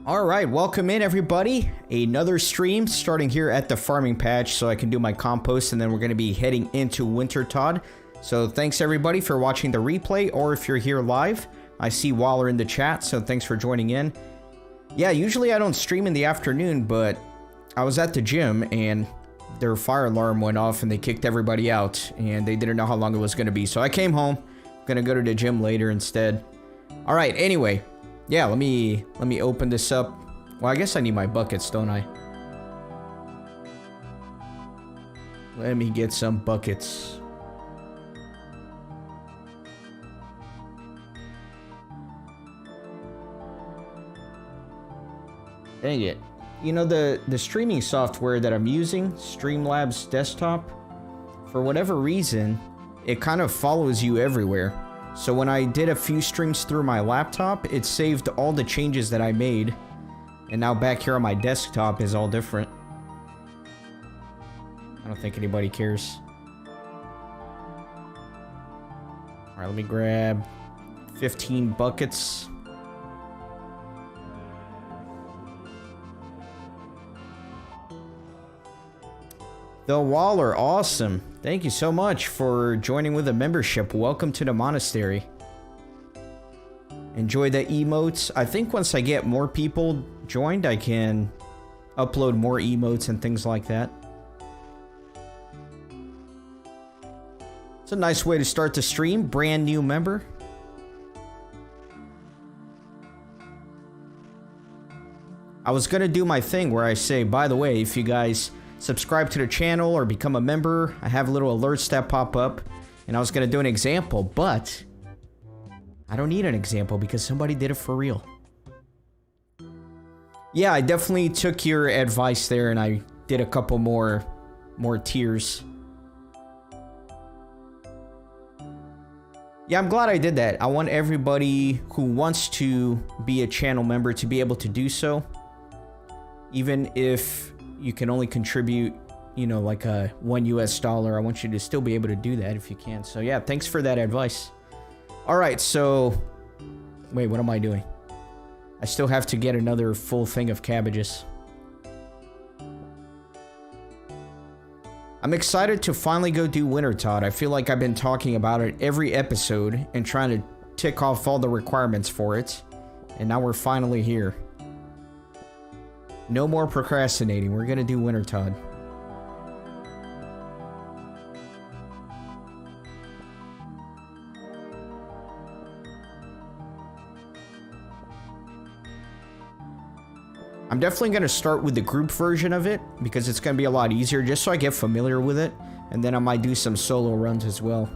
Alright, welcome in everybody. Another stream starting here at the farming patch so I can do my compost, and then we're going to be heading into Wintertodt. So thanks everybody for watching the replay, or if you're here live. I see Waller in the chat, so thanks for joining in. Yeah, usually I don't stream in the afternoon, but I was at the gym and their fire alarm went off and they kicked everybody out and they didn't know how long it was going to be. So I came home, gonna go to the gym later instead. Alright, anyway. Yeah, let me open this up. Well, I guess I need my buckets, don't I? Let me get some buckets. Dang it. You know, the streaming software that I'm using, Streamlabs Desktop, for whatever reason, it kind of follows you everywhere. So when I did a few streams through my laptop, it saved all the changes that I made. And now back here on my desktop is all different. I don't think anybody cares. Alright, let me grab 15 buckets. The Waller, awesome. Thank you so much for joining with a membership. Welcome to the monastery. Enjoy the emotes. I think once I get more people joined, I can upload more emotes and things like that. It's a nice way to start the stream. Brand new member. I was gonna do my thing where I say, by the way, if you guys subscribe to the channel or become a member, I have little alerts that pop up, and I was gonna do an example, but I don't need an example because somebody did it for real. Yeah, I definitely took your advice there and I did a couple more tiers. Yeah, I'm glad I did that. I want everybody who wants to be a channel member to be able to do so, even if you can only contribute, you know, like a $1 US. I want you to still be able to do that if you can. So yeah, thanks for that advice. Alright, so wait, what am I doing? I still have to get another full thing of cabbages. I'm excited to finally go do Wintertodt. I feel like I've been talking about it every episode and trying to tick off all the requirements for it. And now we're finally here. No more procrastinating. We're gonna do Wintertodt. I'm definitely gonna start with the group version of it because it's gonna be a lot easier just so I get familiar with it, and then I might do some solo runs as well.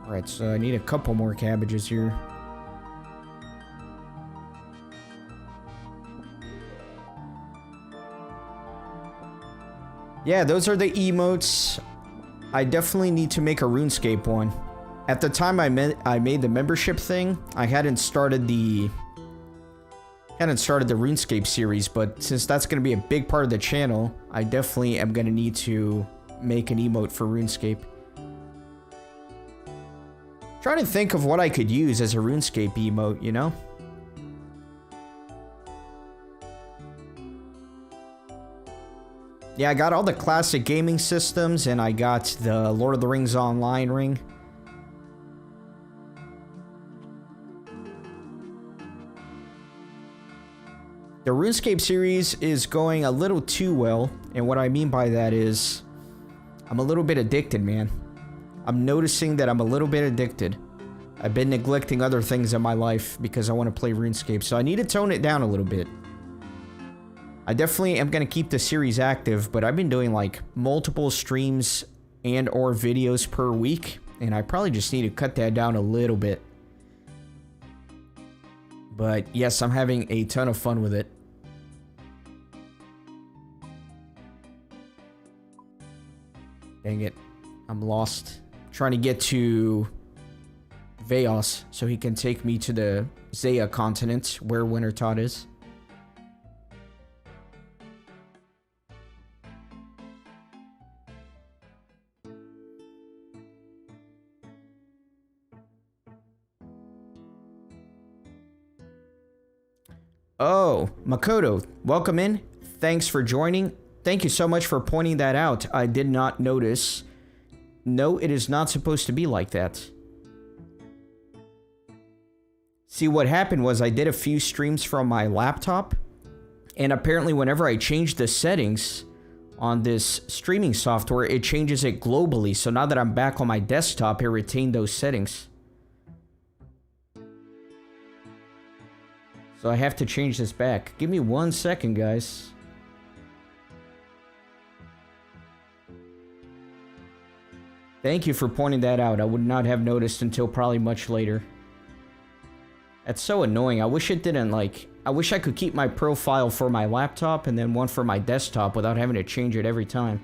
Alright, so I need a couple more cabbages here. Yeah, those are the emotes. I definitely need to make a RuneScape one. At the time I made the membership thing, I hadn't started the RuneScape series, but since that's going to be a big part of the channel, I definitely am going to need to make an emote for RuneScape. Trying to think of what I could use as a RuneScape emote, you know? Yeah, I got all the classic gaming systems, and I got the Lord of the Rings Online ring. The RuneScape series is going a little too well, and what I mean by that is I'm a little bit addicted, man. I'm noticing that I'm a little bit addicted. I've been neglecting other things in my life because I want to play RuneScape, so I need to tone it down a little bit. I definitely am going to keep the series active, but I've been doing like multiple streams and or videos per week, and I probably just need to cut that down a little bit. But yes, I'm having a ton of fun with it. Dang it, I'm lost. Trying to get to Veos so he can take me to the Zaya continent where Wintertodt is. Oh, Makoto, welcome in. Thanks for joining. Thank you so much for pointing that out. I did not notice. No, it is not supposed to be like that. See, what happened was I did a few streams from my laptop, and apparently whenever I change the settings on this streaming software, it changes it globally. So now that I'm back on my desktop, it retained those settings. So I have to change this back. Give me 1 second, guys. Thank you for pointing that out. I would not have noticed until probably much later. That's so annoying. I wish it didn't, like... I wish I could keep my profile for my laptop and then one for my desktop without having to change it every time.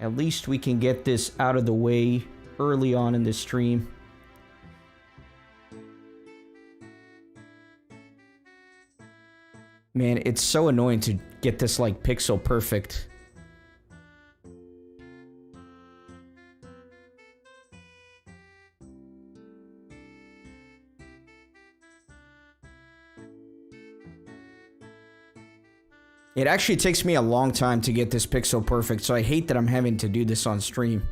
At least we can get this out of the way early on in the stream. Man, it's so annoying to get this like pixel perfect. It actually takes me a long time to get this pixel perfect, so I hate that I'm having to do this on stream.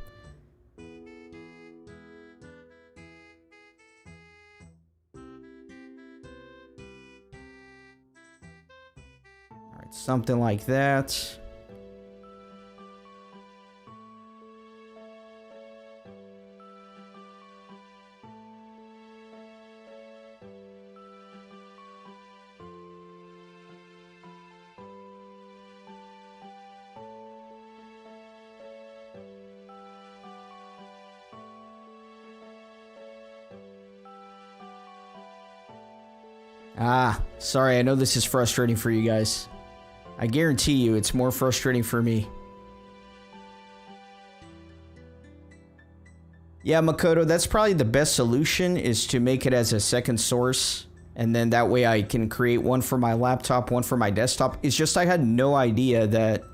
Alright, something like that. Ah, sorry, I know this is frustrating for you guys. I guarantee you it's more frustrating for me. Yeah, Makoto, that's probably the best solution, is to make it as a second source. And then that way I can create one for my laptop, one for my desktop. It's just I had no idea that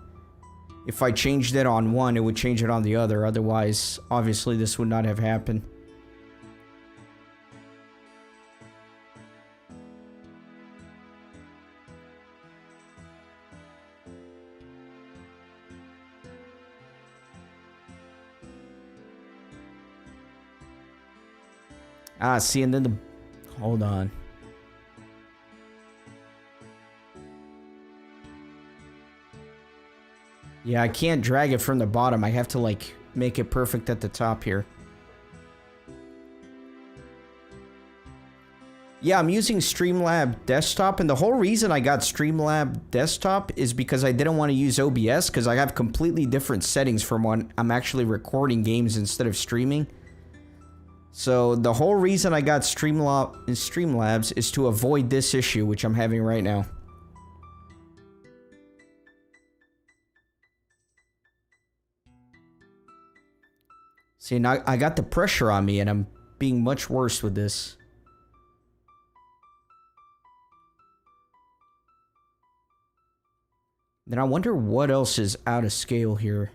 if I changed it on one, it would change it on the other. Otherwise, obviously, this would not have happened. Ah, see, and then the... Hold on. Yeah, I can't drag it from the bottom. I have to, like, make it perfect at the top here. Yeah, I'm using Streamlab Desktop, and the whole reason I got Streamlab Desktop is because I didn't want to use OBS, because I have completely different settings from when I'm actually recording games instead of streaming. So the whole reason I got Streamlabs is to avoid this issue, which I'm having right now. See, now I got the pressure on me and I'm being much worse with this. Then I wonder what else is out of scale here.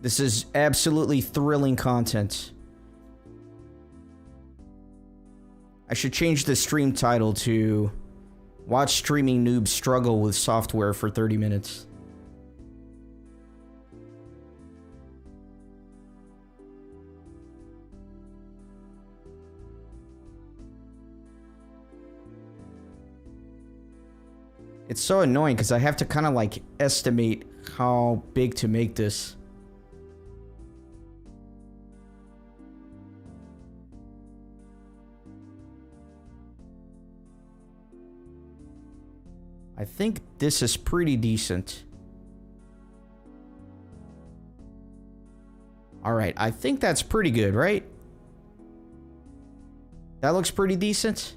This is absolutely thrilling content. I should change the stream title to "Watch Streaming Noobs Struggle with Software for 30 Minutes. It's so annoying because I have to kind of like estimate how big to make this. I think this is pretty decent. Alright, I think that's pretty good, right? That looks pretty decent.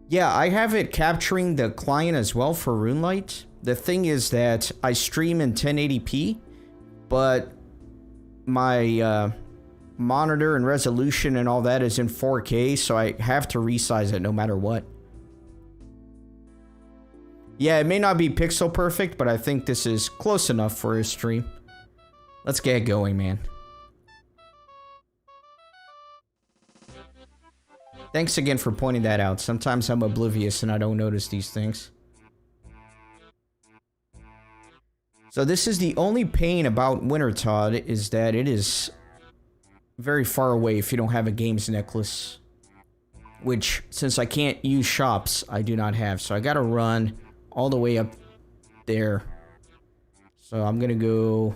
Yeah, I have it capturing the client as well for RuneLite. The thing is that I stream in 1080p, but my monitor and resolution and all that is in 4K, so I have to resize it no matter what. Yeah, it may not be pixel perfect, but I think this is close enough for a stream. Let's get going, man. Thanks again for pointing that out. Sometimes I'm oblivious and I don't notice these things. So this is the only pain about Wintertodt, is that it is very far away if you don't have a games necklace. Which, since I can't use shops, I do not have. So I gotta run all the way up there. So I'm gonna go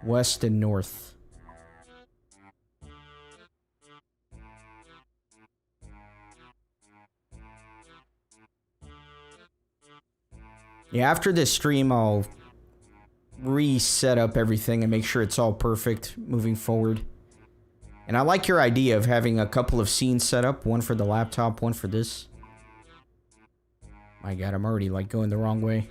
west and north. Yeah, after this stream, I'll reset up everything and make sure it's all perfect moving forward. And I like your idea of having a couple of scenes set up, one for the laptop, one for this. My god, I'm already like going the wrong way.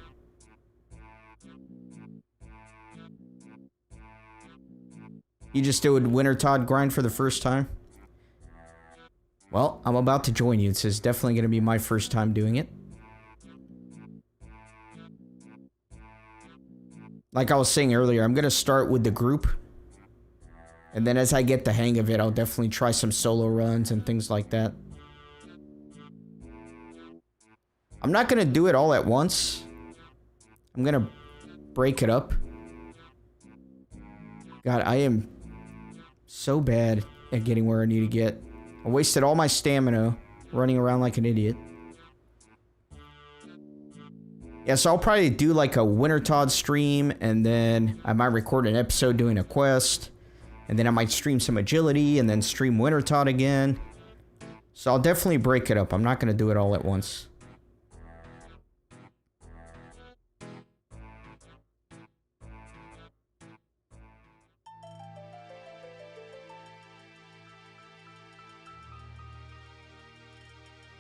You just did Wintertodt grind for the first time? Well, I'm about to join you. This is definitely going to be my first time doing it. Like I was saying earlier, I'm going to start with the group. And then as I get the hang of it, I'll definitely try some solo runs and things like that. I'm not going to do it all at once. I'm going to break it up. God, I am so bad at getting where I need to get. I wasted all my stamina running around like an idiot. Yeah, so I'll probably do like a Wintertodt stream, and then I might record an episode doing a quest, and then I might stream some agility, and then stream Wintertodt again. So I'll definitely break it up. I'm not going to do it all at once.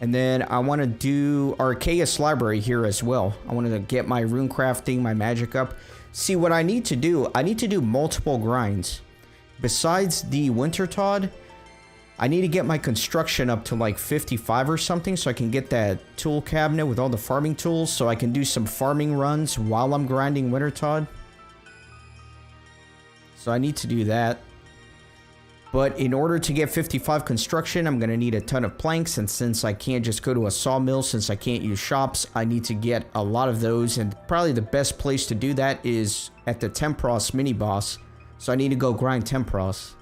And then I want to do Arceus Library here as well. I want to get my rune crafting, my magic up. See, what I need to do, I need to do multiple grinds. Besides the Wintertodt, I need to get my construction up to like 55 or something, so I can get that tool cabinet with all the farming tools, so I can do some farming runs while I'm grinding Wintertodt. So I need to do that. But in order to get 55 construction, I'm going to need a ton of planks, and since I can't just go to a sawmill, since I can't use shops, I need to get a lot of those, and probably the best place to do that is at the Tempros mini-boss, so I need to go grind Tempros.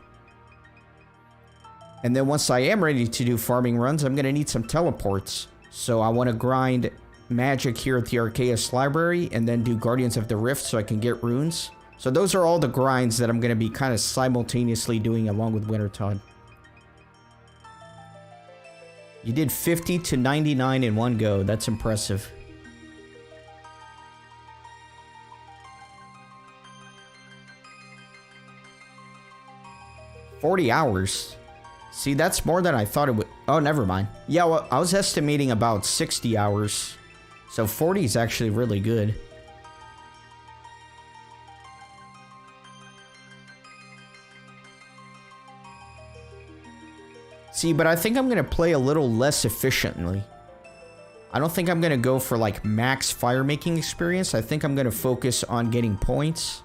And then once I am ready to do farming runs, I'm going to need some teleports, so I want to grind magic here at the Arceus Library, and then do Guardians of the Rift so I can get runes. So those are all the grinds that I'm going to be kind of simultaneously doing along with Wintertodt. You did 50 to 99 in one go. That's impressive. $40 hours. See, that's more than I thought it would. Oh, never mind. Yeah, well, I was estimating about 60 hours. So 40 is actually really good. See, but I think I'm going to play a little less efficiently. I don't think I'm going to go for like max fire making experience. I think I'm going to focus on getting points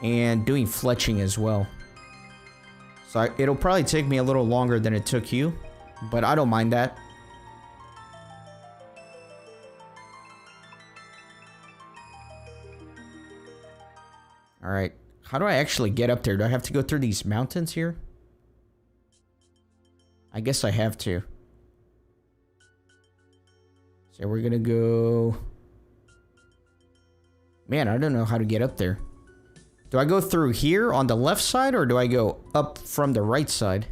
and doing fletching as well. So it'll probably take me a little longer than it took you, but I don't mind that. All right. How do I actually get up there? Do I have to go through these mountains here? I guess I have to. So we're gonna go... Man, I don't know how to get up there. Do I go through here on the left side, or do I go up from the right side?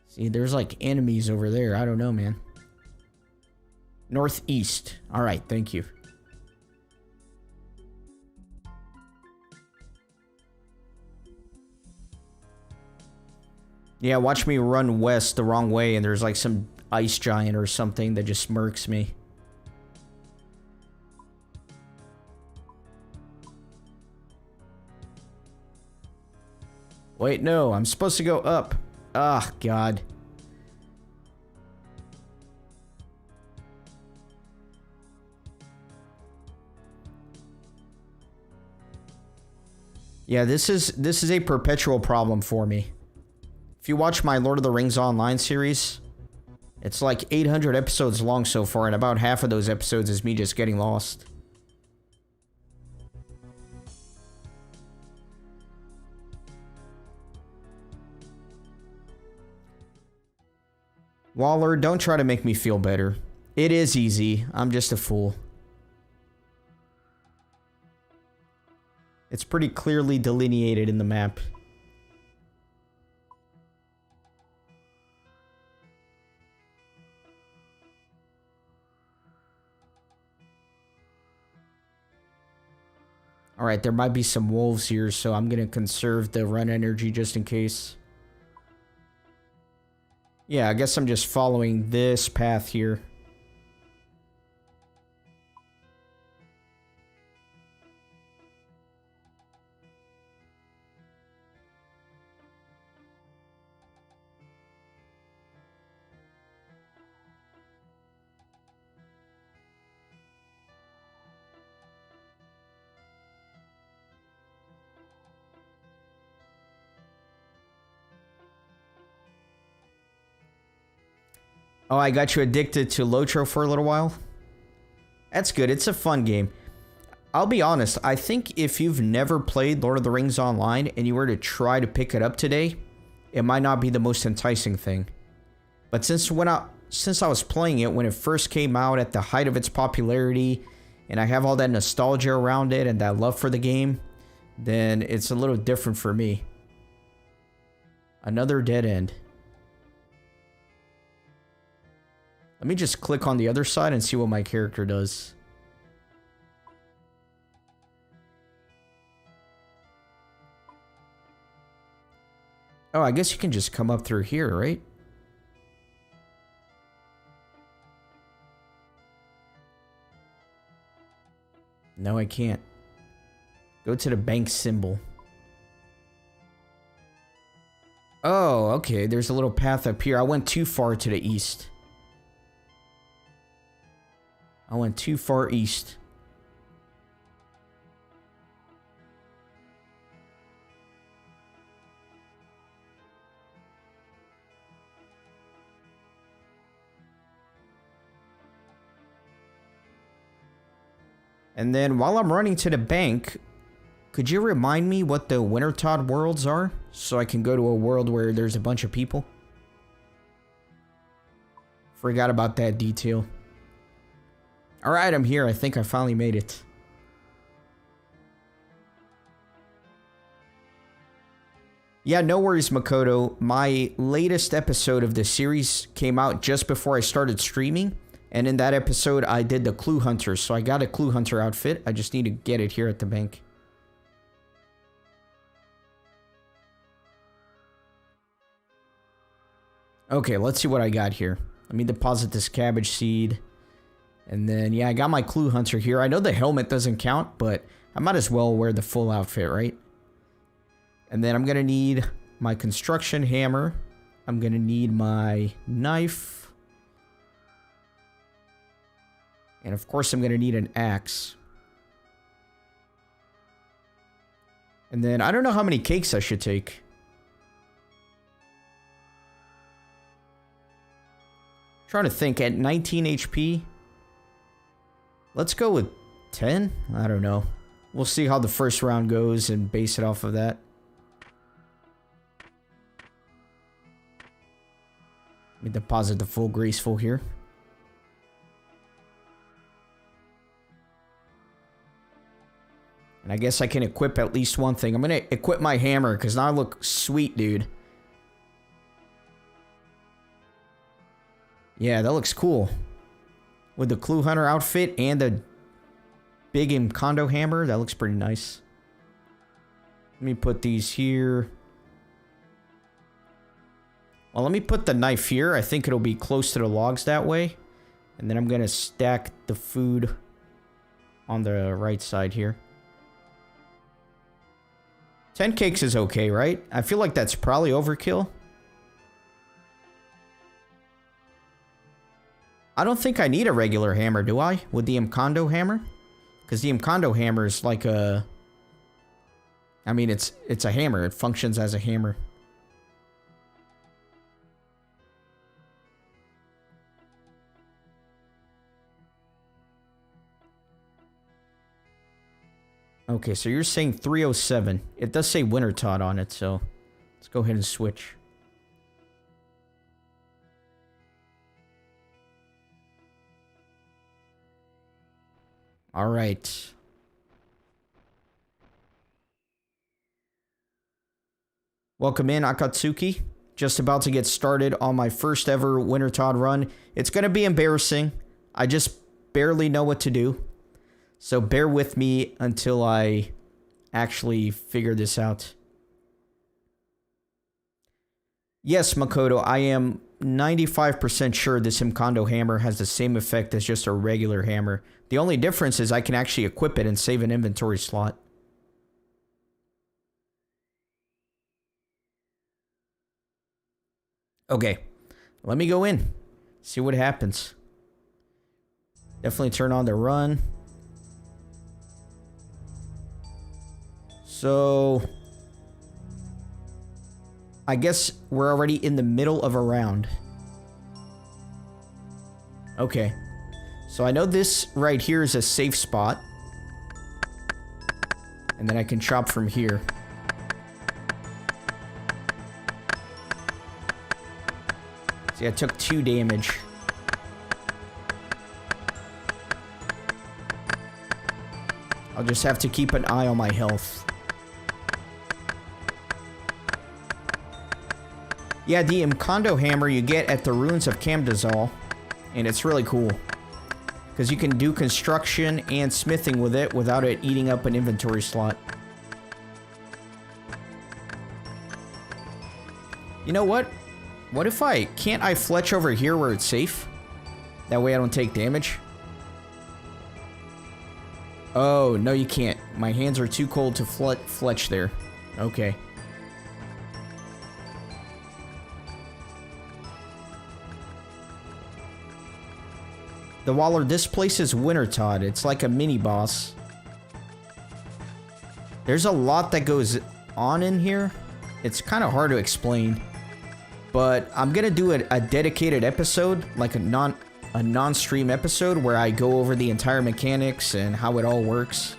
See, there's like enemies over there. I don't know, man. Northeast. All right, thank you. Yeah, watch me run west the wrong way, and there's like some ice giant or something that just smirks me. Wait, no, I'm supposed to go up. Ah, God. Yeah, this is a perpetual problem for me. If you watch my Lord of the Rings Online series, it's like 800 episodes long so far, and about half of those episodes is me just getting lost. Waller, don't try to make me feel better. It is easy. I'm just a fool. It's pretty clearly delineated in the map. Alright, there might be some wolves here, so I'm gonna conserve the run energy just in case. Yeah, I guess I'm just following this path here. Oh, I got you addicted to Lotro for a little while? That's good. It's a fun game. I'll be honest. I think if you've never played Lord of the Rings Online and you were to try to pick it up today, it might not be the most enticing thing. But since I was playing it when it first came out at the height of its popularity, and I have all that nostalgia around it and that love for the game, then it's a little different for me. Another dead end. Let me just click on the other side and see what my character does. Oh, I guess you can just come up through here, right? No, I can't. Go to the bank symbol. Oh, okay. There's a little path up here. I went too far to the east. I went too far east. And then while I'm running to the bank, could you remind me what the Wintertodt worlds are? So I can go to a world where there's a bunch of people? Forgot about that detail. Alright, I'm here. I think I finally made it. Yeah, no worries, Makoto. My latest episode of the series came out just before I started streaming. And in that episode, I did the Clue Hunter. So I got a Clue Hunter outfit. I just need to get it here at the bank. Okay, let's see what I got here. Let me deposit this cabbage seed. And then, yeah, I got my Clue Hunter here. I know the helmet doesn't count, but I might as well wear the full outfit, right? And then I'm going to need my construction hammer. I'm going to need my knife. And of course, I'm going to need an axe. And then, I don't know how many cakes I should take. Trying to think, at 19 HP... Let's go with 10? I don't know. We'll see how the first round goes and base it off of that. Let me deposit the full graceful here. And I guess I can equip at least one thing. I'm going to equip my hammer because now I look sweet, dude. Yeah, that looks cool. With the Clue Hunter outfit and the big and condo hammer, that looks pretty nice. Let me put these here. Well, let me put the knife here. I think it'll be close to the logs that way. And then I'm going to stack the food on the right side here. 10 cakes is okay, right? I feel like that's probably overkill. I don't think I need a regular hammer, do I? With the Mkondo hammer? Because the Mkondo hammer is like a... I mean, it's a hammer. It functions as a hammer. Okay, so you're saying 307. It does say Wintertodt on it, so let's go ahead and switch. All right. Welcome in, Akatsuki. Just about to get started on my first ever Wintertodt run. It's going to be embarrassing. I just barely know what to do. So bear with me until I actually figure this out. Yes, Makoto, I am 95% sure this Mkondo hammer has the same effect as just a regular hammer. The only difference is I can actually equip it and save an inventory slot. Okay, let me go in. See what happens. Definitely turn on the run. So, I guess we're already in the middle of a round. Okay. So I know this right here is a safe spot. And then I can chop from here. See, I took 2 damage. I'll just have to keep an eye on my health. Yeah, the Mkondo hammer you get at the ruins of Kamdazal, and it's really cool. Because you can do construction and smithing with it without it eating up an inventory slot. You know what? What if can't I fletch over here where it's safe? That way I don't take damage. Oh, no you can't. My hands are too cold to fletch there. Okay. The Waller, this place is Wintertodt. It's like a mini boss. There's a lot that goes on in here. It's kind of hard to explain. But I'm gonna do a dedicated episode, like a non-stream episode, where I go over the entire mechanics and how it all works.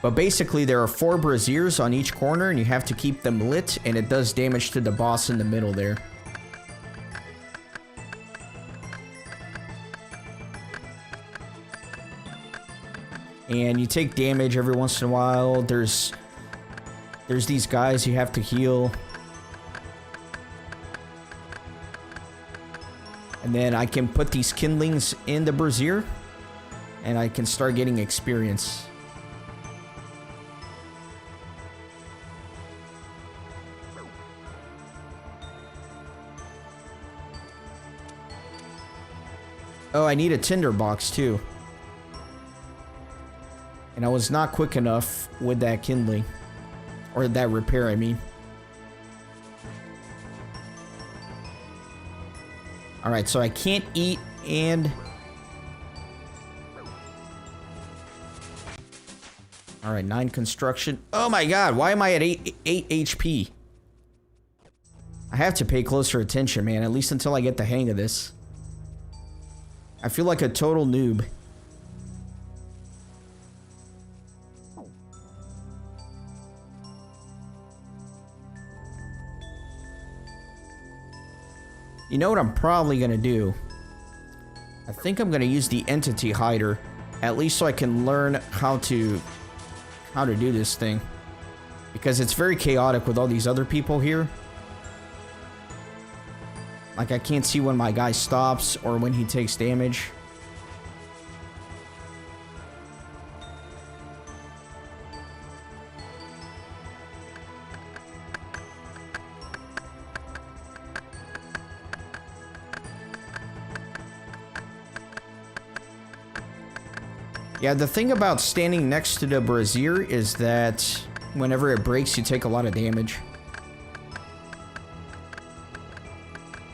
But basically, there are 4 braziers on each corner, and you have to keep them lit, and it does damage to the boss in the middle there. And you take damage every once in a while. There's these guys you have to heal. And then I can put these kindlings in the brazier, and I can start getting experience. Oh, I need a tinderbox too. And I was not quick enough with that kindling. Or that repair, I mean. Alright, so I can't eat and... Alright, 9 construction. Oh my god, why am I at 8 HP? I have to pay closer attention, man. At least until I get the hang of this. I feel like a total noob. You know what I'm probably gonna do? I think I'm gonna use the entity hider, at least so I can learn how to do this thing, because it's very chaotic with all these other people here. Like, I can't see when my guy stops or when he takes damage. Yeah, the thing about standing next to the brazier is that whenever it breaks, you take a lot of damage.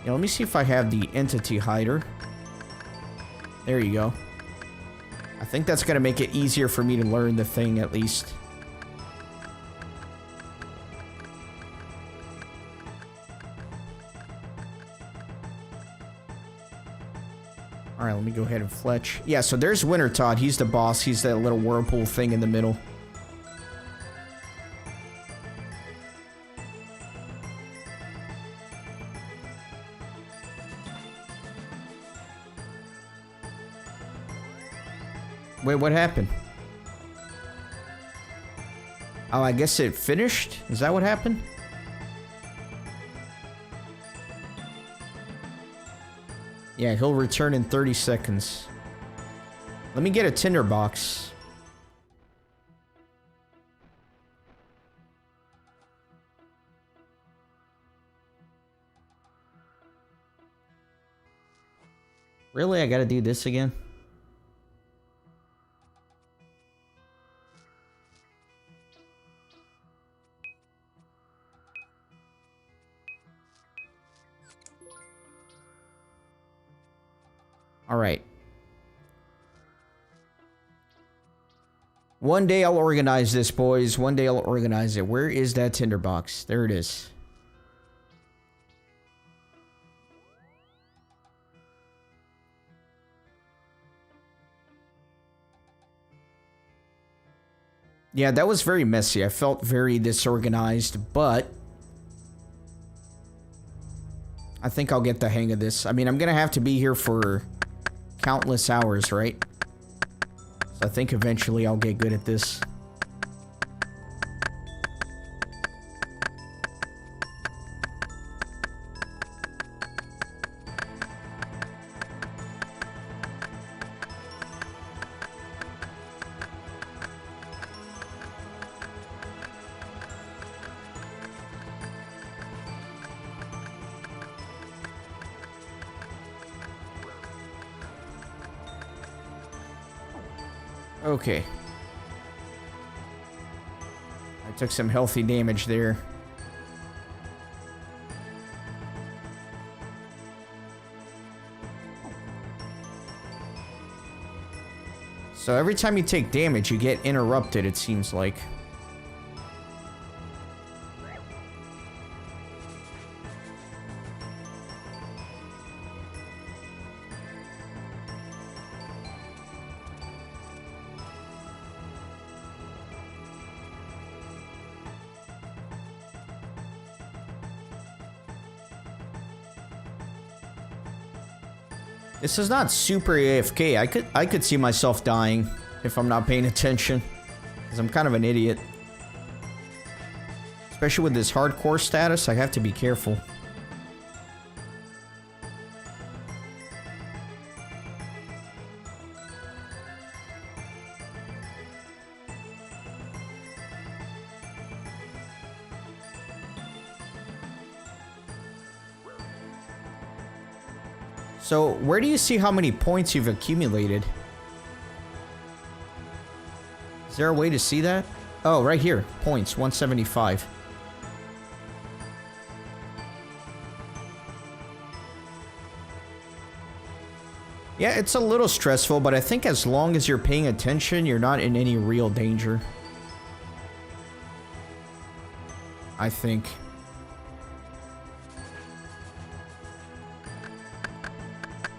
Yeah, let me see if I have the entity hider. There you go. I think that's going to make it easier for me to learn the thing, at least. Alright, let me go ahead and fletch. Yeah, so there's Wintertodt. He's the boss. He's that little whirlpool thing in the middle. Wait, what happened? Oh, I guess it finished? Is that what happened? Yeah, he'll return in 30 seconds. Let me get a tinderbox. Really? I gotta do this again? Alright. One day I'll organize this, boys. One day I'll organize it. Where is that tinderbox? There it is. Yeah, that was very messy. I felt very disorganized, but I think I'll get the hang of this. I mean, I'm gonna have to be here for countless hours, right? So I think eventually I'll get good at this. Okay. I took some healthy damage there. So every time you take damage, you get interrupted, it seems like. This is not super AFK. I could see myself dying if I'm not paying attention, because I'm kind of an idiot. Especially with this hardcore status, I have to be careful. So, where do you see how many points you've accumulated? Is there a way to see that? Oh, right here. Points, 175. Yeah, it's a little stressful, but I think as long as you're paying attention, you're not in any real danger. I think.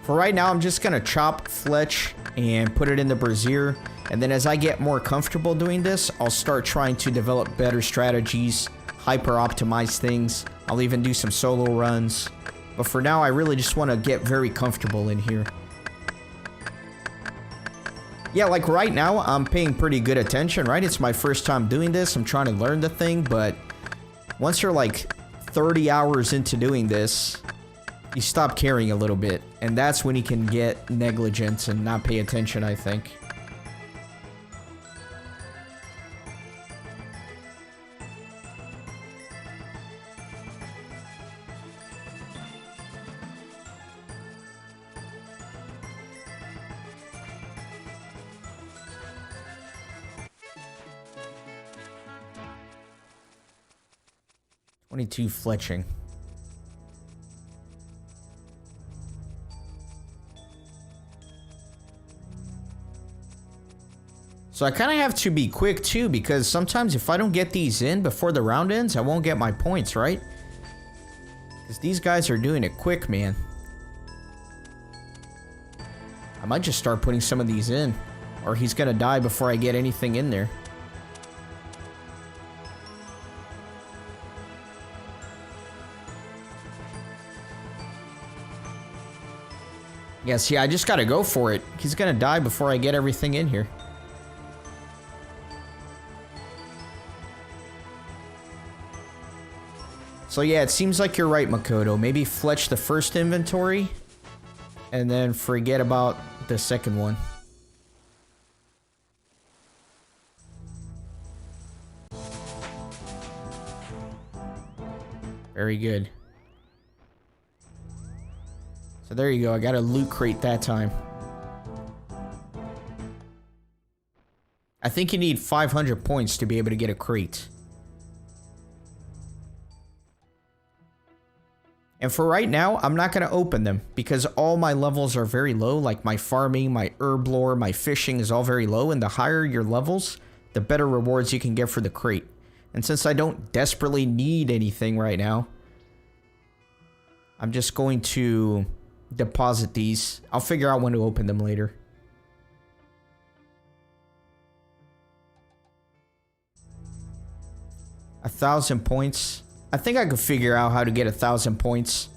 For right now, I'm just gonna chop, fletch, and put it in the brazier. And then as I get more comfortable doing this, I'll start trying to develop better strategies, hyper-optimize things. I'll even do some solo runs. But for now, I really just want to get very comfortable in here. Yeah, like right now, I'm paying pretty good attention, right? It's my first time doing this. I'm trying to learn the thing, but once you're like 30 hours into doing this, you stop caring a little bit, and that's when you can get negligent and not pay attention, I think. 22 fletching. So I kind of have to be quick too, because sometimes if I don't get these in before the round ends, I won't get my points, right? Because these guys are doing it quick, man. I might just start putting some of these in, or he's gonna die before I get anything in there. Yeah, see, I just gotta go for it. He's gonna die before I get everything in here. So yeah, it seems like you're right, Makoto. Maybe fletch the first inventory, and then forget about the second one. Very good. So there you go, I got a loot crate that time. I think you need 500 points to be able to get a crate. And for right now, I'm not going to open them because all my levels are very low. Like my farming, my herb lore, my fishing is all very low. And the higher your levels, the better rewards you can get for the crate. And since I don't desperately need anything right now, I'm just going to deposit these. I'll figure out when to open them later. A 1,000 points. I think I could figure out how to get 1,000 points.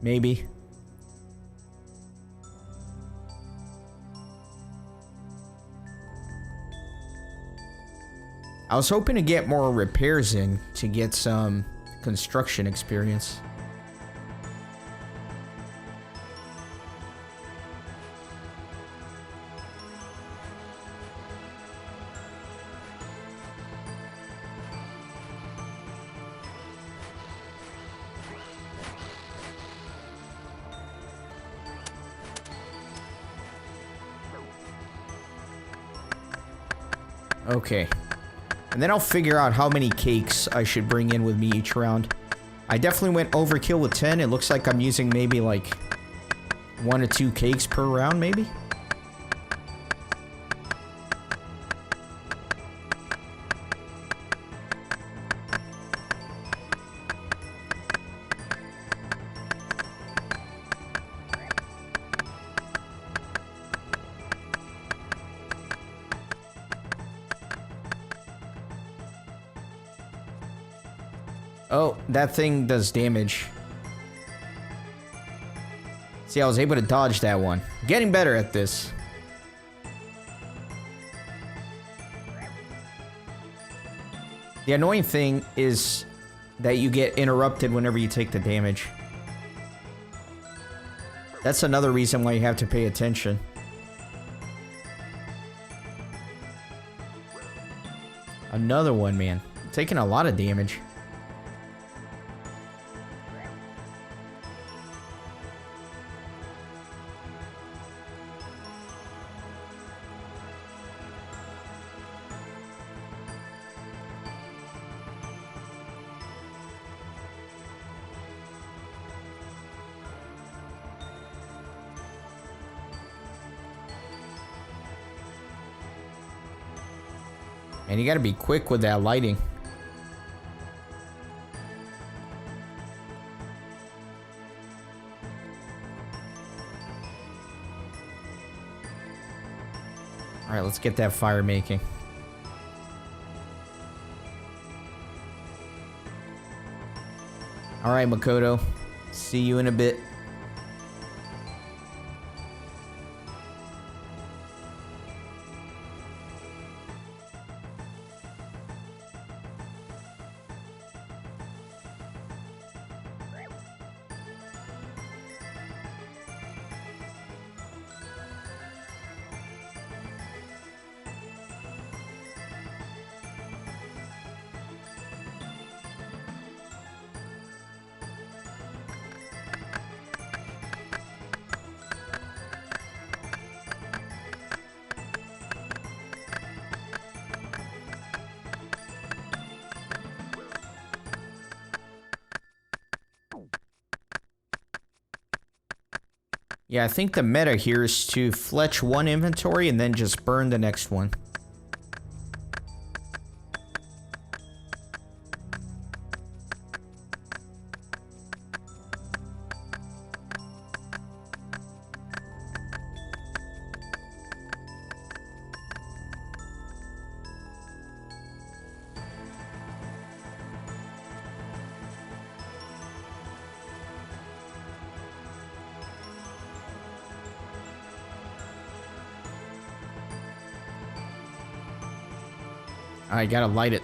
Maybe. I was hoping to get more repairs in to get some construction experience. Okay. And then I'll figure out how many cakes I should bring in with me each round. I definitely went overkill with 10. It looks like I'm using maybe like 1 or 2 cakes per round, maybe? Oh, that thing does damage. See, I was able to dodge that one. Getting better at this. The annoying thing is that you get interrupted whenever you take the damage. That's another reason why you have to pay attention. Another one, man. Taking a lot of damage. And you gotta be quick with that lighting. Alright, let's get that fire making. Alright, Makoto. See you in a bit. Yeah, I think the meta here is to fletch one inventory and then just burn the next one. I gotta light it.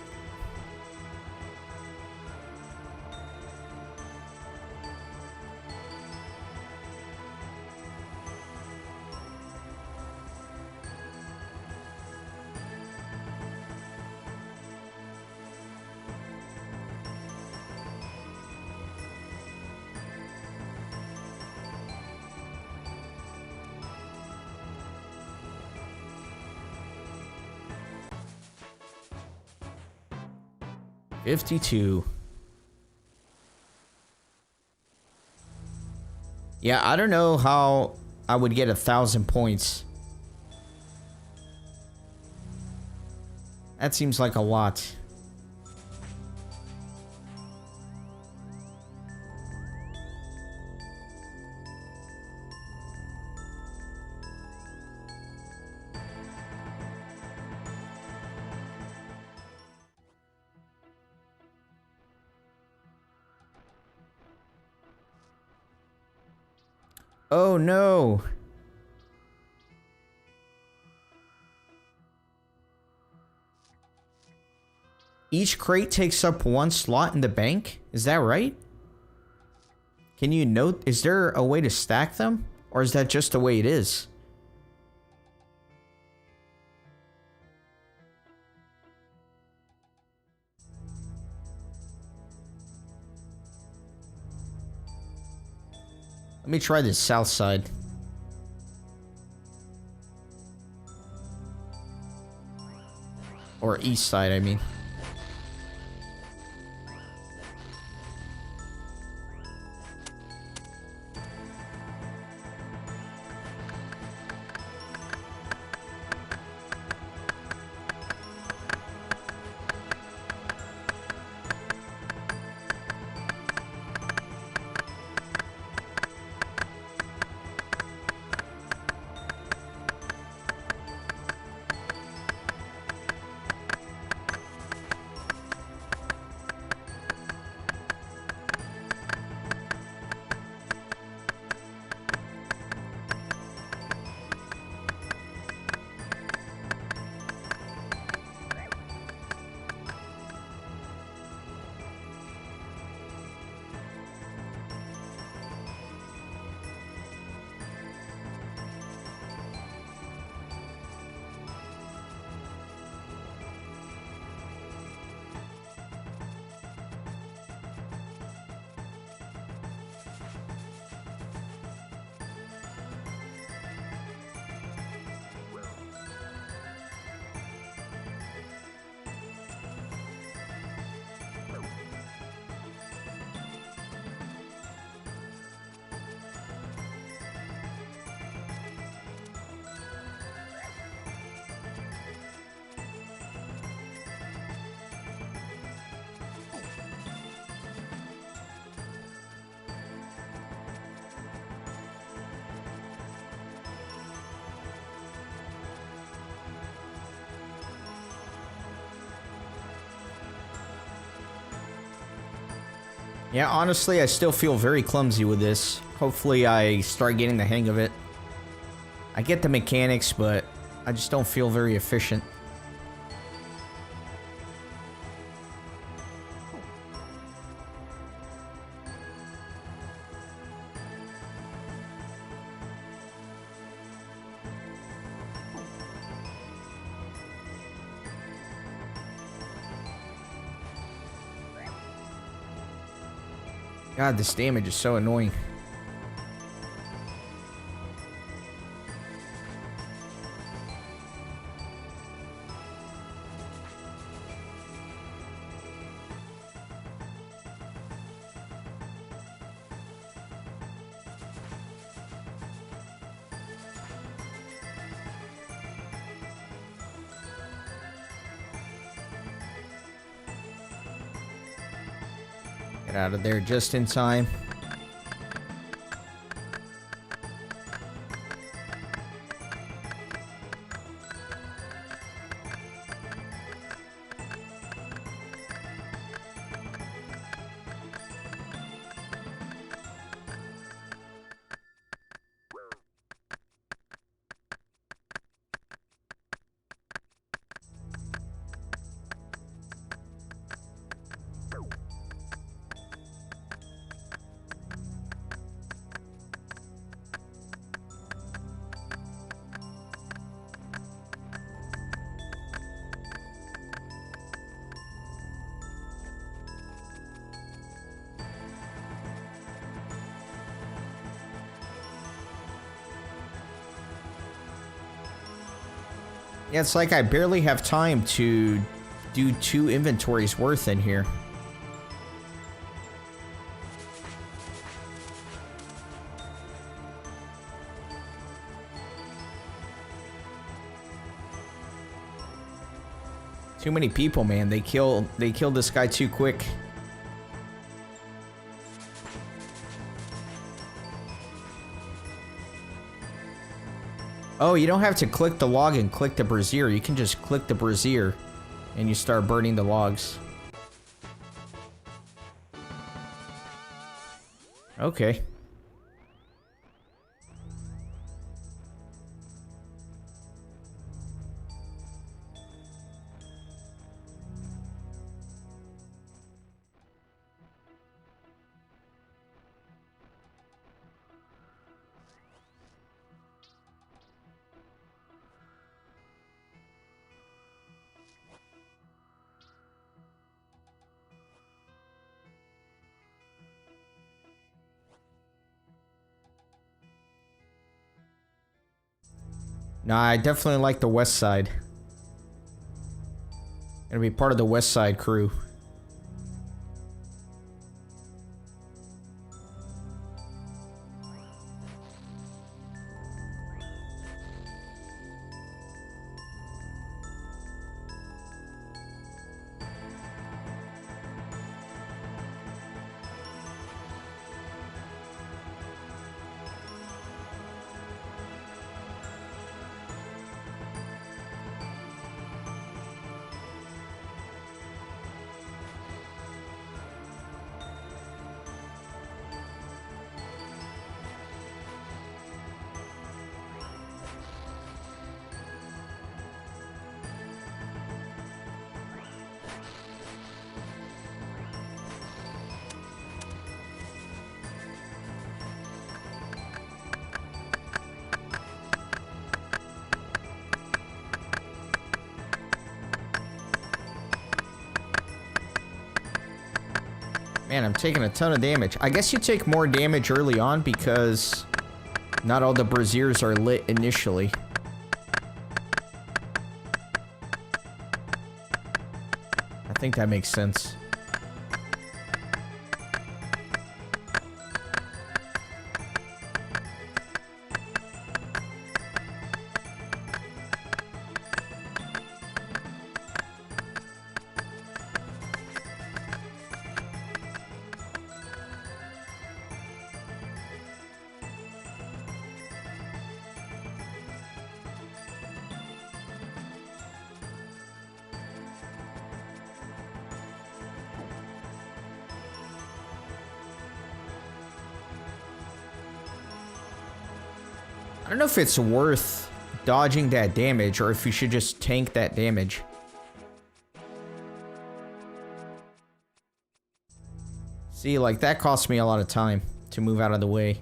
$52. Yeah, I don't know how I would get 1,000 points. That seems like a lot. Oh no. Each crate takes up one slot in the bank? Is that right? Can you note, is there a way to stack them? Or is that just the way it is? Let me try this south side. Or east side, I mean. Yeah, honestly, I still feel very clumsy with this. Hopefully I start getting the hang of it. I get the mechanics, but I just don't feel very efficient. God, this damage is so annoying. Get out of there just in time. Yeah, it's like I barely have time to do 2 inventories worth in here. Too many people, man. They killed this guy too quick. Oh, you don't have to click the log and click the brazier. You can just click the brazier and you start burning the logs. Okay. Nah, I definitely like the west side. Gonna be part of the west side crew. Man, I'm taking a ton of damage. I guess you take more damage early on because not all the braziers are lit initially. I think that makes sense. I don't know if it's worth dodging that damage or if you should just tank that damage. See, like that cost me a lot of time to move out of the way.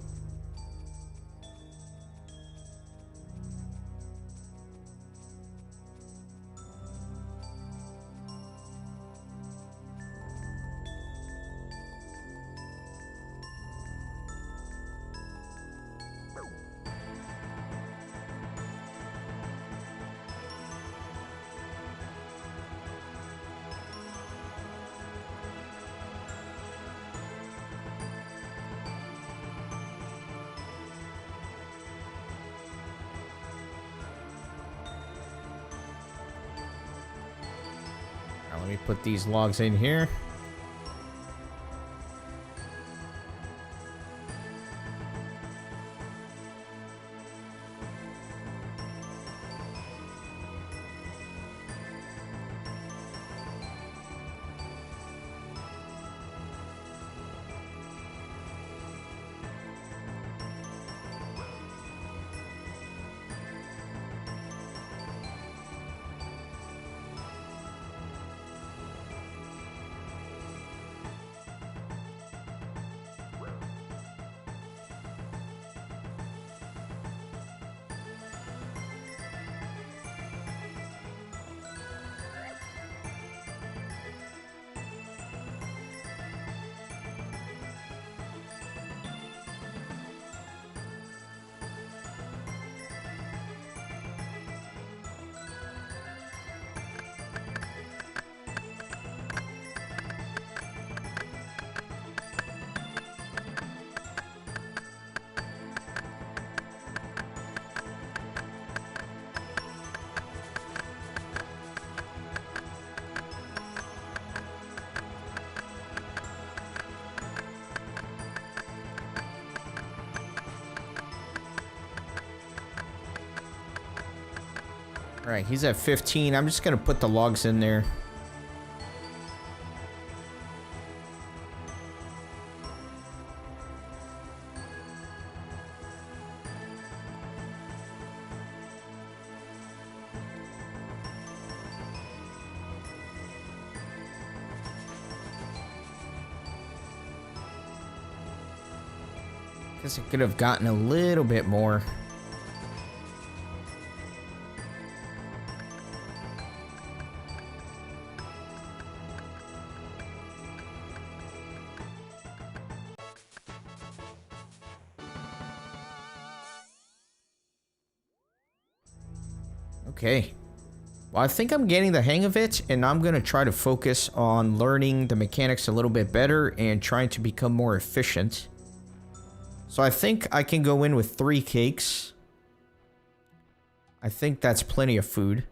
Let me put these logs in here. All right, he's at 15. I'm just gonna put the logs in there. Guess I could have gotten a little bit more. Okay. Well, I think I'm getting the hang of it, and I'm going to try to focus on learning the mechanics a little bit better and trying to become more efficient. So I think I can go in with 3 cakes. I think that's plenty of food.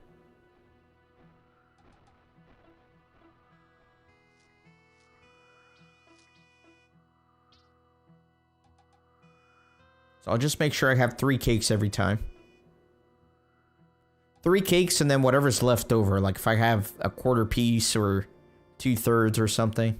So I'll just make sure I have 3 cakes every time. 3 cakes and then whatever's left over. Like if I have a quarter piece or 2/3 or something.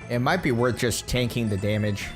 It might be worth just tanking the damage.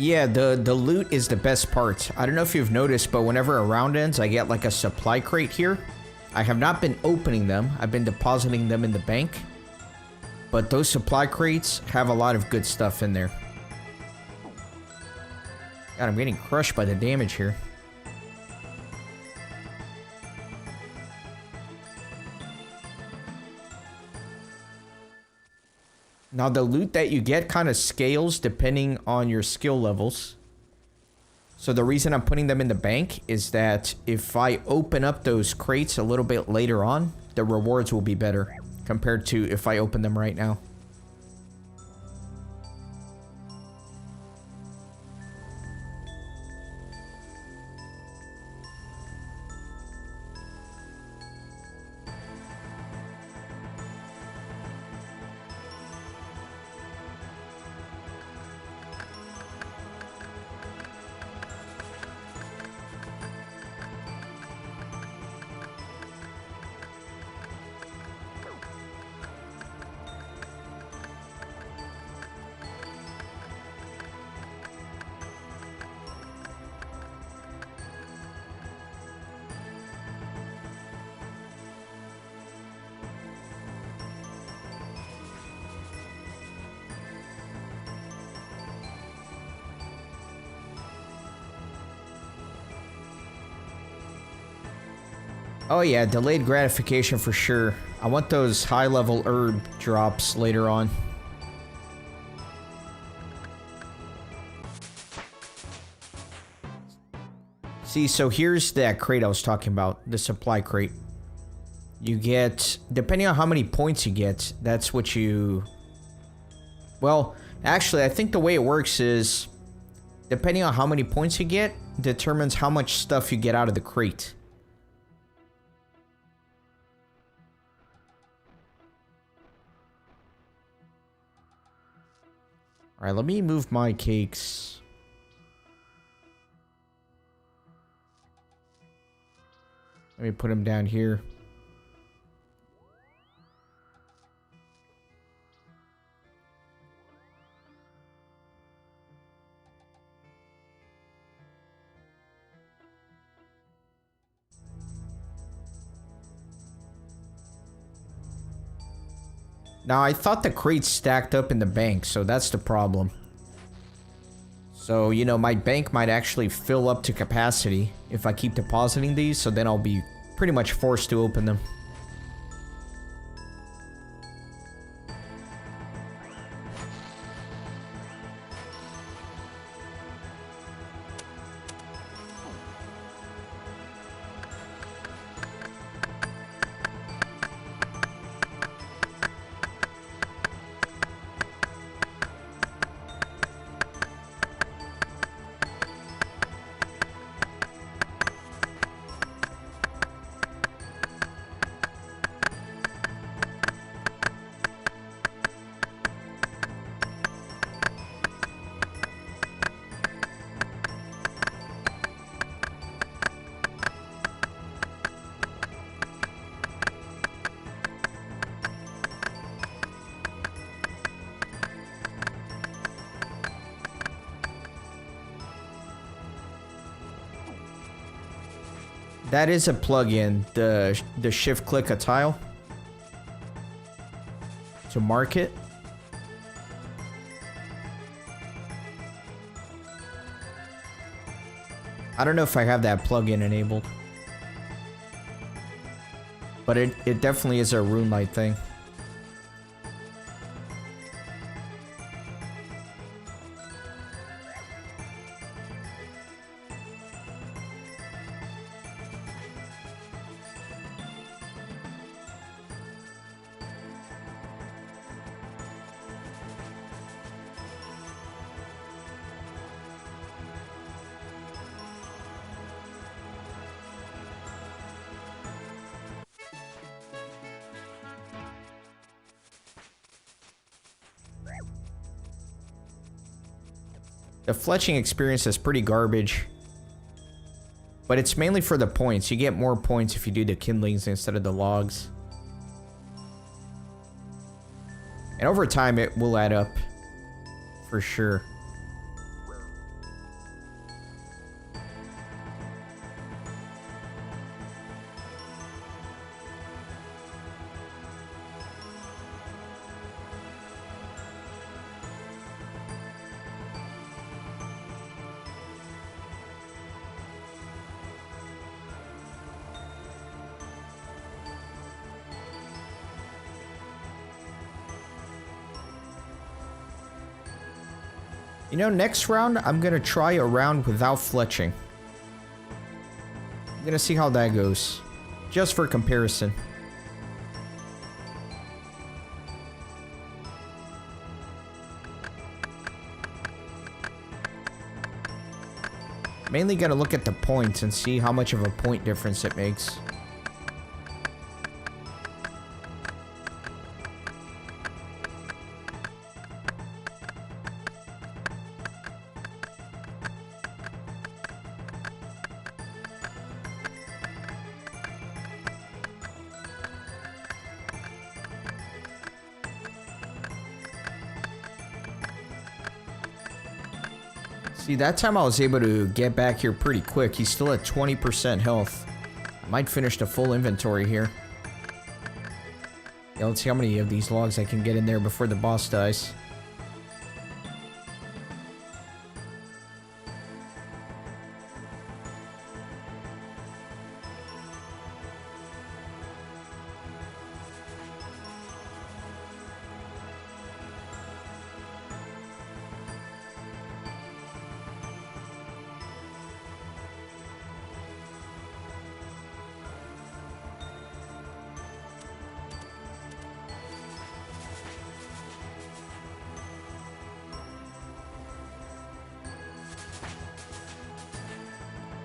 Yeah, the loot is the best part. I don't know if you've noticed, but whenever a round ends, I get like a supply crate here. I have not been opening them. I've been depositing them in the bank. But those supply crates have a lot of good stuff in there. God, I'm getting crushed by the damage here. Now, the loot that you get kind of scales depending on your skill levels. So the reason I'm putting them in the bank is that if I open up those crates a little bit later on, the rewards will be better compared to if I open them right now. Oh yeah, delayed gratification for sure. I want those high-level herb drops later on. See, so here's that crate I was talking about, the supply crate. You get, depending on how many points you get, that's what you... Well, actually, I think the way it works is, depending on how many points you get, determines how much stuff you get out of the crate. Alright, let me move my cakes. Let me put them down here. Now, I thought the crates stacked up in the bank, so that's the problem. So, you know, my bank might actually fill up to capacity if I keep depositing these, so then I'll be pretty much forced to open them. That is a plugin, the shift click a tile to mark it. I don't know if I have that plugin enabled, but it definitely is a RuneLite thing. The fletching experience is pretty garbage, but it's mainly for the points. You get more points if you do the kindlings instead of the logs. And over time, it will add up, for sure. You know, next round, I'm gonna try a round without fletching. I'm gonna see how that goes. Just for comparison. Mainly gonna look at the points and see how much of a point difference it makes. See, that time I was able to get back here pretty quick. He's still at 20% health. I might finish the full inventory here. Yeah, let's see how many of these logs I can get in there before the boss dies.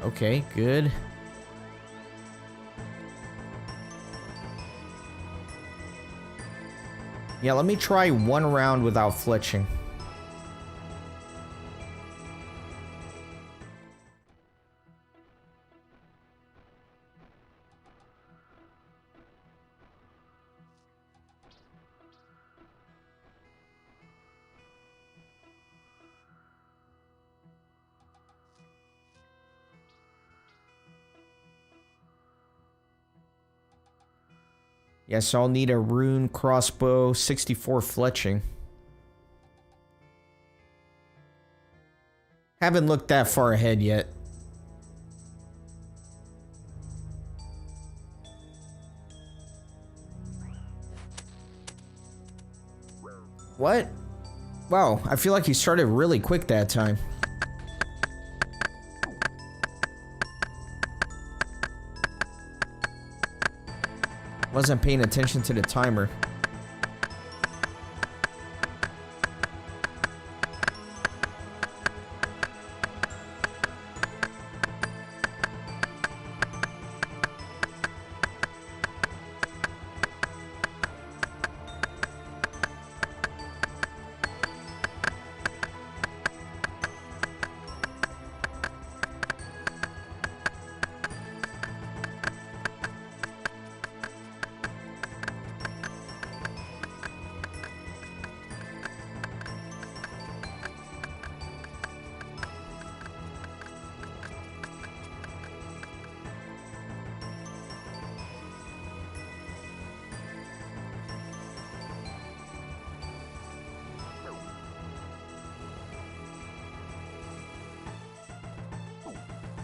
Okay, good. Yeah, let me try one round without fletching. Yes, I'll need a rune crossbow, 64 fletching. Haven't looked that far ahead yet. What? Wow, I feel like he started really quick that time. Wasn't paying attention to the timer.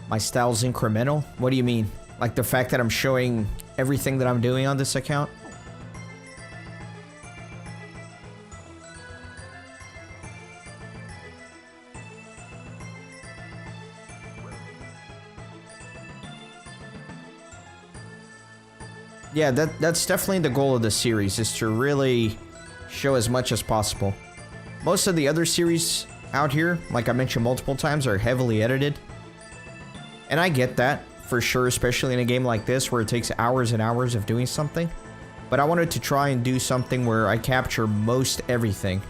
My style's incremental? What do you mean? Like the fact that I'm showing everything that I'm doing on this account? Yeah, that's definitely the goal of the series, is to really show as much as possible. Most of the other series out here, like I mentioned multiple times, are heavily edited. And I get that, for sure, especially in a game like this where it takes hours and hours of doing something. But I wanted to try and do something where I capture most everything.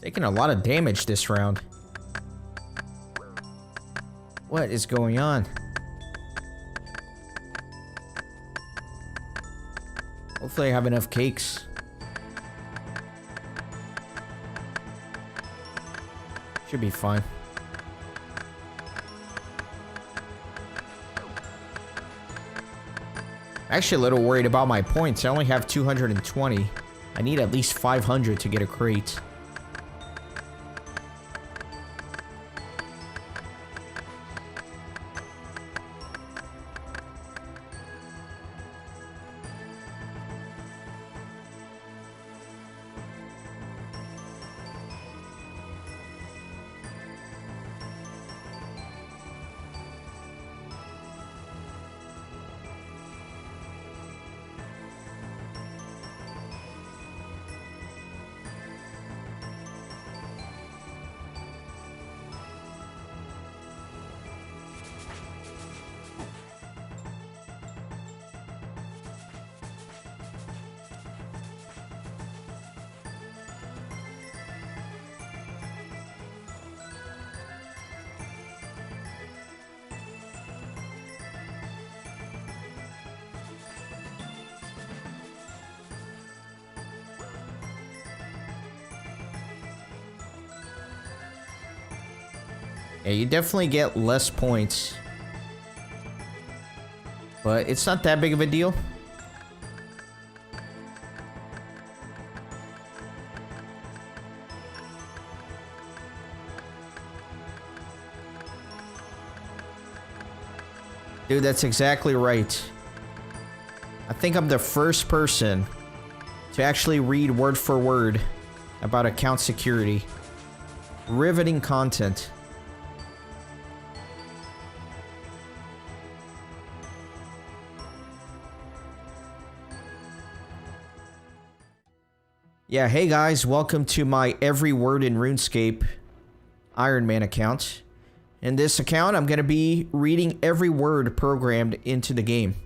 Taking a lot of damage this round. What is going on? Hopefully I have enough cakes. Should be fine. Actually a little worried about my points. I only have 220. I need at least 500 to get a crate. Yeah, you definitely get less points. But it's not that big of a deal. Dude, that's exactly right. I think I'm the first person to actually read word for word about account security. Riveting content. Yeah, hey guys, welcome to my Every Word in RuneScape Ironman account. In this account, I'm going to be reading every word programmed into the game.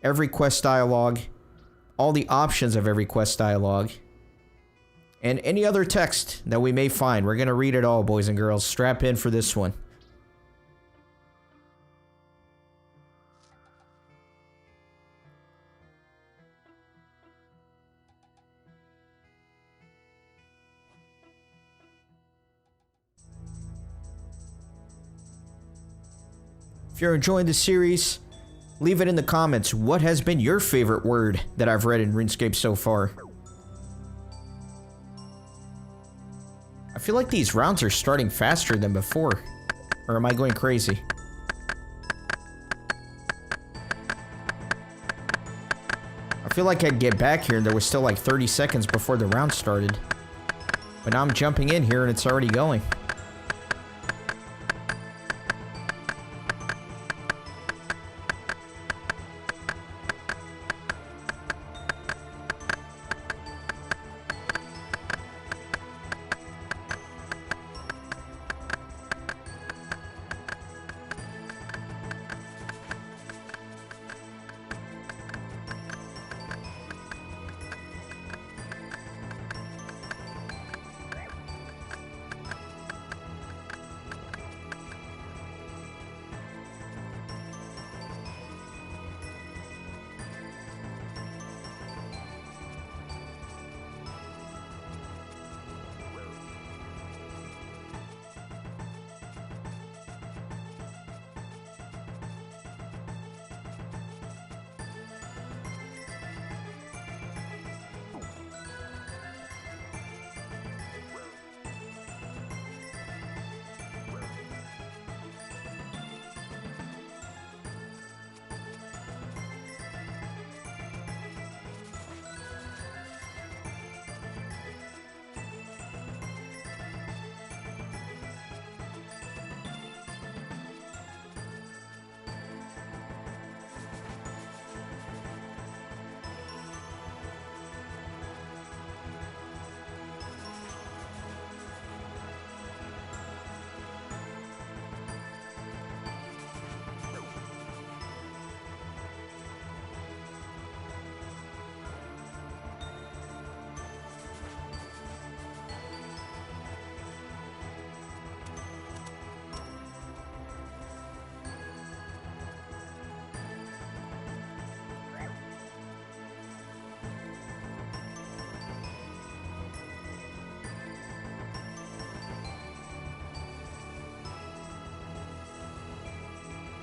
Every quest dialogue, all the options of every quest dialogue, and any other text that we may find. We're going to read it all, boys and girls. Strap in for this one. If you're enjoying the series, leave it in the comments. What has been your favorite word that I've read in RuneScape so far? I feel like these rounds are starting faster than before. Or am I going crazy? I feel like I'd get back here and there was still like 30 seconds before the round started. But now I'm jumping in here and it's already going.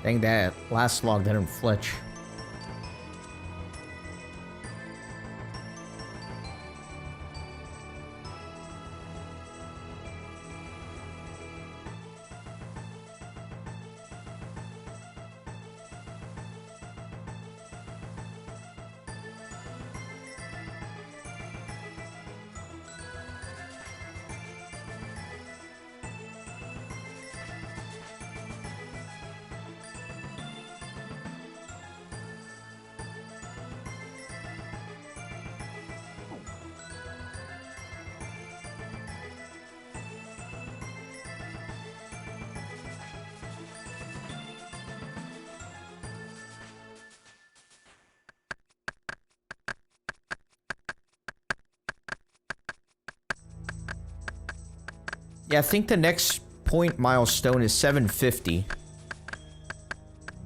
Dang, that last log didn't fletch. Yeah, I think the next point milestone is 750.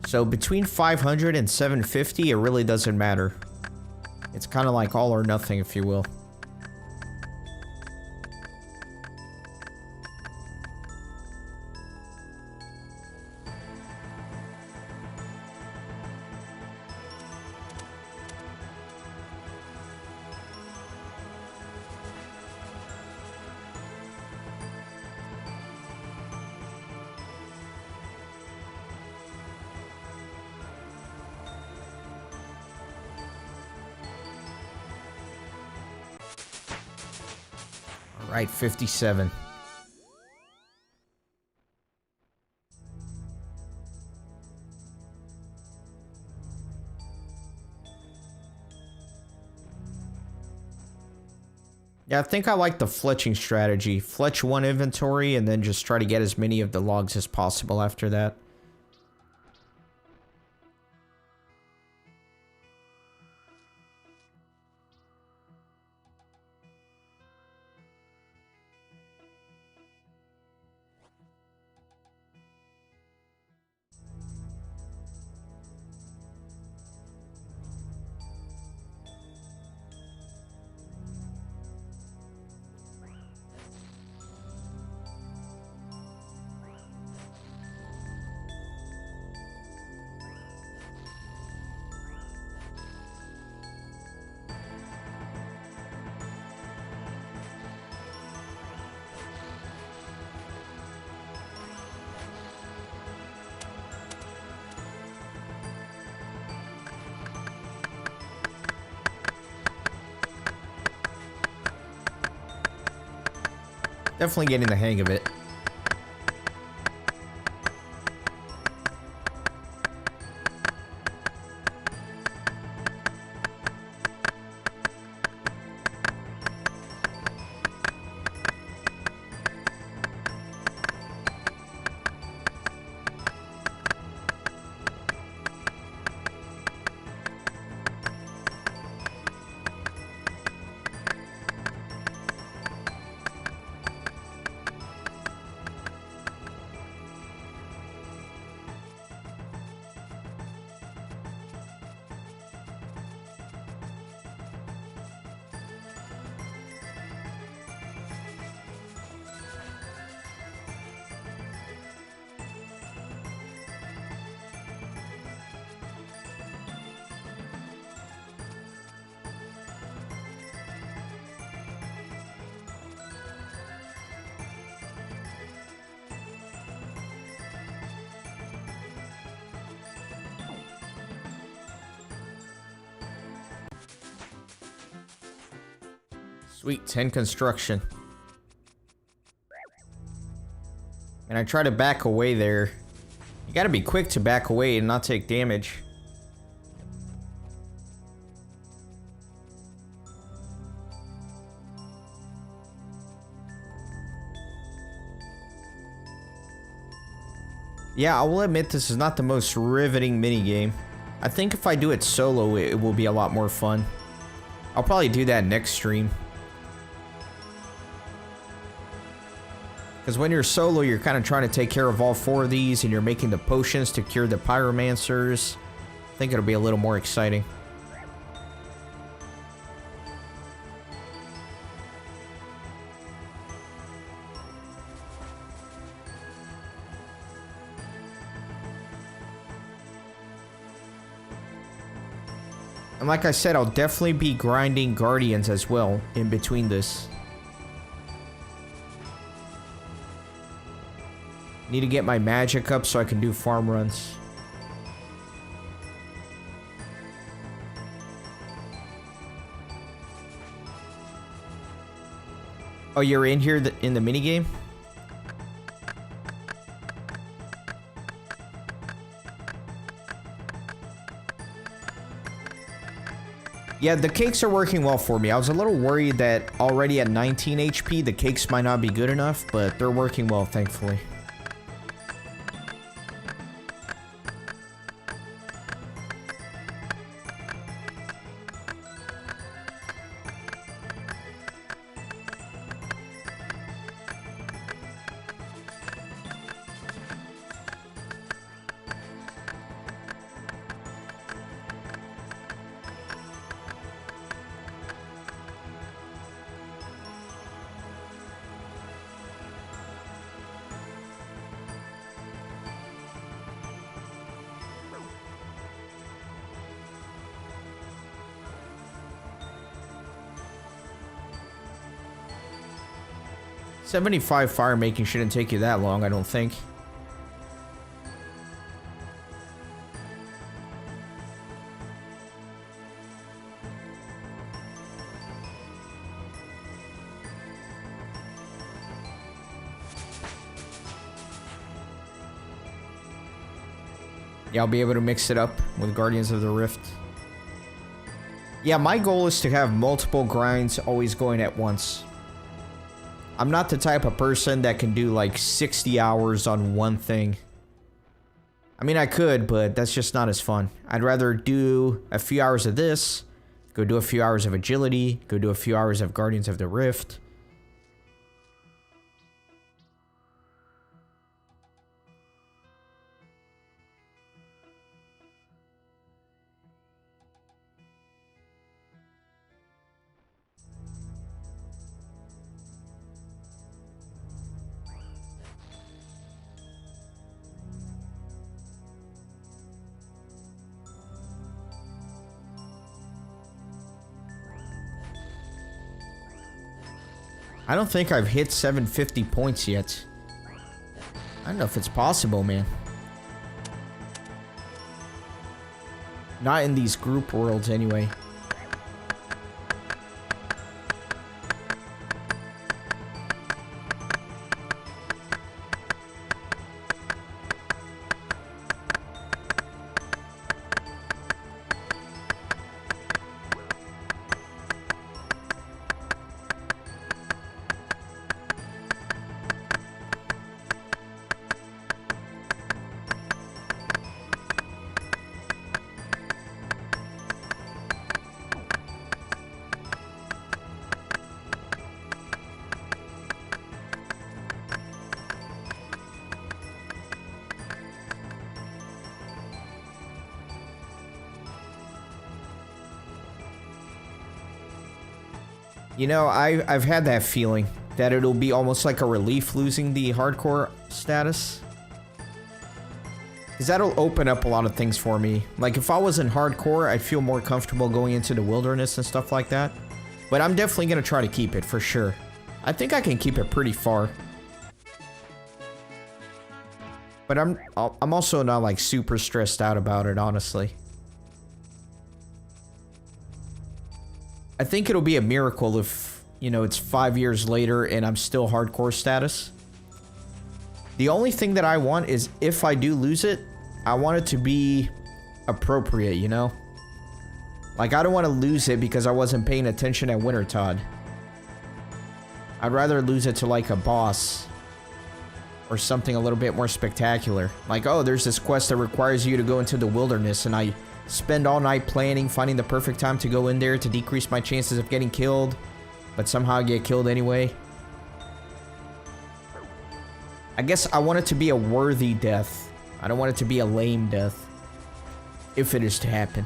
So between 500 and 750, it really doesn't matter. It's kind of like all or nothing, if you will. Right, 57. Yeah, I think I like the fletching strategy. Fletch one inventory and then just try to get as many of the logs as possible after that. Definitely getting the hang of it. Sweet, 10 construction. And I try to back away there. You gotta be quick to back away and not take damage. Yeah, I will admit this is not the most riveting minigame. I think if I do it solo, it will be a lot more fun. I'll probably do that next stream. Because when you're solo, you're kind of trying to take care of all 4 of these, and you're making the potions to cure the pyromancers. I think it'll be a little more exciting. And like I said, I'll definitely be grinding guardians as well in between this. Need to get my magic up so I can do farm runs. Oh, you're in here in the minigame? Yeah, the cakes are working well for me. I was a little worried that already at 19 HP, the cakes might not be good enough, but they're working well, thankfully. $75 fire making shouldn't take you that long, I don't think. Yeah, I'll be able to mix it up with Guardians of the Rift. Yeah, my goal is to have multiple grinds always going at once. I'm not the type of person that can do like 60 hours on one thing. I mean, I could, but that's just not as fun. I'd rather do a few hours of this, go do a few hours of agility, go do a few hours of Guardians of the Rift. I don't think I've hit 750 points yet. I don't know if it's possible, man. Not in these group worlds, anyway. You know, I've had that feeling that it'll be almost like a relief losing the hardcore status. Because that'll open up a lot of things for me. Like, if I was in hardcore, I'd feel more comfortable going into the wilderness and stuff like that. But I'm definitely going to try to keep it, for sure. I think I can keep it pretty far. But I'm also not, like, super stressed out about it, honestly. I think it'll be a miracle if, you know, it's 5 years later and I'm still hardcore status. The only thing that I want is, if I do lose it, I want it to be appropriate, you know? Like, I don't want to lose it because I wasn't paying attention at Wintertodt. I'd rather lose it to, like, a boss. Or something a little bit more spectacular. Like, oh, there's this quest that requires you to go into the wilderness, and I spend all night planning, finding the perfect time to go in there to decrease my chances of getting killed, but somehow I get killed anyway. I guess I want it to be a worthy death. I don't want it to be a lame death, if it is to happen.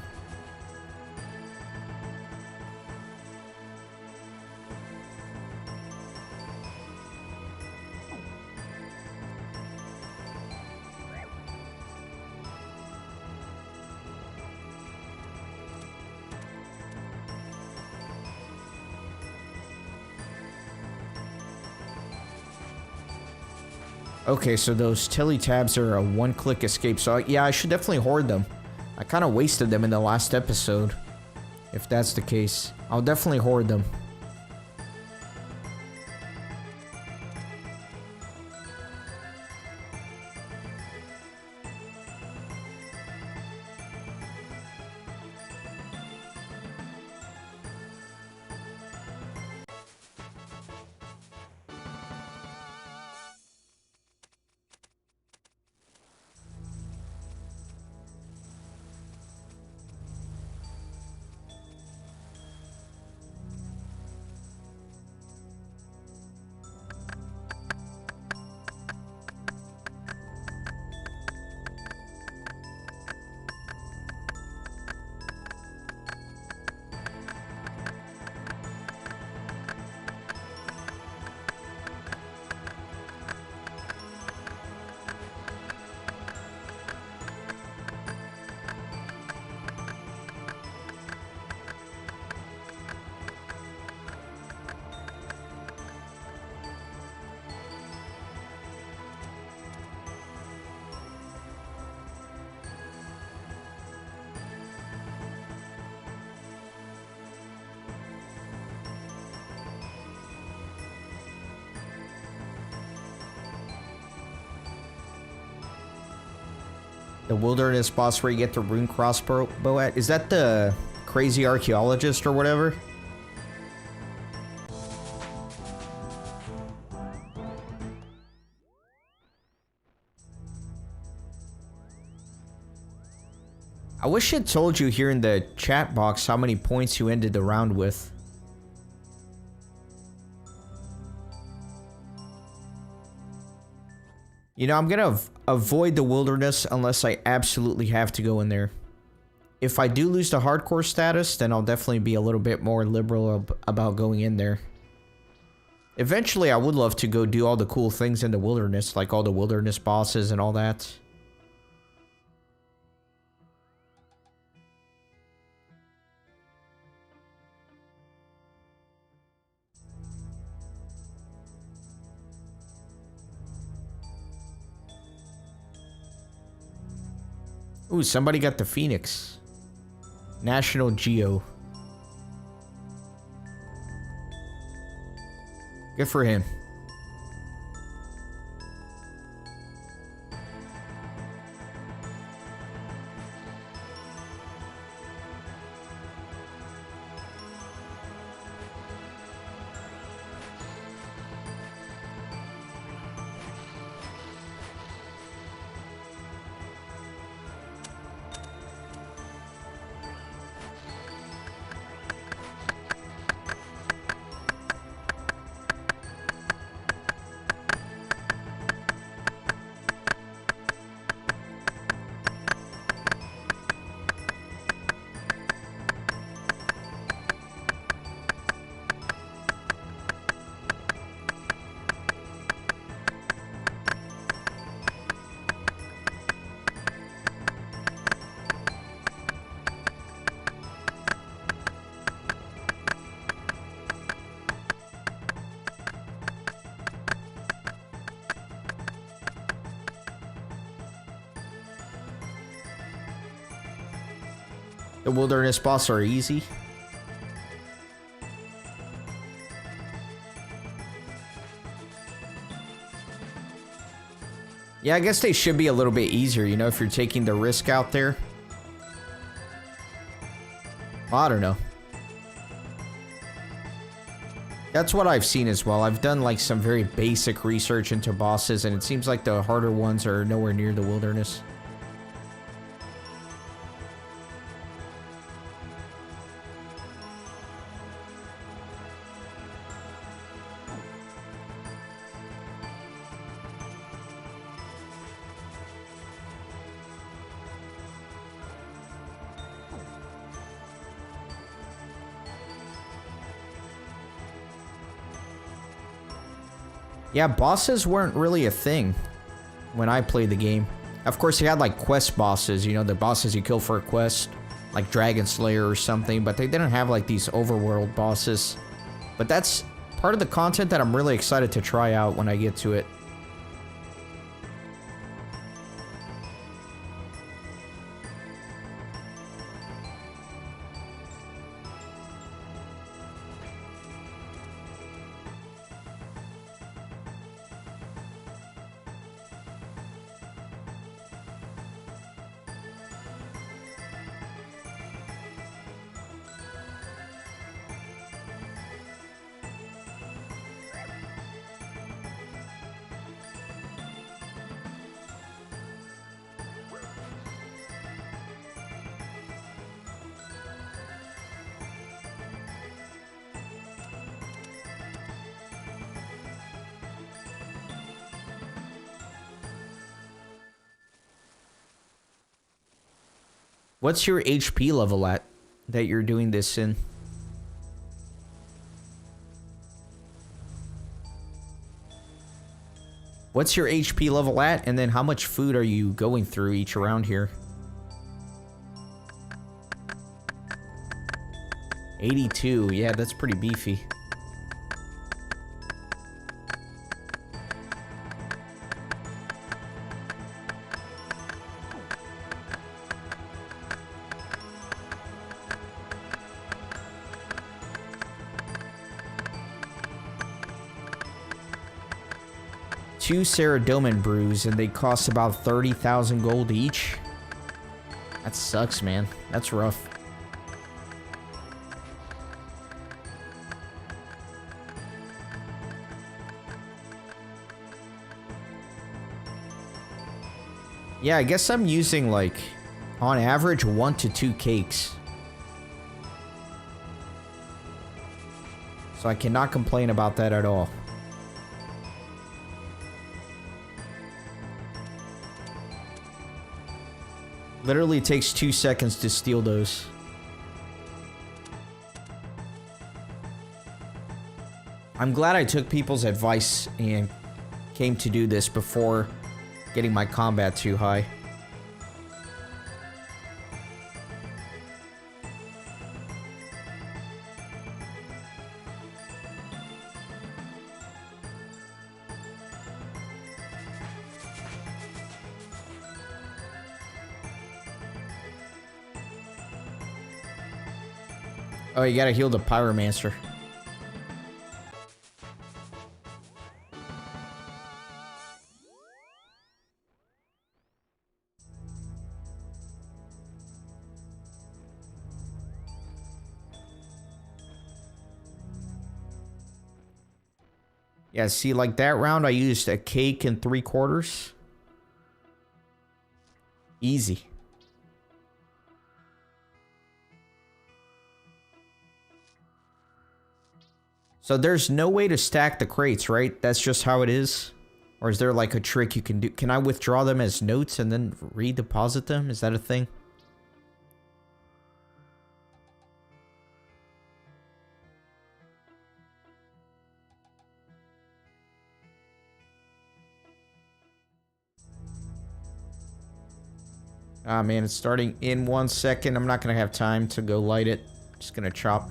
Okay, so those Tilly tabs are a one-click escape, so yeah, I should definitely hoard them. I kind of wasted them in the last episode. If that's the case, I'll definitely hoard them. The wilderness boss where you get the rune crossbow at? Is that the crazy archaeologist or whatever. I wish it told you here in the chat box how many points you ended the round with. You know, I'm gonna avoid the wilderness unless I absolutely have to go in there. If I do lose the hardcore status, then I'll definitely be a little bit more liberal about going in there. Eventually, I would love to go do all the cool things in the wilderness, like all the wilderness bosses and all that. Ooh, somebody got the Phoenix. National Geo. Good for him. The wilderness boss are easy. Yeah, I guess they should be a little bit easier, you know, if you're taking the risk out there. Well, I don't know. That's what I've seen as well. I've done like some very basic research into bosses, and it seems like the harder ones are nowhere near the wilderness. Yeah, bosses weren't really a thing when I played the game. Of course, you had like quest bosses, you know, the bosses you kill for a quest, like Dragon Slayer or something, but they didn't have like these overworld bosses. But that's part of the content that I'm really excited to try out when I get to it. What's your HP level at that you're doing this in? What's your HP level at, and then how much food are you going through each round here? 82, yeah, that's pretty beefy. Two Ceradomin brews, and they cost about 30,000 gold each. That sucks, man. That's rough. Yeah, I guess I'm using like, on average, 1 to 2 cakes. So I cannot complain about that at all. Literally takes 2 seconds to steal those. I'm glad I took people's advice and came to do this before getting my combat too high. Oh, you gotta heal the Pyromancer. Yeah, see, like that round, I used a cake and 3/4. Easy. So there's no way to stack the crates, right? That's just how it is? Or is there like a trick you can do? Can I withdraw them as notes and then redeposit them? Is that a thing? Ah, man, it's starting in 1 second. I'm not gonna have time to go light it. Just gonna chop.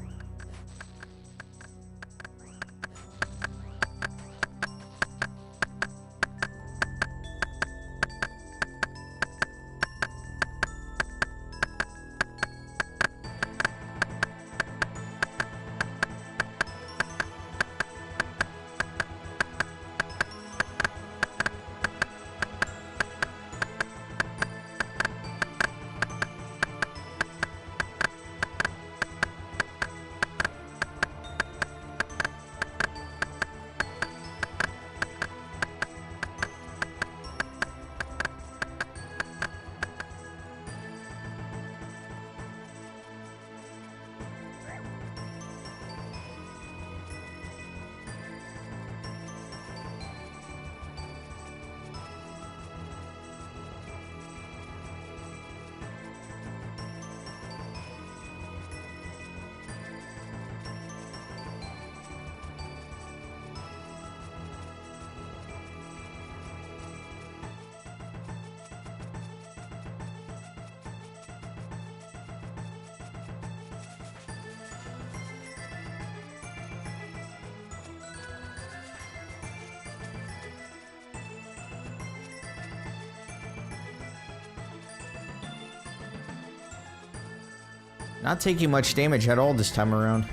Not taking much damage at all this time around.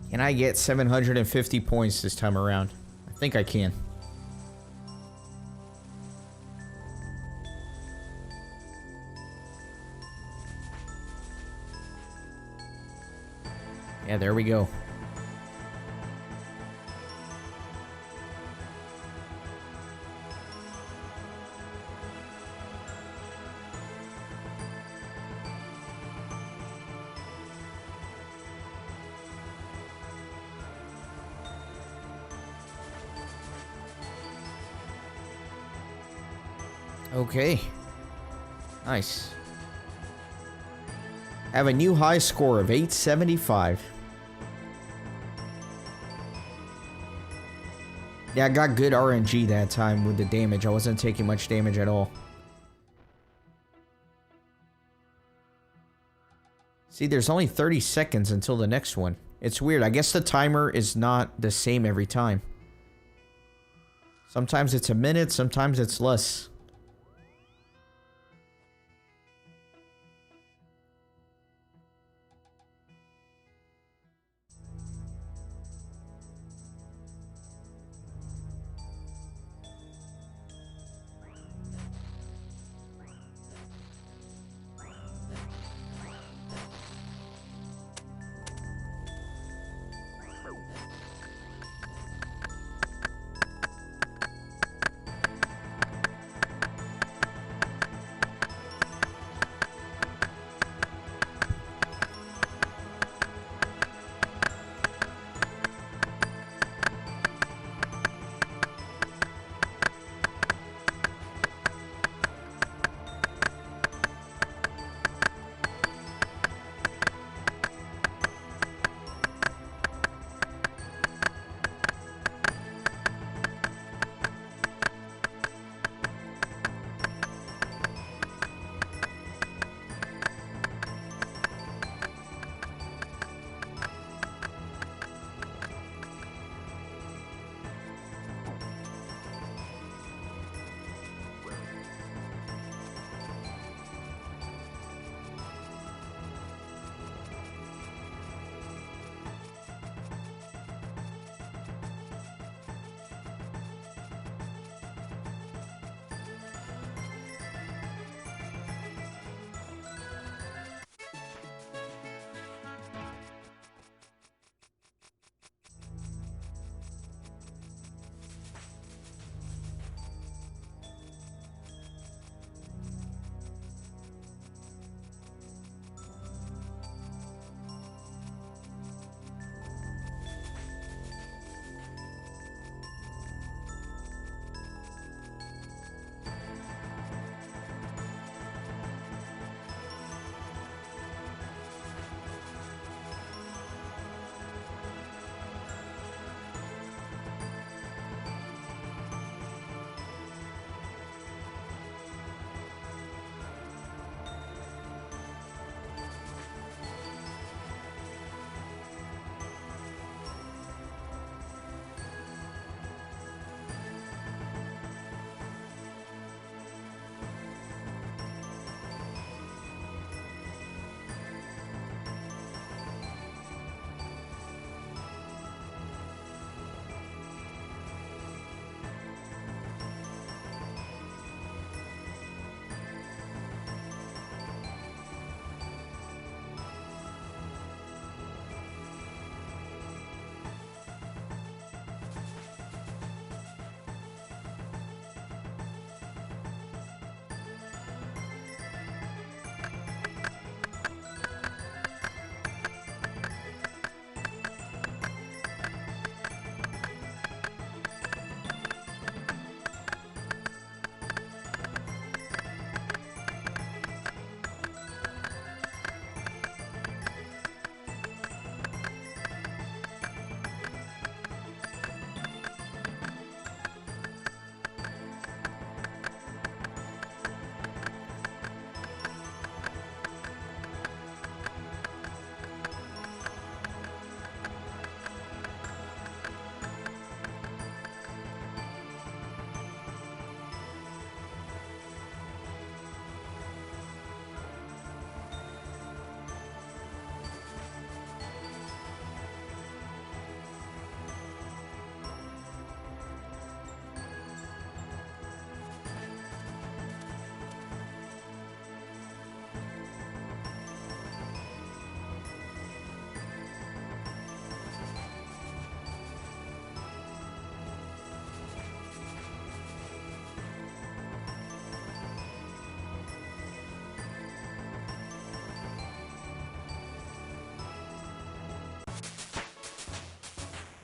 Can I get 750 points this time around? I think I can. Yeah, there we go. Okay. Nice. I have a new high score of 875. Yeah, I got good RNG that time with the damage. I wasn't taking much damage at all. See, there's only 30 seconds until the next one. It's weird. I guess the timer is not the same every time. Sometimes it's a minute, sometimes it's less.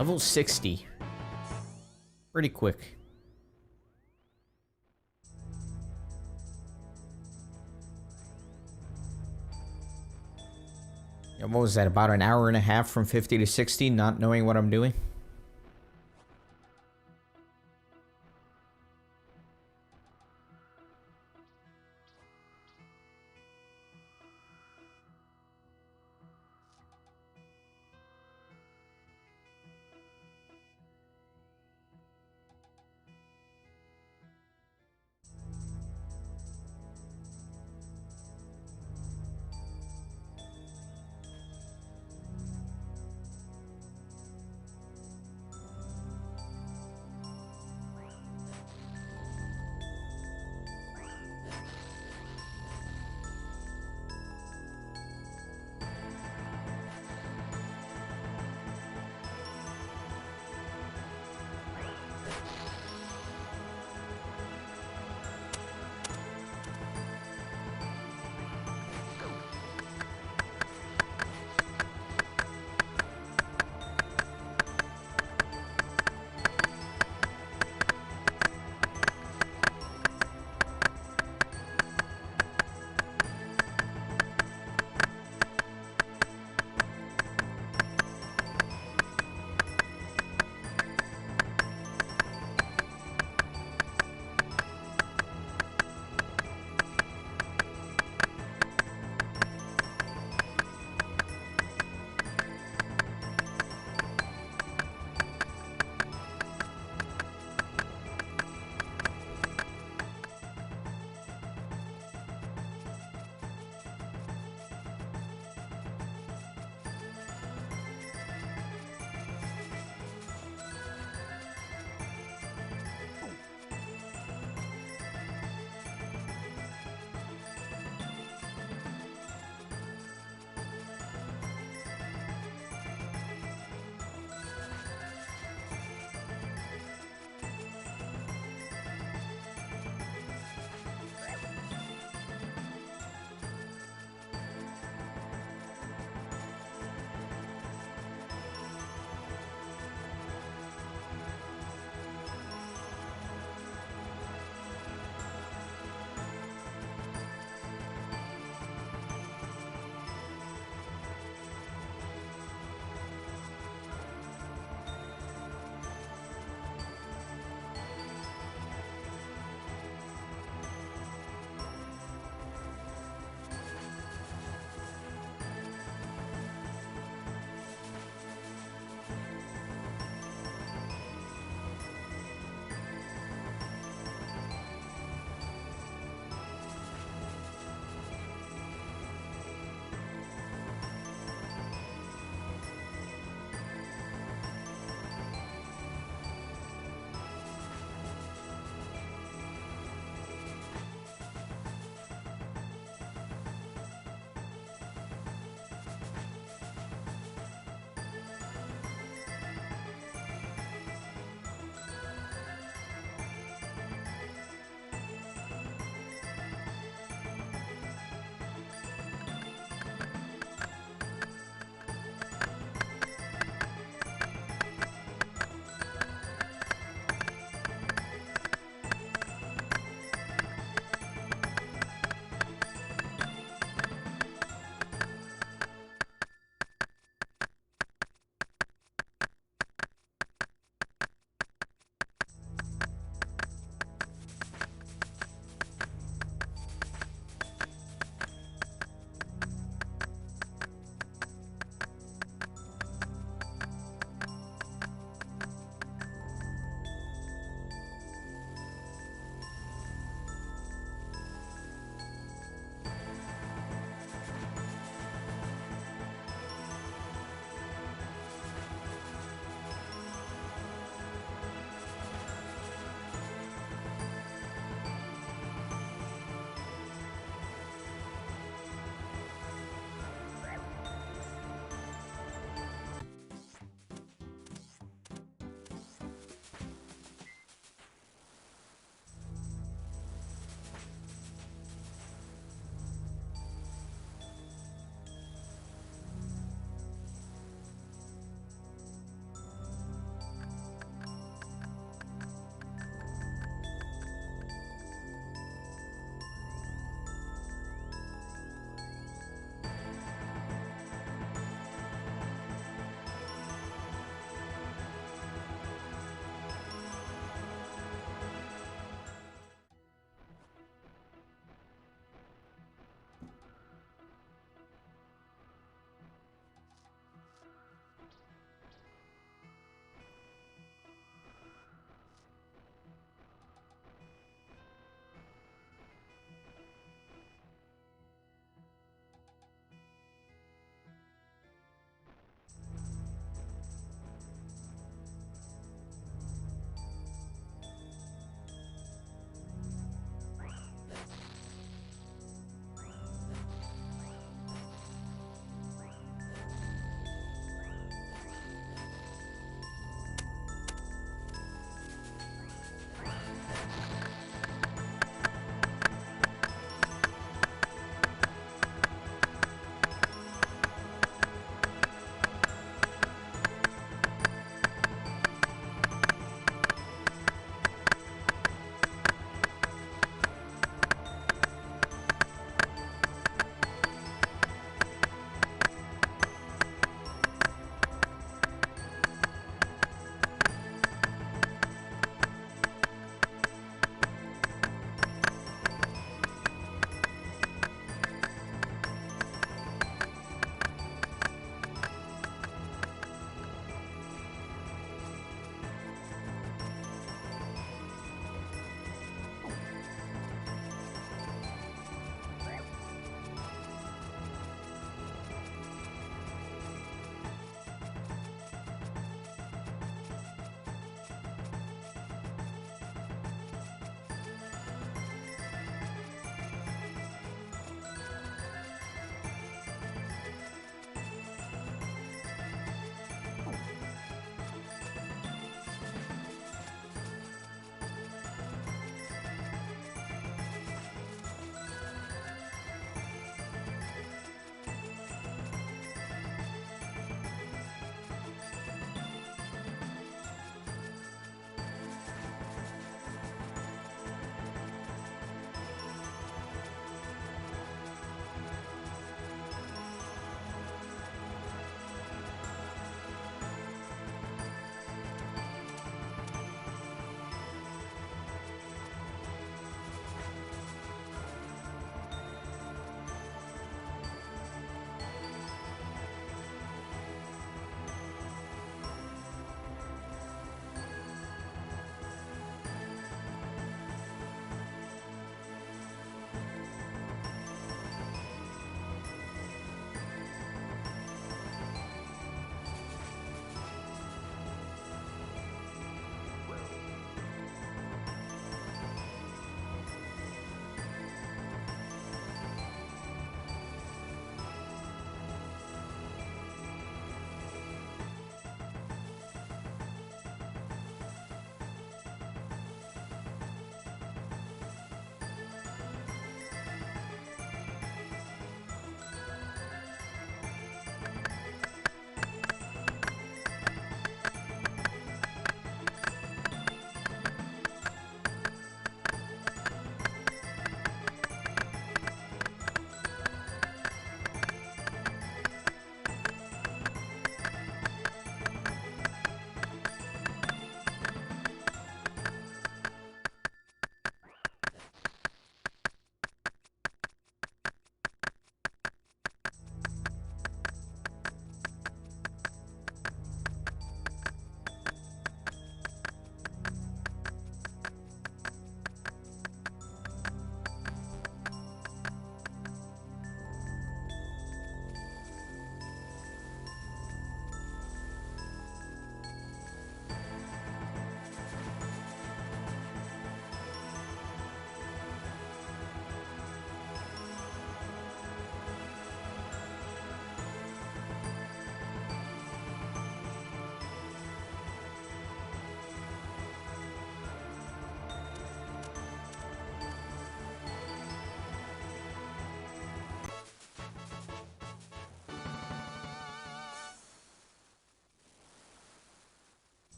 Level 60. Pretty quick. Yeah, what was that? About an hour and a half from 50 to 60, not knowing what I'm doing?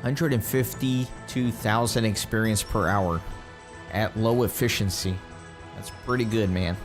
152,000 experience per hour at low efficiency. That's pretty good, man.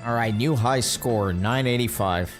All right, new high score, 985.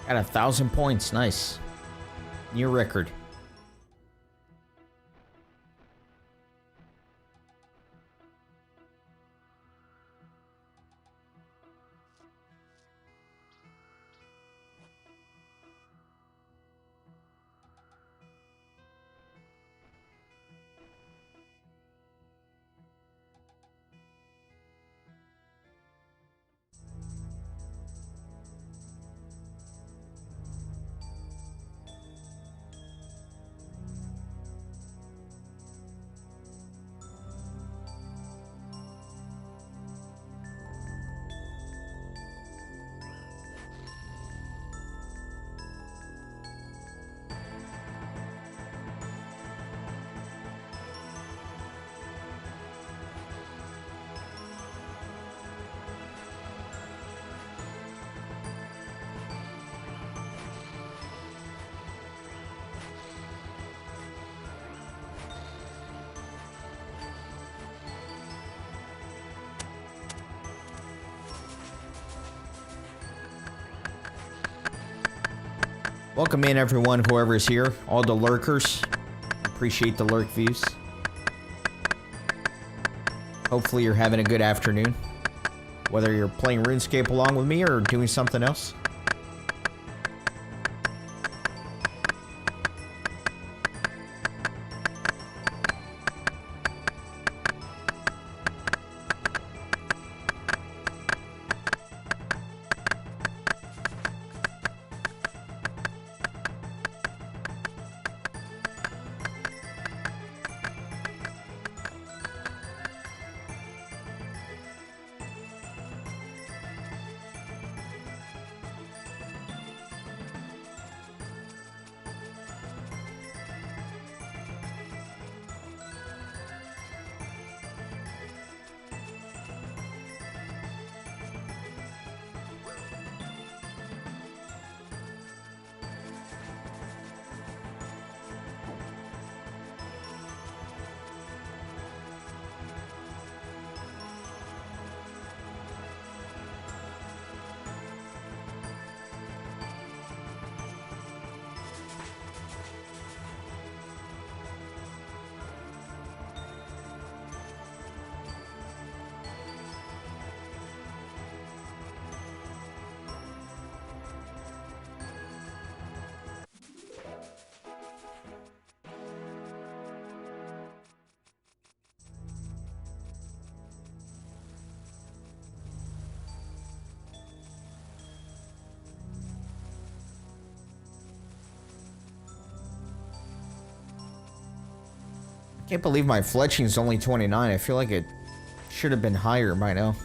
Got 1,000 points. Nice. Near record. Welcome in everyone, whoever's here, all the lurkers. Appreciate the lurk views. Hopefully you're having a good afternoon, whether you're playing RuneScape along with me or doing something else. Can't believe my fletching is only 29. I feel like it should have been higher by now.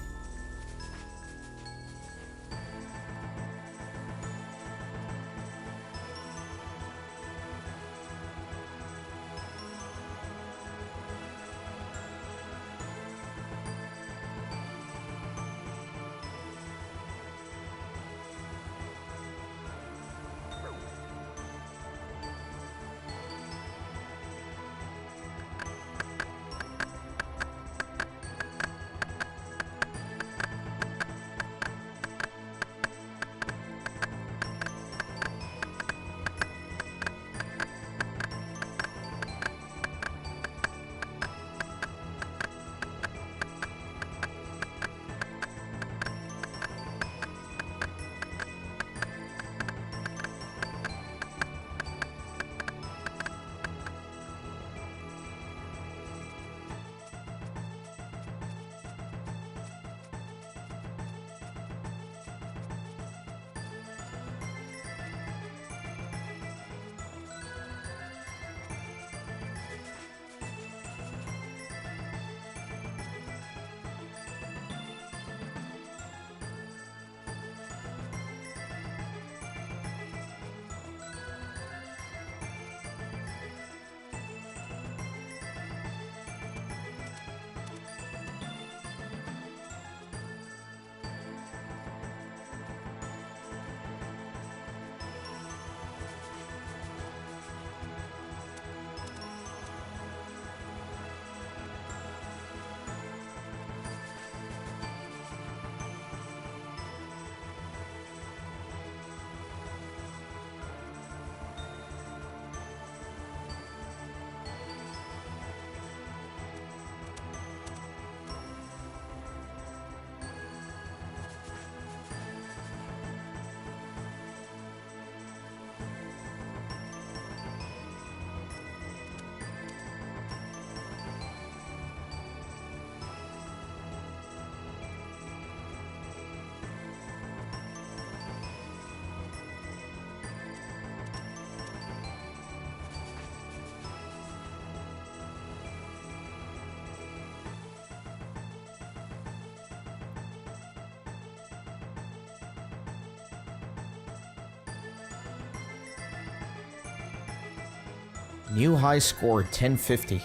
New high score, 1050. I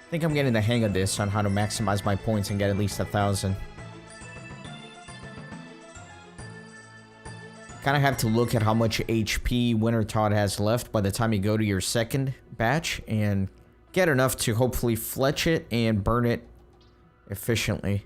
think I'm getting the hang of this on how to maximize my points and get at least 1,000. Kind of have to look at how much HP Wintertodt has left by the time you go to your second batch and get enough to hopefully fletch it and burn it efficiently.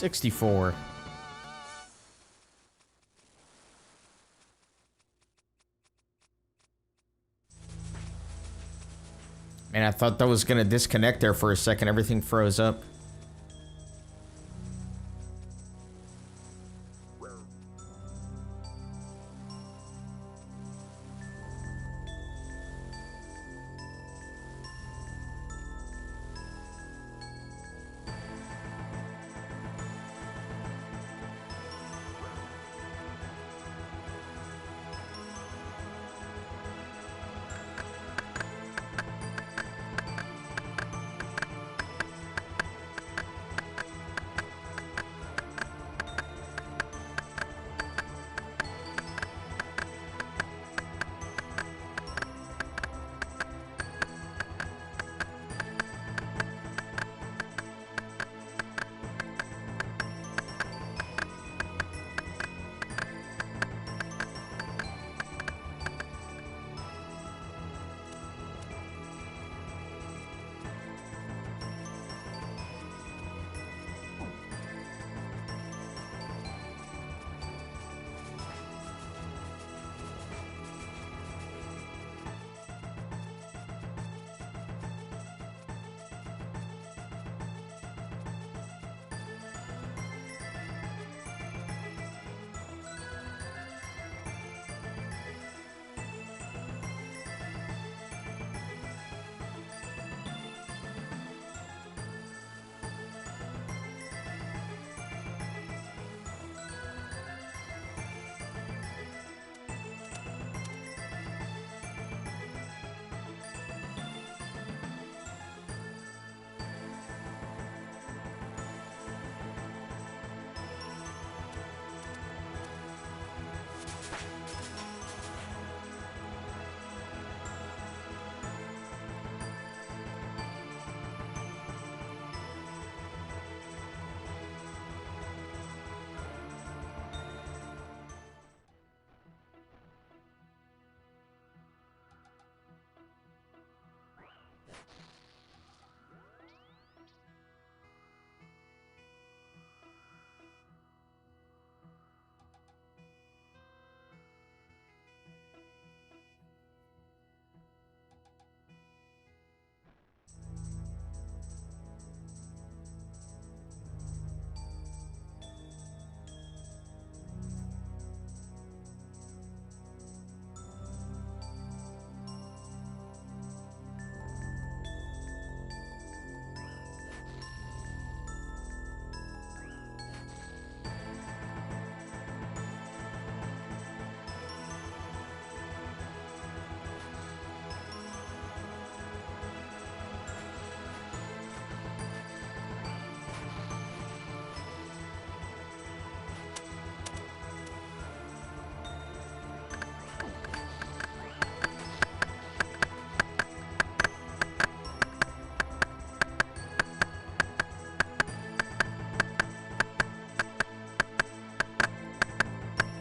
$64. Man, I thought that was gonna disconnect there for a second. Everything froze up.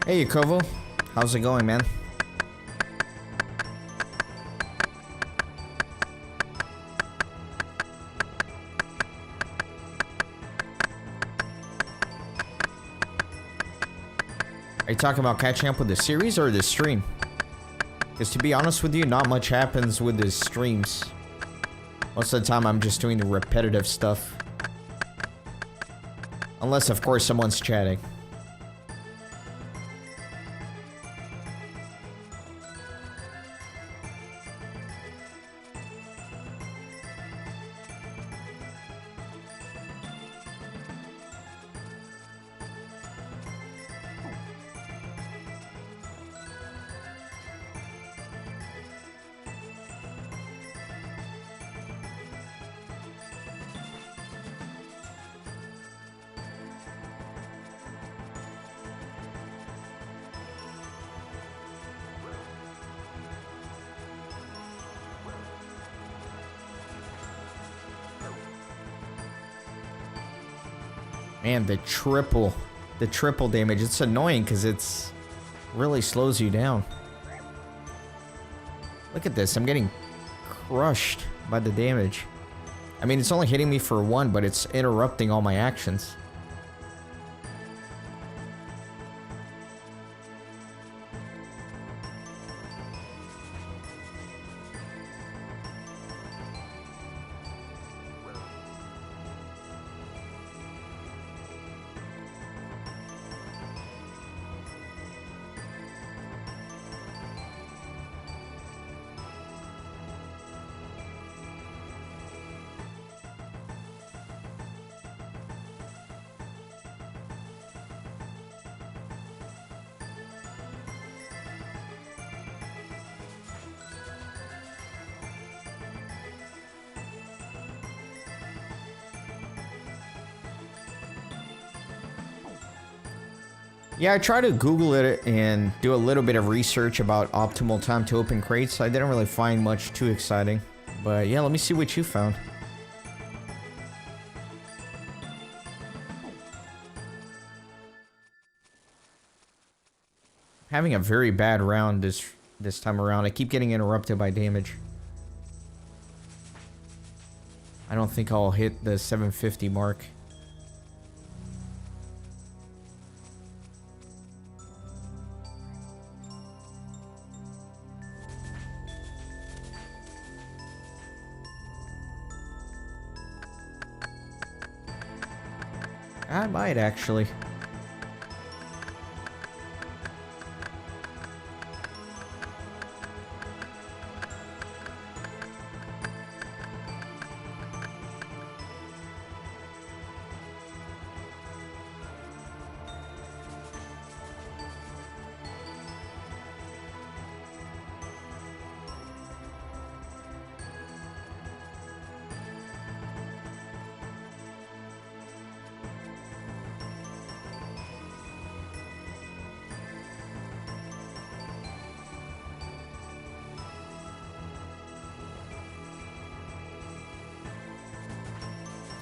Hey, Yakovo. How's it going, man? Are you talking about catching up with the series or the stream? Because to be honest with you, not much happens with the streams. Most of the time, I'm just doing the repetitive stuff. Unless, of course, someone's chatting. Man, the triple damage. It's annoying because it's really slows you down. Look at this. I'm getting crushed by the damage. I mean, it's only hitting me for one, but it's interrupting all my actions. Yeah, I tried to Google it and do a little bit of research about optimal time to open crates. I didn't really find much too exciting. But yeah, let me see what you found. Having a very bad round this time around. I keep getting interrupted by damage. I don't think I'll hit the 750 mark. I might actually.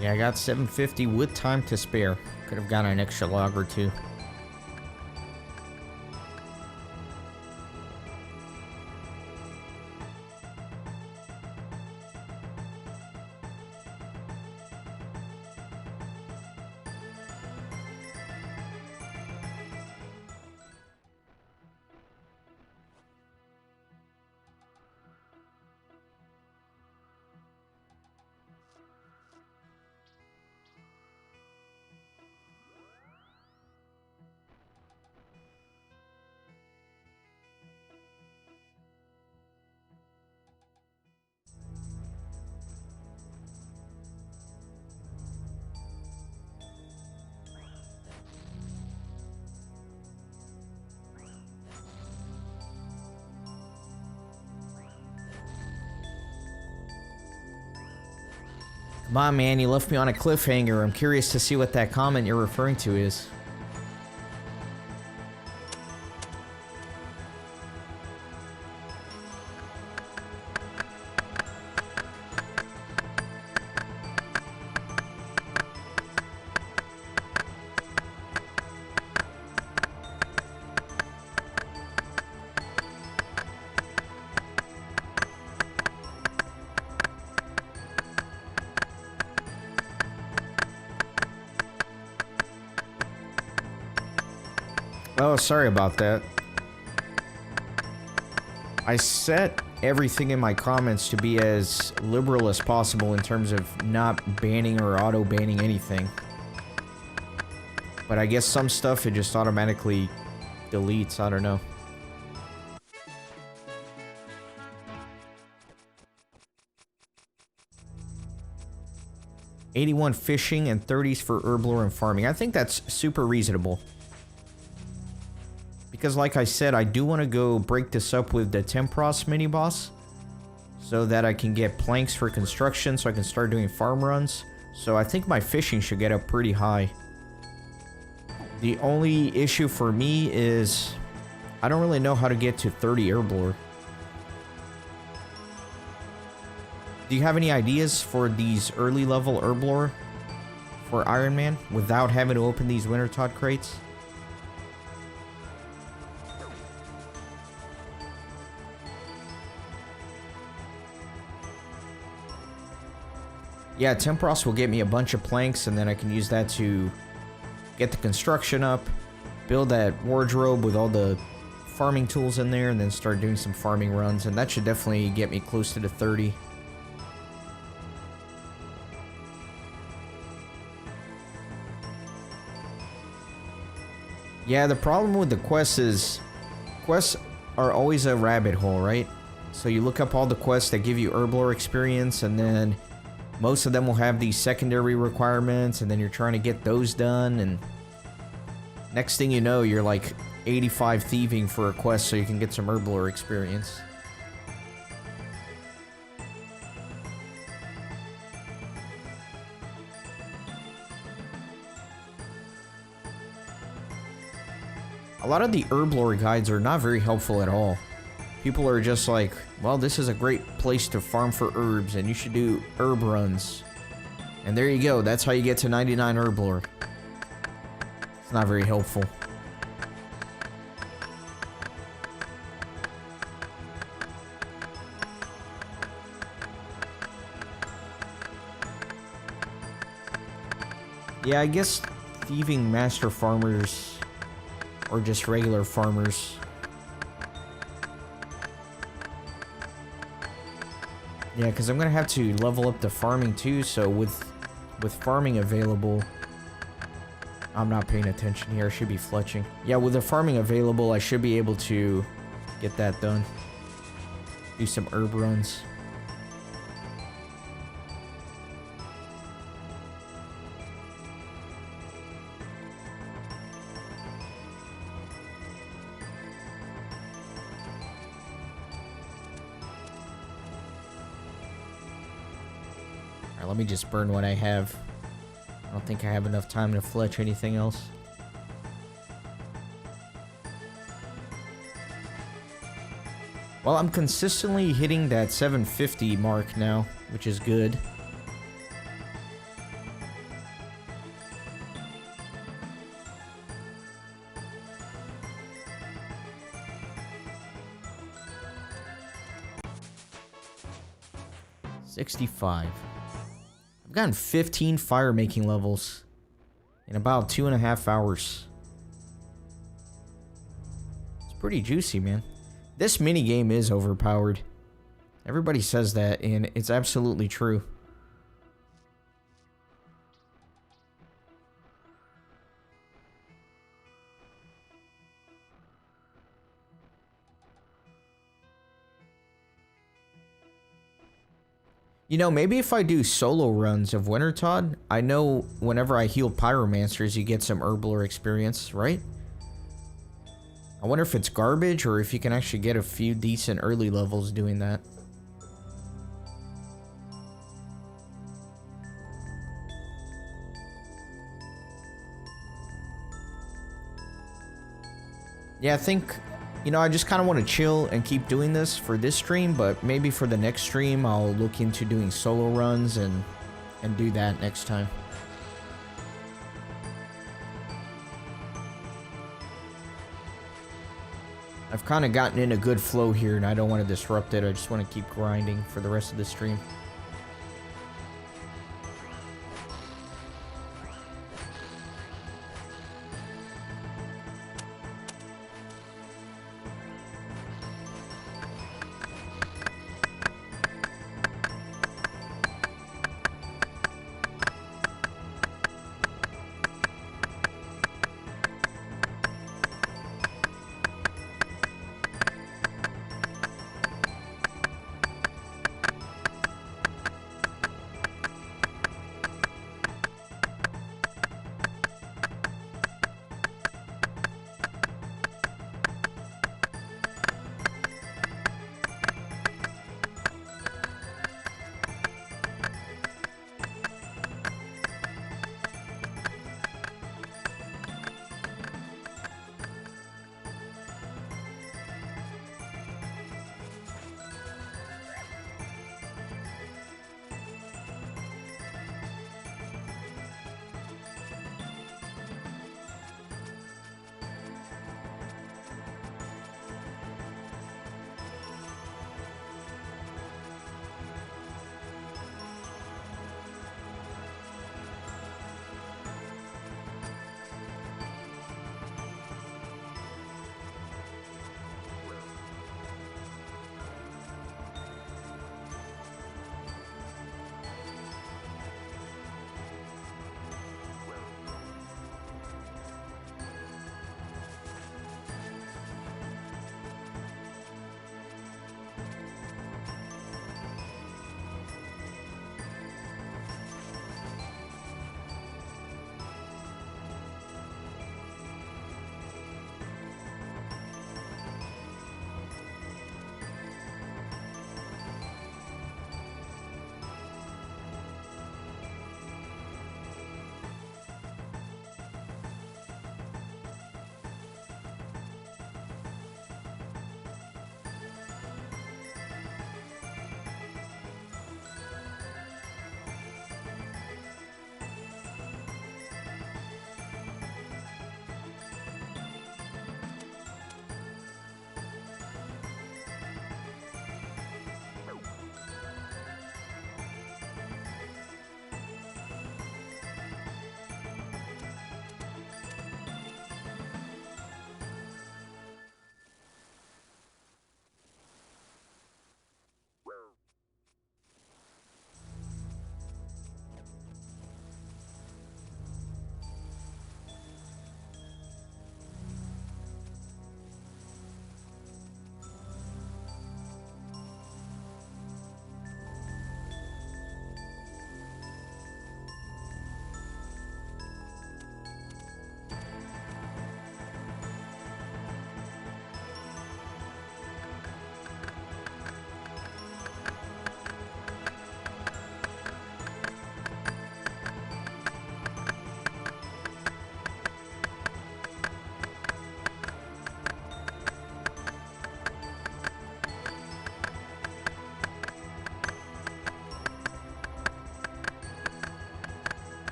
Yeah, I got 750 with time to spare. Could have gotten an extra log or two. Come on, man, you left me on a cliffhanger. I'm curious to see what that comment you're referring to is. Oh, sorry about that. I set everything in my comments to be as liberal as possible in terms of not banning or auto-banning anything. But I guess some stuff it just automatically deletes, I don't know. $81 fishing and $30s for herblore and farming. I think that's super reasonable. Because like I said, I do want to go break this up with the Tempros mini-boss. So that I can get planks for construction, so I can start doing farm runs. So I think my fishing should get up pretty high. The only issue for me is I don't really know how to get to 30 herblore. Do you have any ideas for these early level herblore for Ironman without having to open these Wintertodt crates? Yeah, Tempros will get me a bunch of planks, and then I can use that to get the construction up, build that wardrobe with all the farming tools in there, and then start doing some farming runs, and that should definitely get me close to the 30. Yeah, the problem with the quests is, quests are always a rabbit hole, right? So you look up all the quests that give you herblore experience, and then most of them will have these secondary requirements, and then you're trying to get those done, and next thing you know, you're like 85 thieving for a quest so you can get some herblore experience. A lot of the herblore guides are not very helpful at all. People are just like, well, this is a great place to farm for herbs, and you should do herb runs. And there you go, that's how you get to 99 herblore. It's not very helpful. Yeah, I guess thieving master farmers, or just regular farmers, yeah, because I'm gonna have to level up the farming too, so with farming available, I'm not paying attention here, I should be fletching. Yeah, with the farming available, I should be able to get that done. Do some herb runs. Let me just burn what I have. I don't think I have enough time to fletch anything else. Well, I'm consistently hitting that 750 mark now, which is good. $65. I've gotten 15 fire making levels in about 2.5 hours. It's pretty juicy, man. This minigame is overpowered. Everybody says that, and it's absolutely true. You know, maybe if I do solo runs of Wintertodt, I know whenever I heal pyromancers, you get some herblore experience, right? I wonder if it's garbage or if you can actually get a few decent early levels doing that. Yeah, I think, you know, I just kind of want to chill and keep doing this for this stream, but maybe for the next stream, I'll look into doing solo runs and do that next time. I've kind of gotten in a good flow here, and I don't want to disrupt it. I just want to keep grinding for the rest of the stream.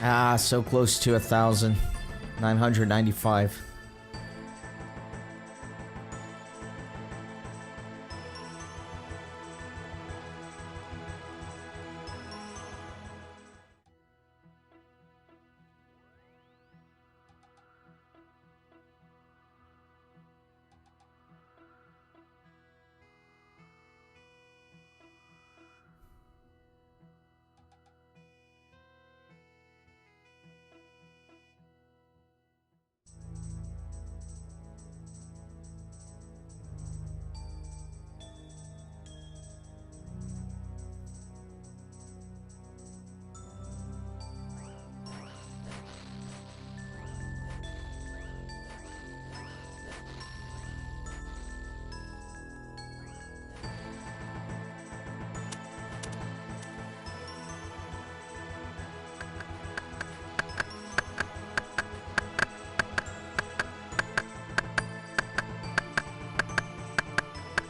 Ah, so close to 1,000. 995.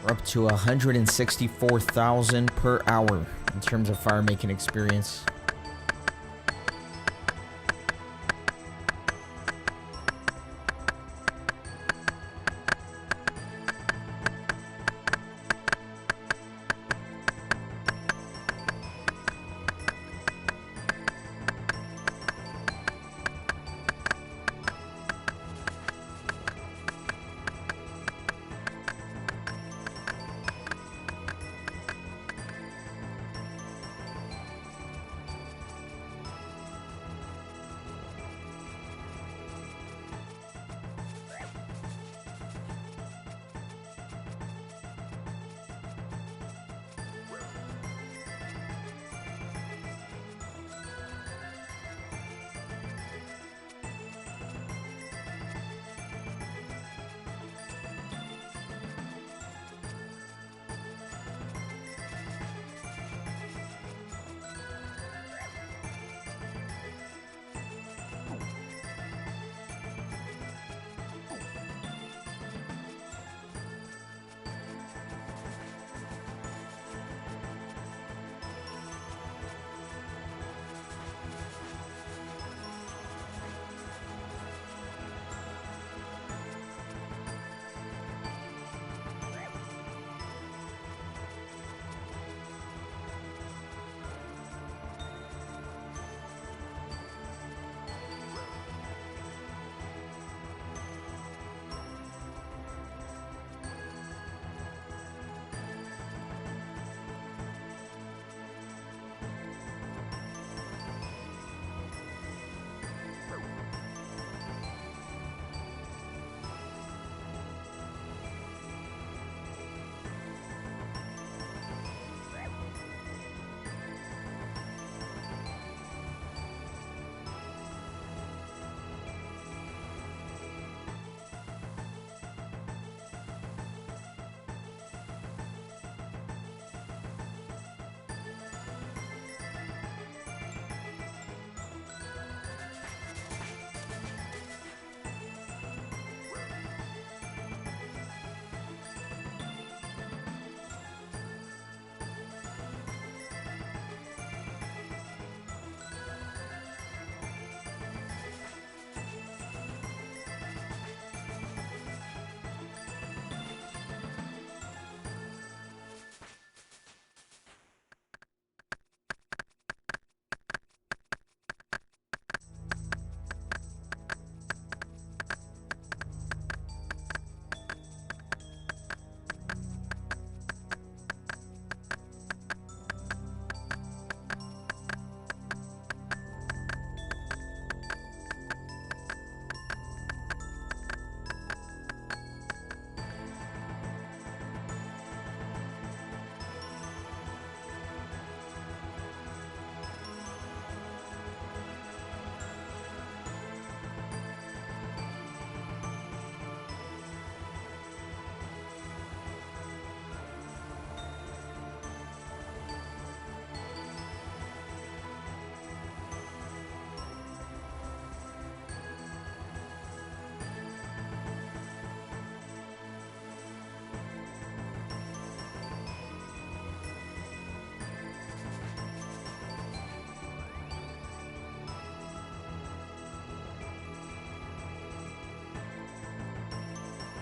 We're up to 164,000 per hour in terms of fire making experience.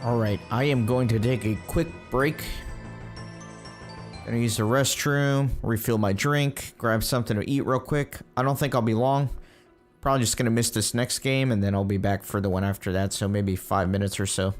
Alright, I am going to take a quick break. Gonna use the restroom, refill my drink, grab something to eat real quick. I don't think I'll be long. Probably just gonna miss this next game and then I'll be back for the one after that, so maybe 5 minutes or so.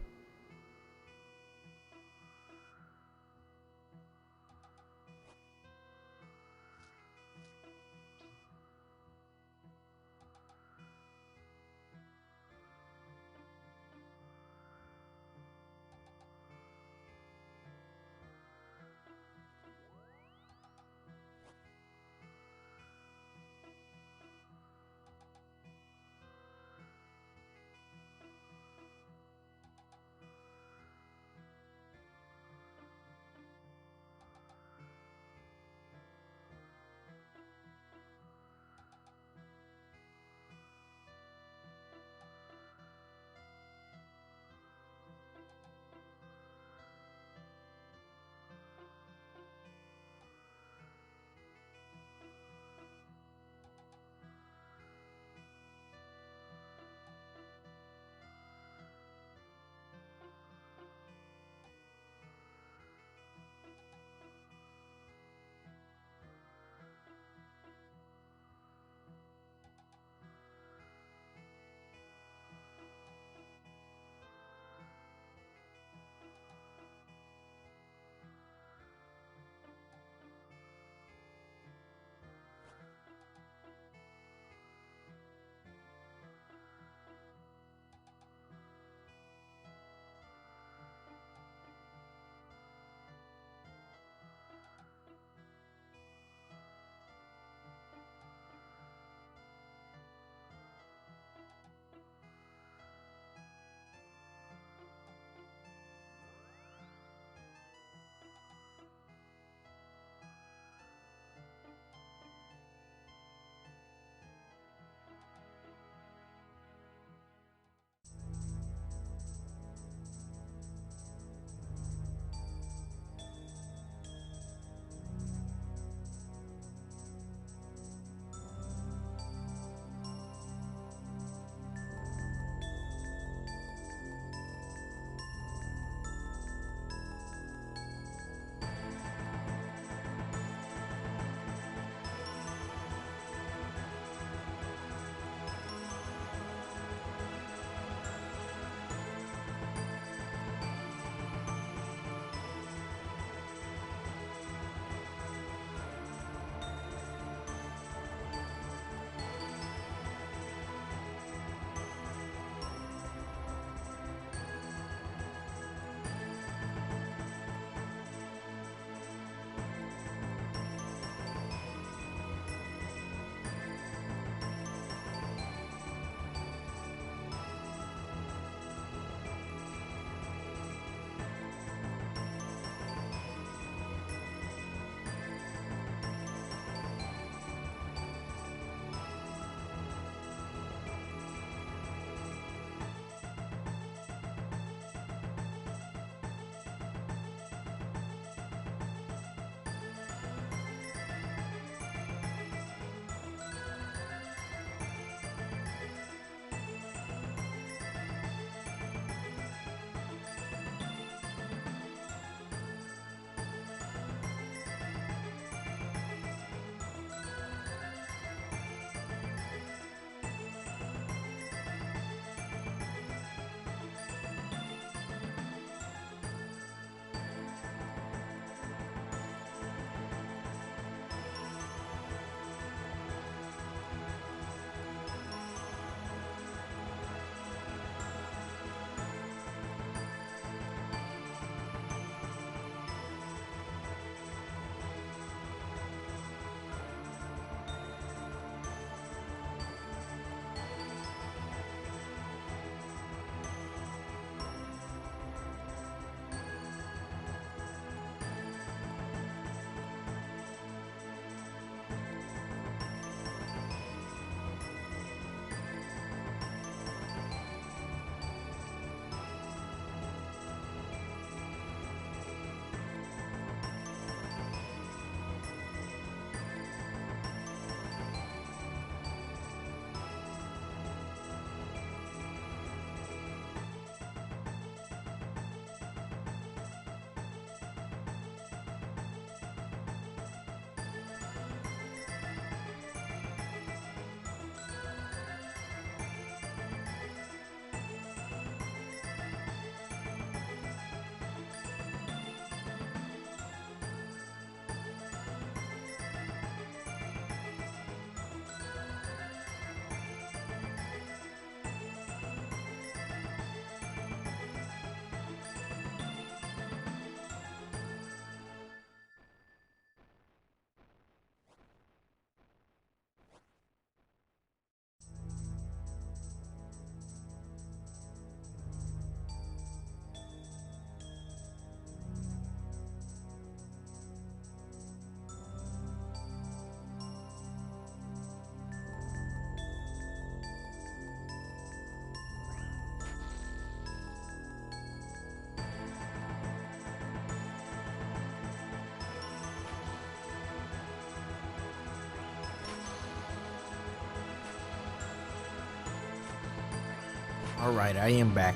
Alright, I am back.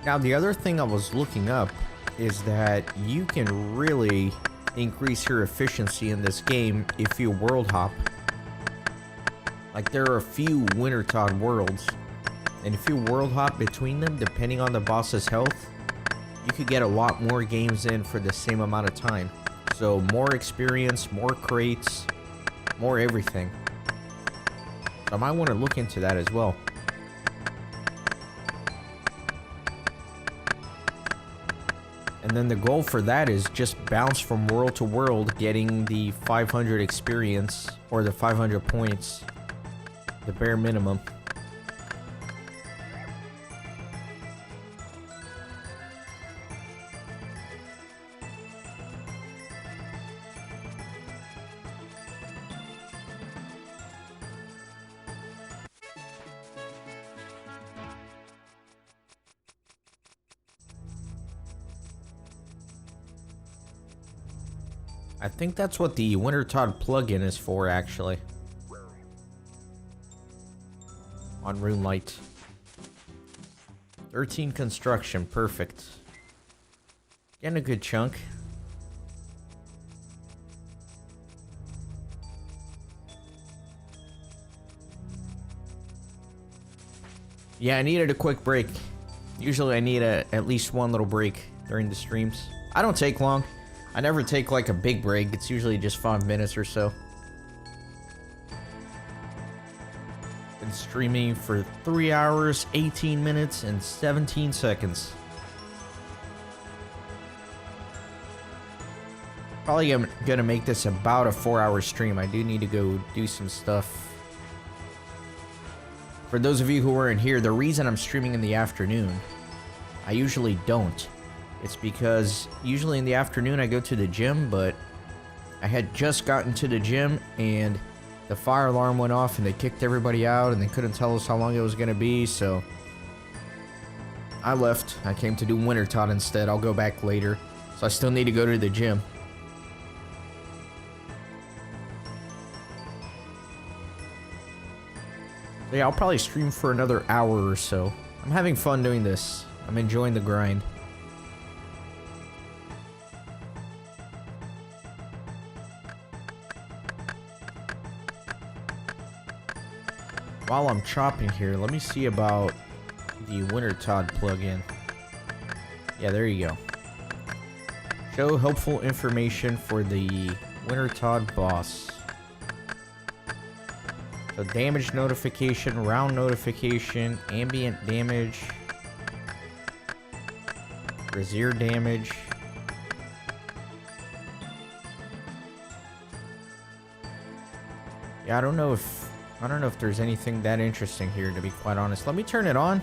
Now, the other thing I was looking up is that you can really increase your efficiency in this game if you world hop. Like, there are a few Wintertodt worlds, and if you world hop between them, depending on the boss's health, you could get a lot more games in for the same amount of time. So, more experience, more crates, more everything. So I might want to look into that as well. And then the goal for that is just bounce from world to world, getting the 500 experience or the 500 points, the bare minimum. I think that's what the Wintertodt plugin is for, actually. On RuneLite. 13 construction, perfect. Getting a good chunk. Yeah, I needed a quick break. Usually I need at least one little break during the streams. I don't take long. I never take like a big break. It's usually just 5 minutes or so. Been streaming for 3 hours, 18 minutes, and 17 seconds. Probably gonna make this about a 4-hour stream. I do need to go do some stuff. For those of you who weren't here, the reason I'm streaming in the afternoon, I usually don't. It's because usually in the afternoon I go to the gym, but I had just gotten to the gym and the fire alarm went off and they kicked everybody out and they couldn't tell us how long it was going to be, so I left. I came to do Wintertodt instead. I'll go back later, so I still need to go to the gym. Yeah, I'll probably stream for another hour or so. I'm having fun doing this. I'm enjoying the grind. While I'm chopping here, let me see about the Wintertodt plugin. Yeah, there you go. Show helpful information for the Wintertodt boss. So damage notification, round notification, ambient damage, brazier damage. Yeah, I don't know if there's anything that interesting here, to be quite honest. Let me turn it on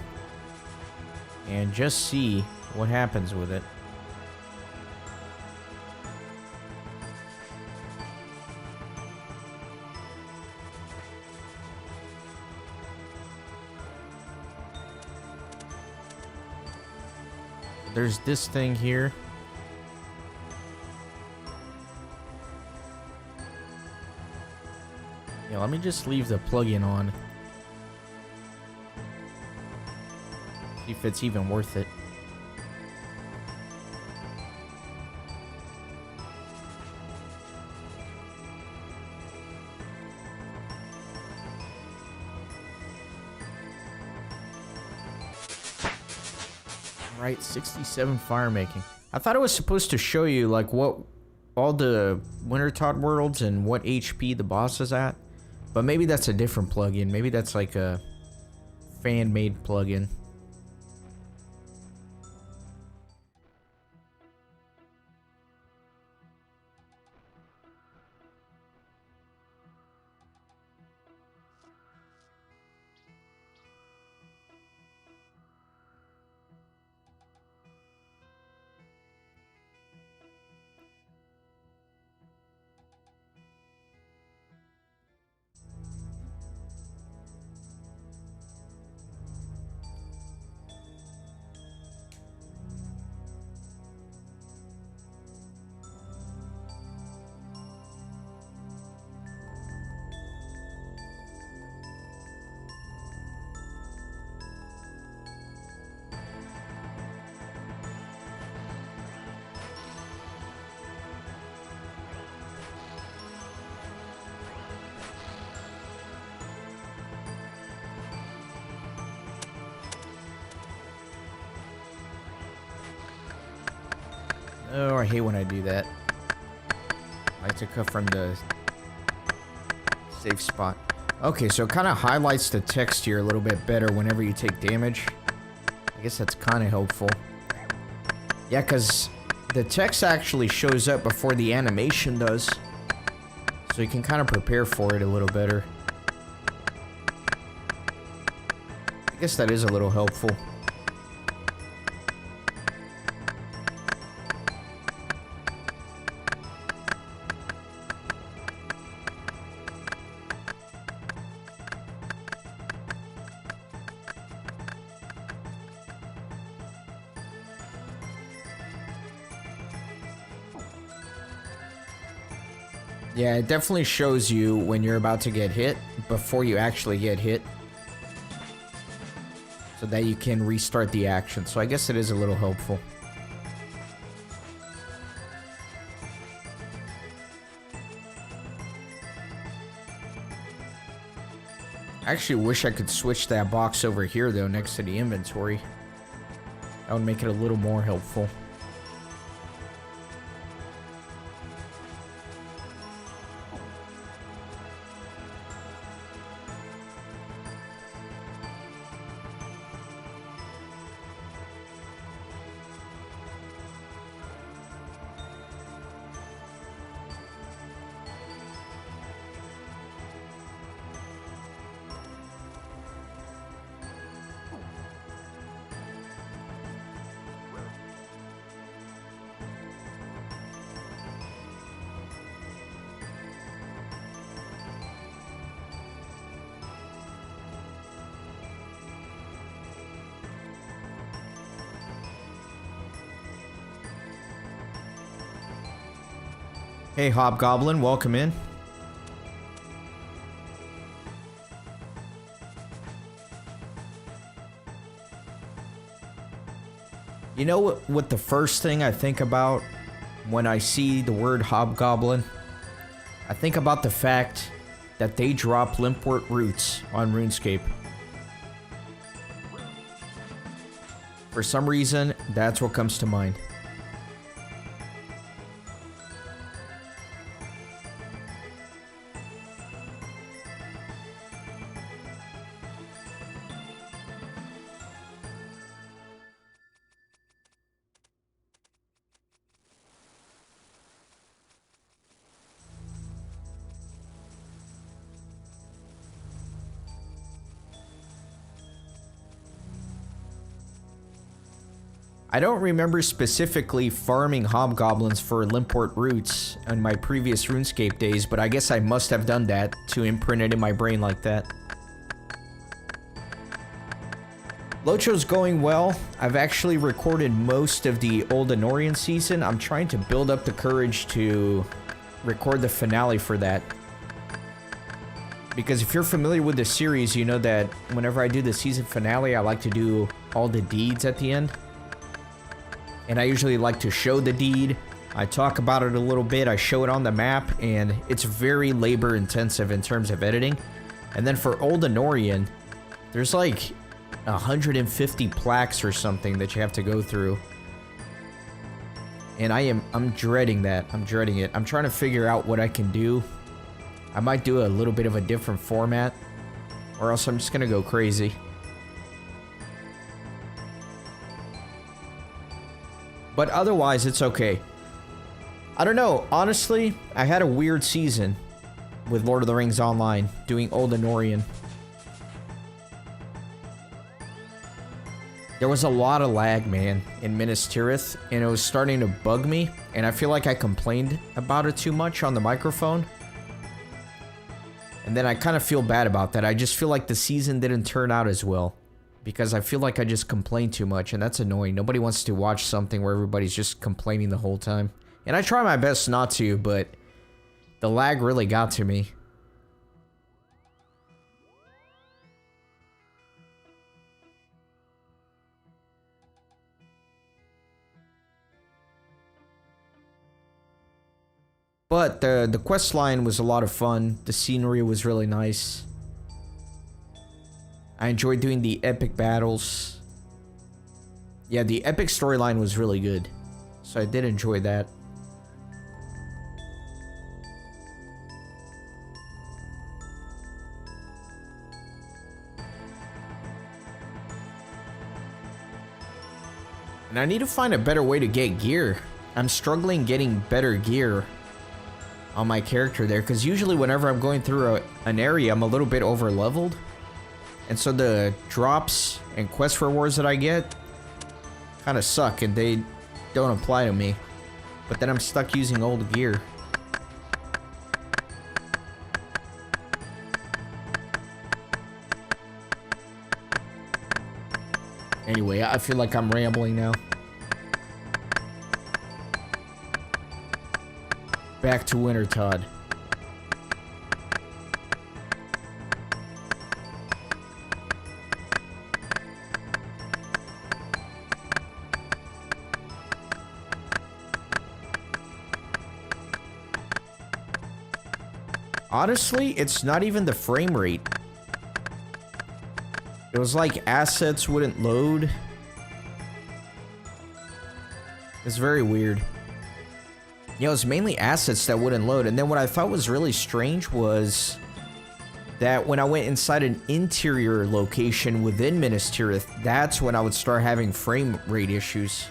and just see what happens with it. There's this thing here. Yeah, let me just leave the plugin on. See if it's even worth it. Right, 67 fire making. I thought it was supposed to show you like what all the Wintertodt worlds and what HP the boss is at. But maybe that's a different plugin. Maybe that's like a fan-made plugin. Oh, I hate when I do that. I like to cut from the safe spot. Okay, so it kind of highlights the text here a little bit better whenever you take damage. I guess that's kind of helpful. Yeah, because the text actually shows up before the animation does. So you can kind of prepare for it a little better. I guess that is a little helpful. Yeah, it definitely shows you when you're about to get hit before you actually get hit, so that you can restart the action. So I guess it is a little helpful. I actually wish I could switch that box over here though, next to the inventory. That would make it a little more helpful. Hey, Hobgoblin, welcome in. You know what the first thing I think about when I see the word Hobgoblin? I think about the fact that they drop Limpwort roots on RuneScape. For some reason, that's what comes to mind. I don't remember specifically farming hobgoblins for Limpwort roots in my previous RuneScape days, but I guess I must have done that to imprint it in my brain like that. Locho's going well. I've actually recorded most of the Old Anorian season. I'm trying to build up the courage to record the finale for that. Because if you're familiar with the series, you know that whenever I do the season finale, I like to do all the deeds at the end. And I usually like to show the deed. I talk about it a little bit. I show it on the map, and it's very labor intensive in terms of editing. And then for Old Anorian, there's like 150 plaques or something that you have to go through. And I'm dreading that. I'm dreading it. I'm trying to figure out what I can do. I might do a little bit of a different format, or else I'm just gonna go crazy. But otherwise, it's okay. I don't know. Honestly, I had a weird season with Lord of the Rings Online, doing Old Anorian. There was a lot of lag, man, in Minas Tirith, and it was starting to bug me, and I feel like I complained about it too much on the microphone. And then I kind of feel bad about that. I just feel like the season didn't turn out as well. Because I feel like I just complain too much, and that's annoying. Nobody wants to watch something where everybody's just complaining the whole time. And I try my best not to, but the lag really got to me. But the quest line was a lot of fun. The scenery was really nice. I enjoyed doing the epic battles. Yeah, the epic storyline was really good. So I did enjoy that. And I need to find a better way to get gear. I'm struggling getting better gear on my character there, because usually whenever I'm going through an area, I'm a little bit over leveled. And so the drops and quest rewards that I get kind of suck, and they don't apply to me. But then I'm stuck using old gear. Anyway, I feel like I'm rambling now. Back to Wintertodt. Honestly, it's not even the frame rate. It was like assets wouldn't load. It's very weird. You know, it's mainly assets that wouldn't load. And then what I thought was really strange was that when I went inside an interior location within Minas Tirith, that's when I would start having frame rate issues.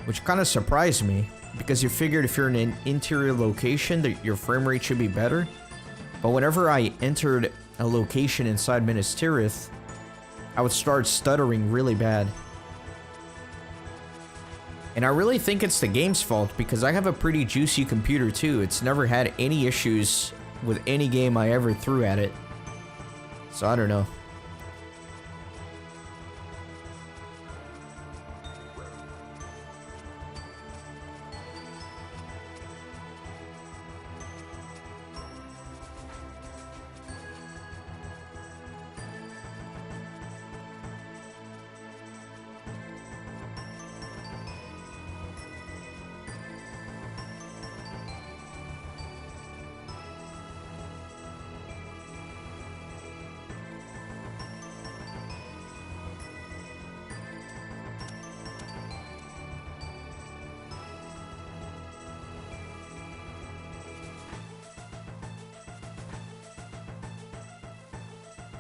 Which kind of surprised me, because you figured if you're in an interior location that your frame rate should be better. But whenever I entered a location inside Minas Tirith, I would start stuttering really bad. And I really think it's the game's fault, because I have a pretty juicy computer too. It's never had any issues with any game I ever threw at it. So I don't know.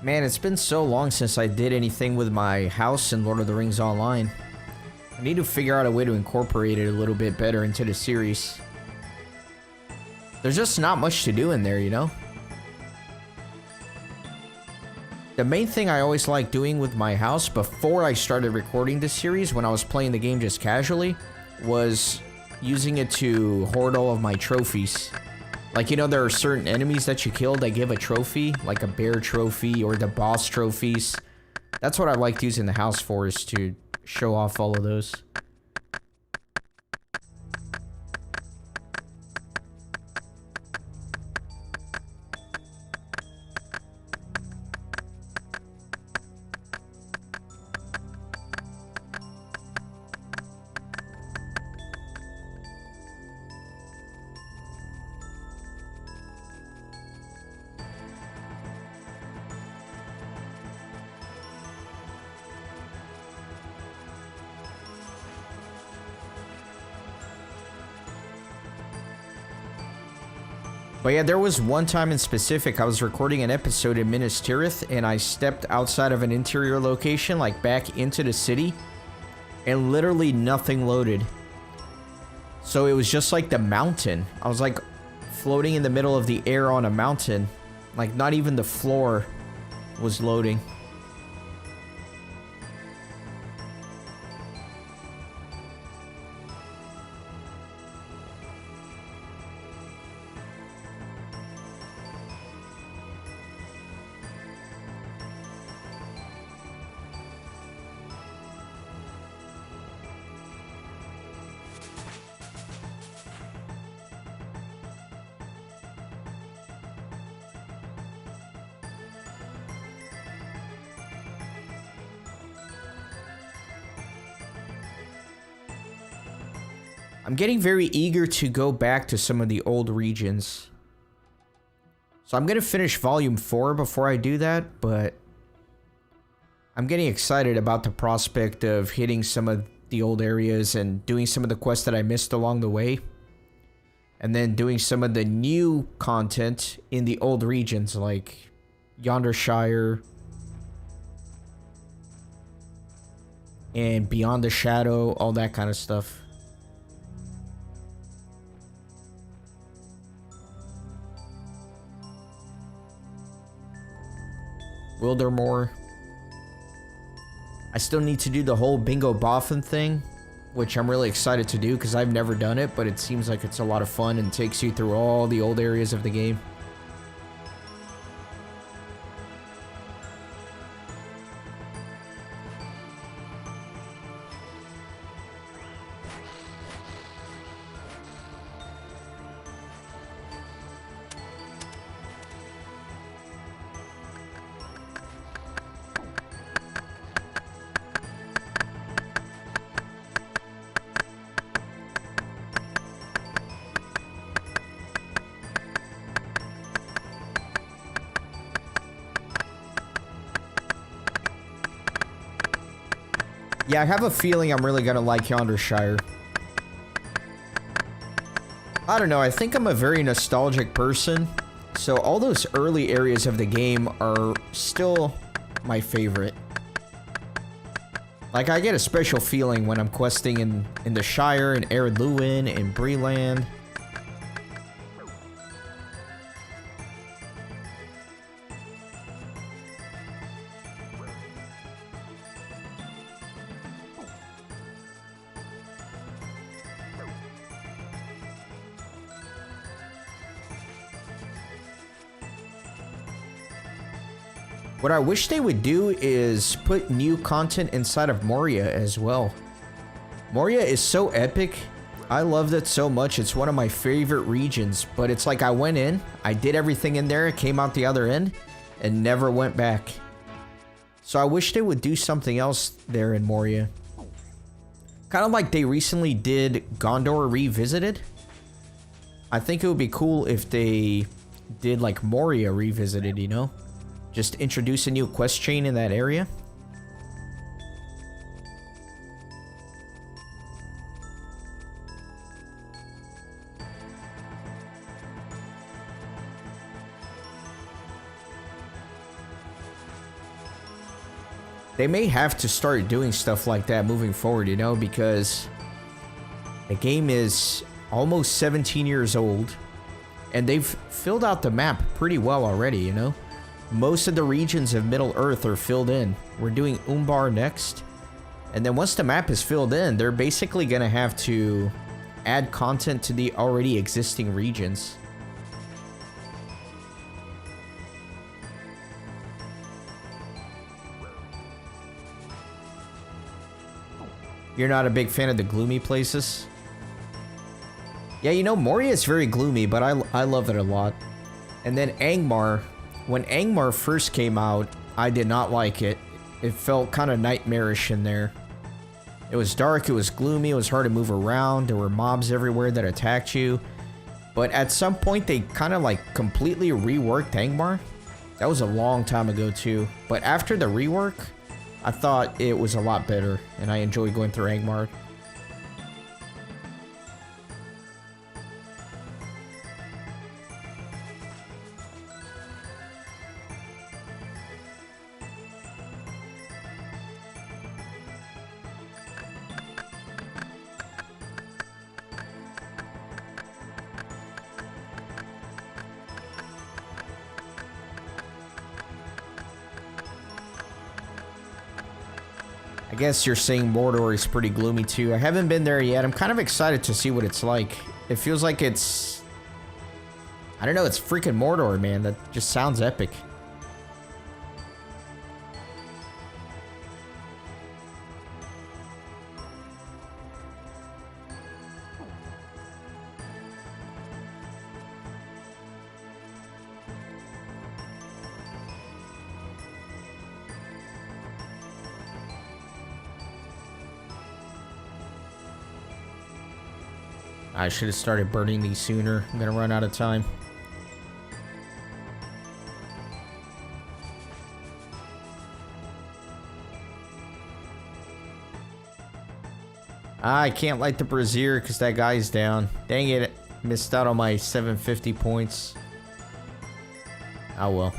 Man, it's been so long since I did anything with my house in Lord of the Rings Online. I need to figure out a way to incorporate it a little bit better into the series. There's just not much to do in there, you know? The main thing I always liked doing with my house before I started recording this series, when I was playing the game just casually, was using it to hoard all of my trophies. Like, you know, there are certain enemies that you kill that give a trophy, like a bear trophy or the boss trophies. That's what I liked using the house for, is to show off all of those. But yeah, there was one time in specific, I was recording an episode in Minas Tirith, and I stepped outside of an interior location, like back into the city, and literally nothing loaded. So it was just like the mountain. I was like floating in the middle of the air on a mountain. Like not even the floor was loading. I'm getting very eager to go back to some of the old regions. So I'm going to finish Volume 4 before I do that, but I'm getting excited about the prospect of hitting some of the old areas and doing some of the quests that I missed along the way. And then doing some of the new content in the old regions like Yonder Shire and Beyond the Shadow, all that kind of stuff. Wildermore. I still need to do the whole Bingo Boffin thing, which I'm really excited to do because I've never done it, but it seems like it's a lot of fun and takes you through all the old areas of the game. Yeah, I have a feeling I'm really gonna like Yonder Shire. I don't know, I think I'm a very nostalgic person, so all those early areas of the game are still my favorite. Like, I get a special feeling when I'm questing in the Shire, and Ered Luin, and Breland. What I wish they would do is put new content inside of Moria as well. Moria is so epic. I loved it so much. It's one of my favorite regions, but it's like I went in, I did everything in there, came out the other end, and never went back. So I wish they would do something else there in Moria. Kind of like they recently did Gondor Revisited. I think it would be cool if they did like Moria Revisited, you know? Just introduce a new quest chain in that area. They may have to start doing stuff like that moving forward, you know, because the game is almost 17 years old and they've filled out the map pretty well already, you know? Most of the regions of Middle-earth are filled in. We're doing Umbar next. And then once the map is filled in, they're basically going to have to add content to the already existing regions. You're not a big fan of the gloomy places? Yeah, you know, Moria is very gloomy, but I love it a lot. And then Angmar. When Angmar first came out, I did not like it. It felt kind of nightmarish in there. It was dark, it was gloomy, it was hard to move around, there were mobs everywhere that attacked you. But at some point, they kind of like completely reworked Angmar. That was a long time ago too. But after the rework, I thought it was a lot better, and I enjoyed going through Angmar. I guess you're saying Mordor is pretty gloomy too. I haven't been there yet. I'm kind of excited to see what it's like. It feels like it's... I don't know, it's freaking Mordor, man. That just sounds epic. I should have started burning these sooner. I'm gonna run out of time. I can't light the brazier because that guy's down. Dang it. Missed out on my 750 points. Oh well.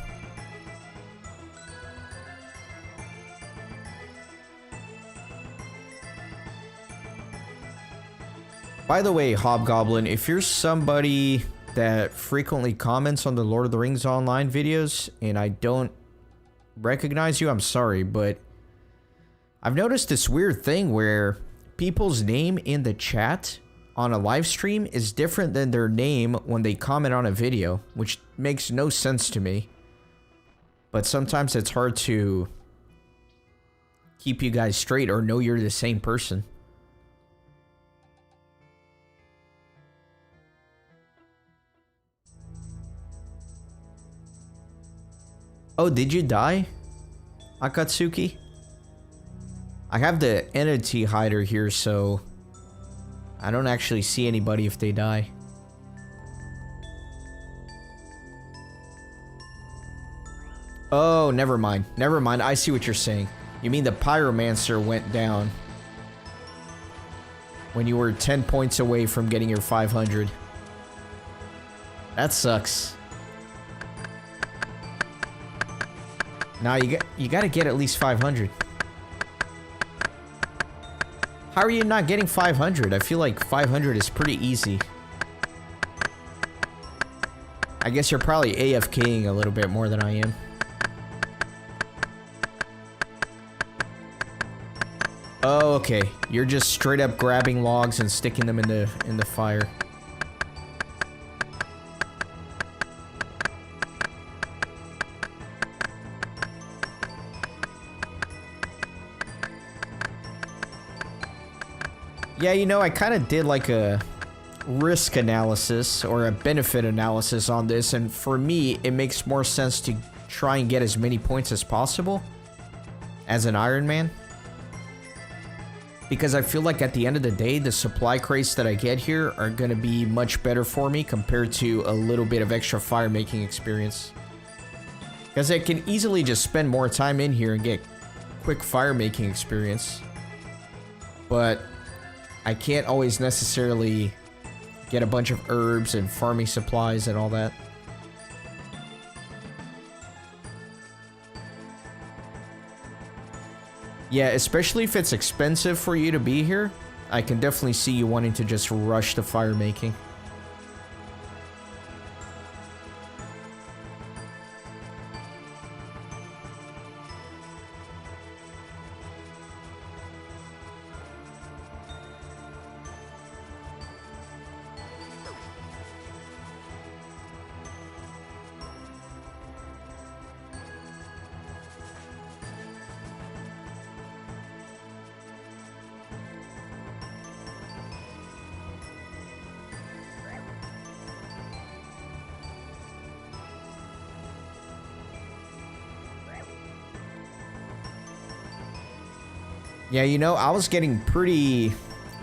By the way, Hobgoblin, if you're somebody that frequently comments on the Lord of the Rings online videos and I don't recognize you, I'm sorry, but I've noticed this weird thing where people's name in the chat on a live stream is different than their name when they comment on a video, which makes no sense to me. But sometimes it's hard to keep you guys straight or know you're the same person. Oh, did you die, Akatsuki? I have the entity hider here, so I don't actually see anybody if they die. Oh, never mind. Never mind. I see what you're saying. You mean the Pyromancer went down when you were 10 points away from getting your 500. That sucks. Now you gotta get at least 500. How are you not getting 500? I feel like 500 is pretty easy. I guess you're probably AFKing a little bit more than I am. Oh, okay. You're just straight up grabbing logs and sticking them in the fire. Yeah, you know, I kind of did like a risk analysis or a benefit analysis on this, and for me, it makes more sense to try and get as many points as possible as an Ironman. Because I feel like at the end of the day, the supply crates that I get here are going to be much better for me compared to a little bit of extra fire making experience. Because I can easily just spend more time in here and get quick fire making experience. But I can't always necessarily get a bunch of herbs and farming supplies and all that. Yeah, especially if it's expensive for you to be here, I can definitely see you wanting to just rush the fire making. Yeah, you know, I was getting pretty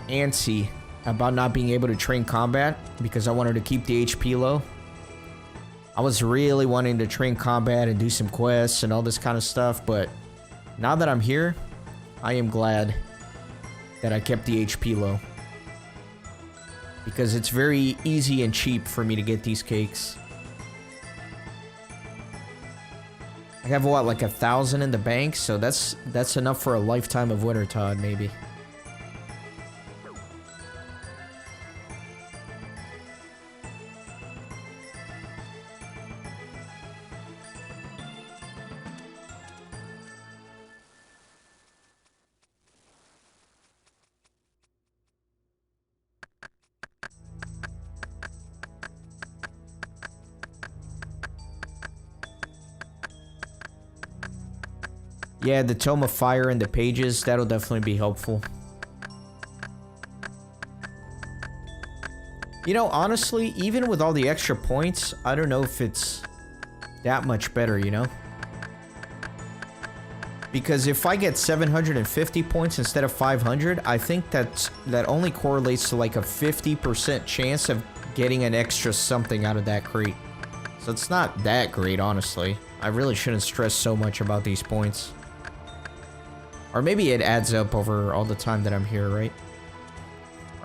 antsy about not being able to train combat because I wanted to keep the HP low. I was really wanting to train combat and do some quests and all this kind of stuff, but now that I'm here, I am glad that I kept the HP low. Because it's very easy and cheap for me to get these cakes. I have what, like 1,000 in the bank, so that's enough for a lifetime of Wintertodt, maybe. Yeah, the Tome of Fire and the pages, that'll definitely be helpful. You know, honestly, even with all the extra points, I don't know if it's that much better, you know? Because if I get 750 points instead of 500, I think that only correlates to like a 50% chance of getting an extra something out of that crate. So it's not that great, honestly. I really shouldn't stress so much about these points. Or maybe it adds up over all the time that I'm here, right?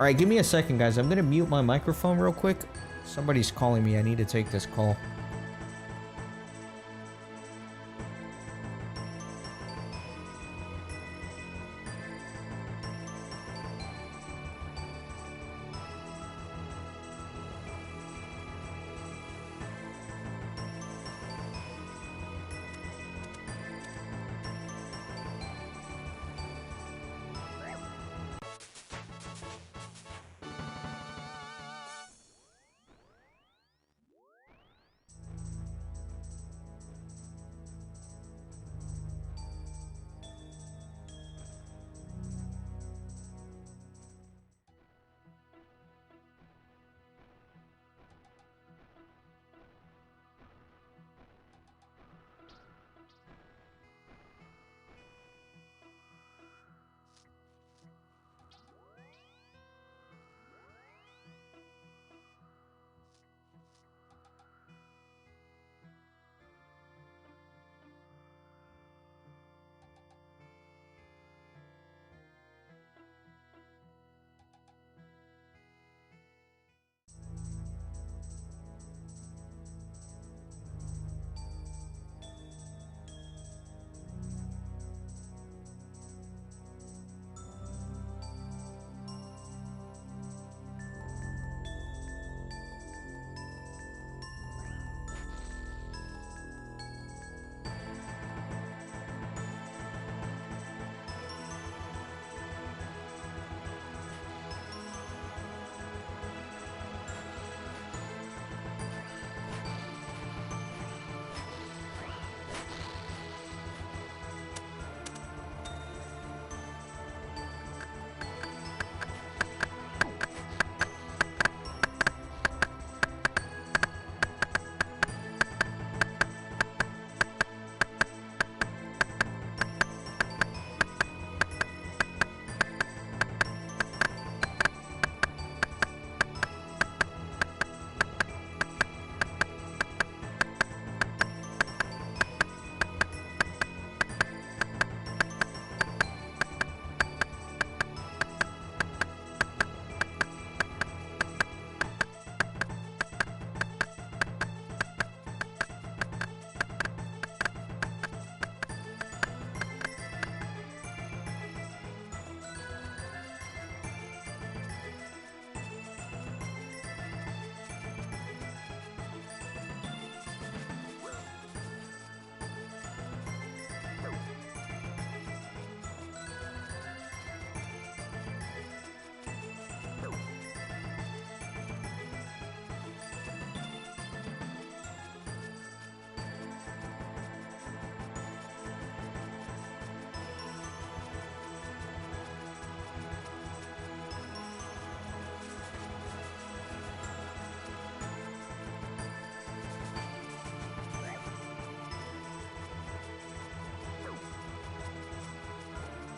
Alright, give me a second, guys. I'm gonna mute my microphone real quick. Somebody's calling me. I need to take this call.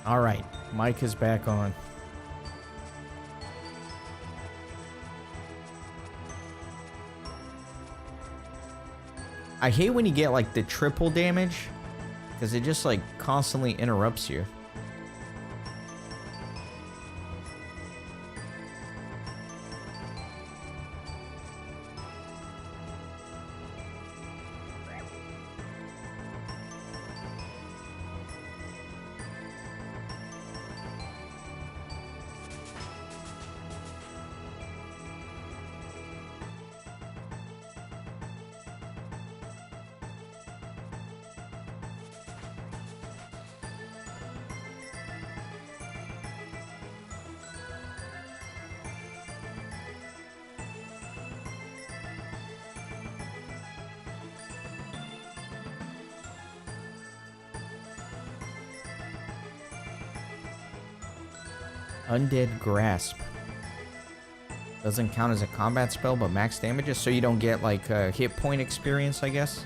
All right, mic is back on. I hate when you get like the triple damage because it just like constantly interrupts you. Undead Grasp. Doesn't count as a combat spell, but max damages, so you don't get like hit point experience, I guess.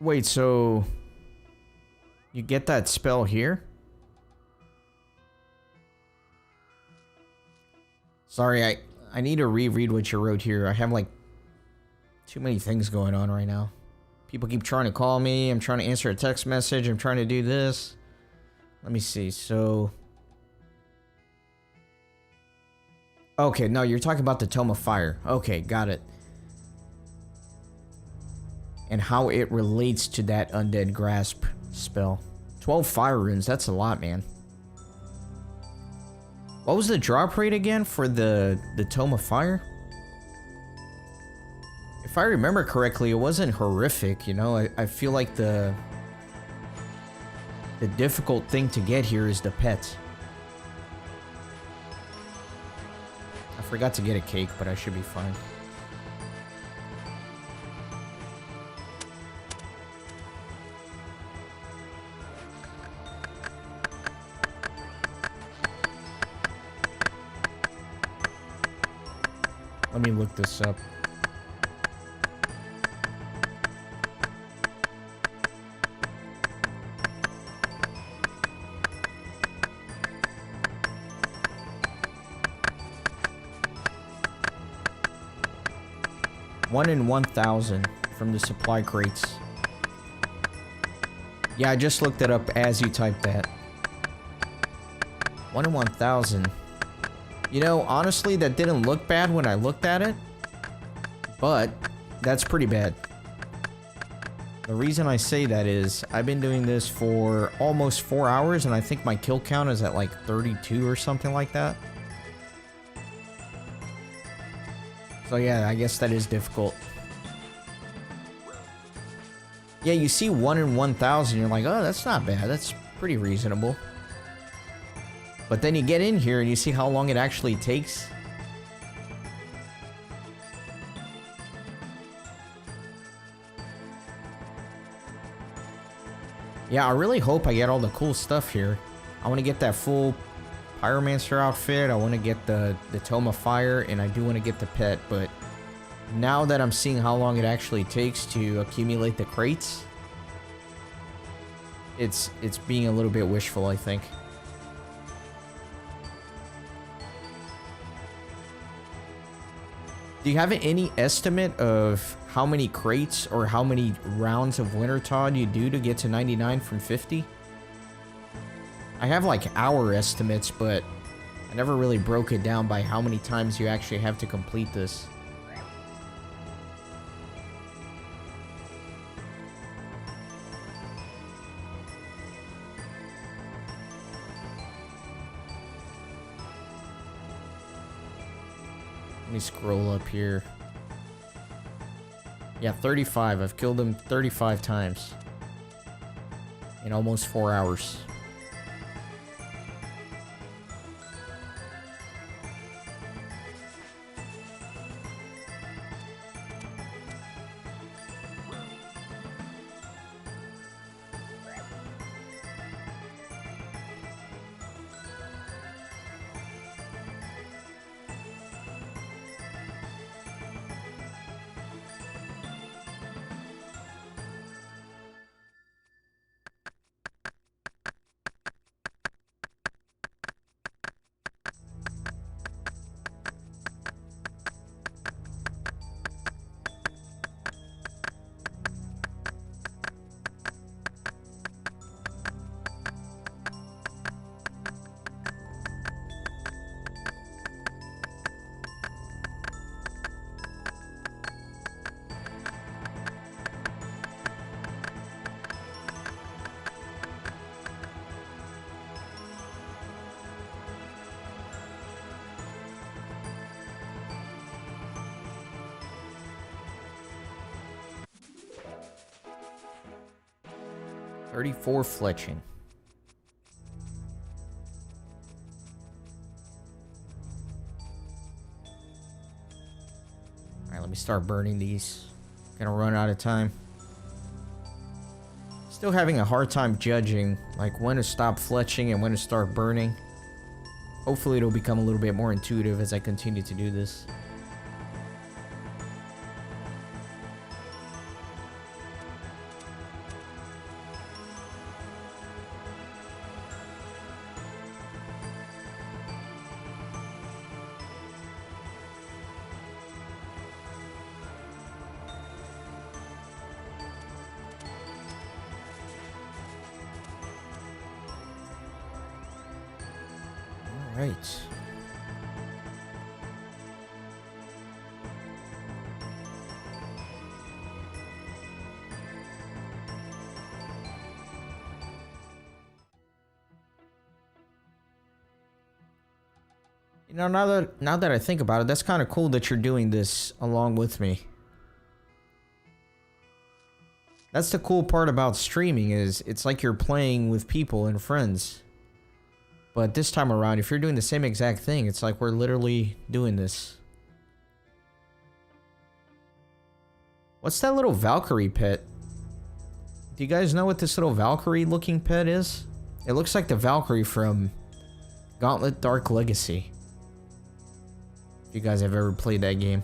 Wait, so you get that spell here? Sorry, I need to reread what you wrote here. I have like too many things going on right now. People keep trying to call me. I'm trying to answer a text message. I'm trying to do this. Let me see. So, okay, no, you're talking about the Tome of Fire. Okay, got it. And how it relates to that Undead Grasp spell. 12 fire runes, that's a lot, man. What was the drop rate again for the Tome of Fire? If I remember correctly, it wasn't horrific, you know? I feel like the difficult thing to get here is the pet. I forgot to get a cake, but I should be fine. Let me look this up. One in 1,000 from the supply crates. Yeah, I just looked it up as you typed that. 1 in 1,000. You know, honestly, that didn't look bad when I looked at it, but that's pretty bad. The reason I say that is I've been doing this for almost 4 hours, and I think my kill count is at like 32 or something like that. So yeah, I guess that is difficult. Yeah, you see 1 in 1,000, you're like, oh, that's not bad. That's pretty reasonable. But then you get in here and you see how long it actually takes. Yeah, I really hope I get all the cool stuff here. I want to get that full Pyromancer outfit. I want to get the Tome of Fire, and I do want to get the pet, but now that I'm seeing how long it actually takes to accumulate the crates, it's being a little bit wishful, I think. Do you have any estimate of how many crates or how many rounds of Wintertodt you do to get to 99 from 50? I have like hour estimates, but I never really broke it down by how many times you actually have to complete this. Let me scroll up here. Yeah, 35. I've killed him 35 times in almost 4 hours. $34 fletching. Alright, let me start burning these. Gonna run out of time. Still having a hard time judging like when to stop fletching and when to start burning. Hopefully it'll become a little bit more intuitive as I continue to do this. Right. You know, now that I think about it, that's kind of cool that you're doing this along with me. That's the cool part about streaming, is it's like you're playing with people and friends. But this time around, if you're doing the same exact thing, it's like we're literally doing this. What's that little Valkyrie pet? Do you guys know what this little Valkyrie looking pet is? It looks like the Valkyrie from Gauntlet Dark Legacy. If you guys have ever played that game.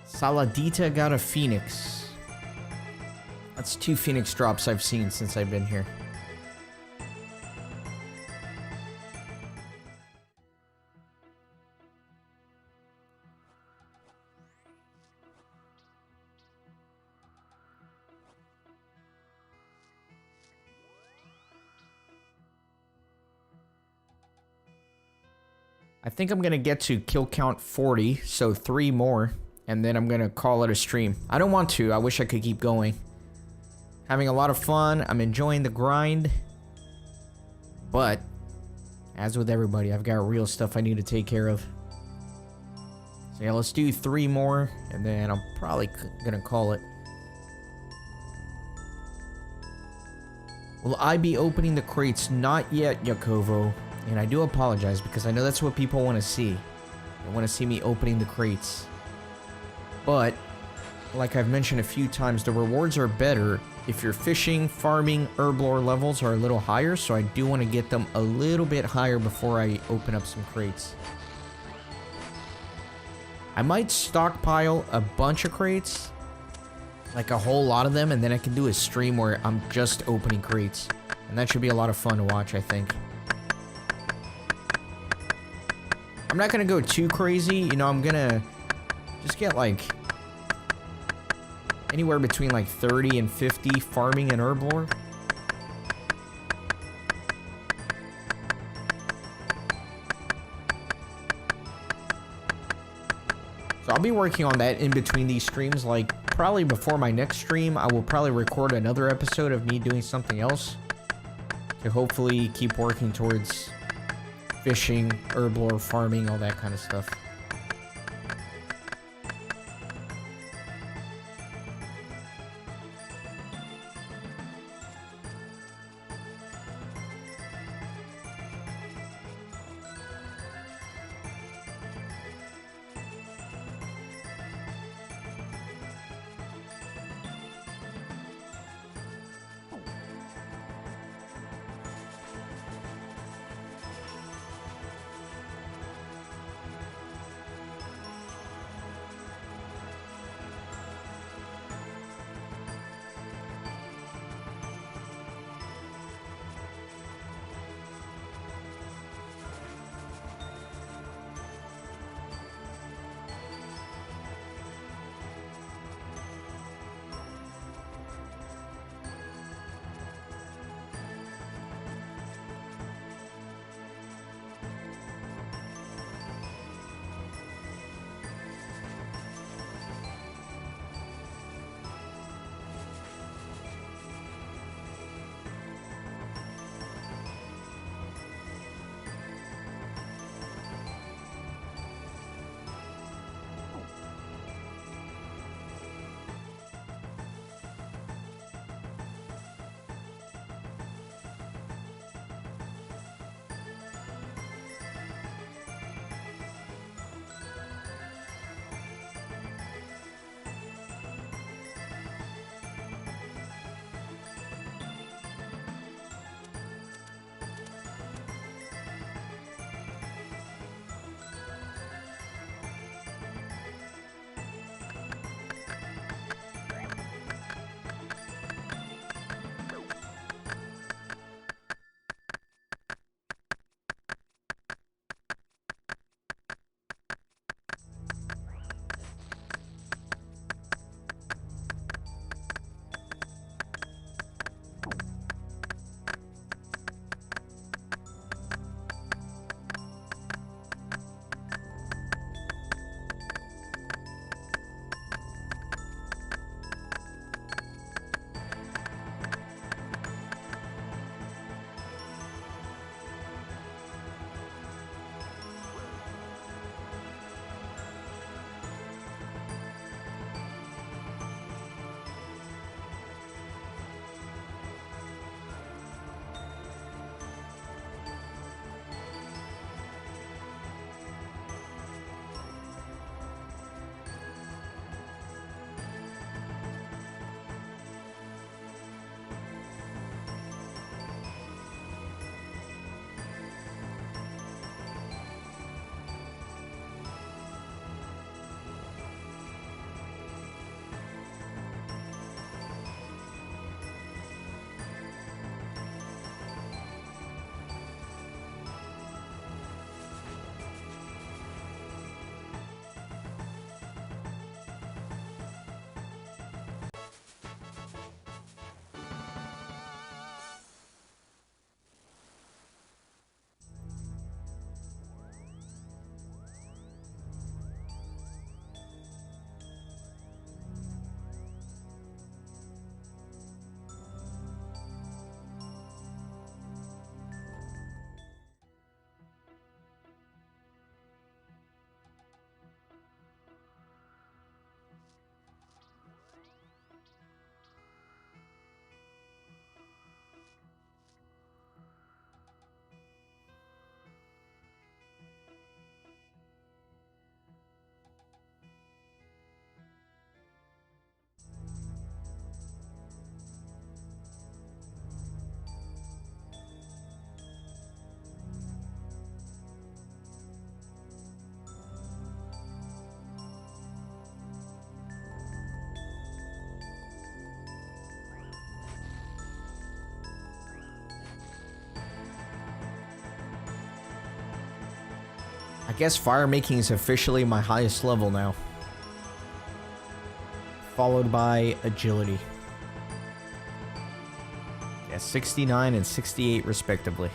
Saladita got a Phoenix. That's 2 Phoenix drops I've seen since I've been here. I think I'm going to get to kill count 40, so 3 more, and then I'm going to call it a stream. I don't want to. I wish I could keep going. Having a lot of fun. I'm enjoying the grind. But, as with everybody, I've got real stuff I need to take care of. So yeah, let's do 3 more, and then I'm probably going to call it. Will I be opening the crates? Not yet, Yakovo. And I do apologize because I know that's what people want to see. They want to see me opening the crates. But, like I've mentioned a few times, the rewards are better if your fishing, farming, herblore levels are a little higher. So I do want to get them a little bit higher before I open up some crates. I might stockpile a bunch of crates. Like a whole lot of them. And then I can do a stream where I'm just opening crates. And that should be a lot of fun to watch, I think. I'm not gonna go too crazy, you know, I'm gonna just get like anywhere between like 30 and 50 farming and herblore. So I'll be working on that in between these streams, like probably before my next stream, I will probably record another episode of me doing something else to hopefully keep working towards fishing, herblore, farming, all that kind of stuff. I guess fire making is officially my highest level now. Followed by agility. Yeah, 69 and 68 respectively.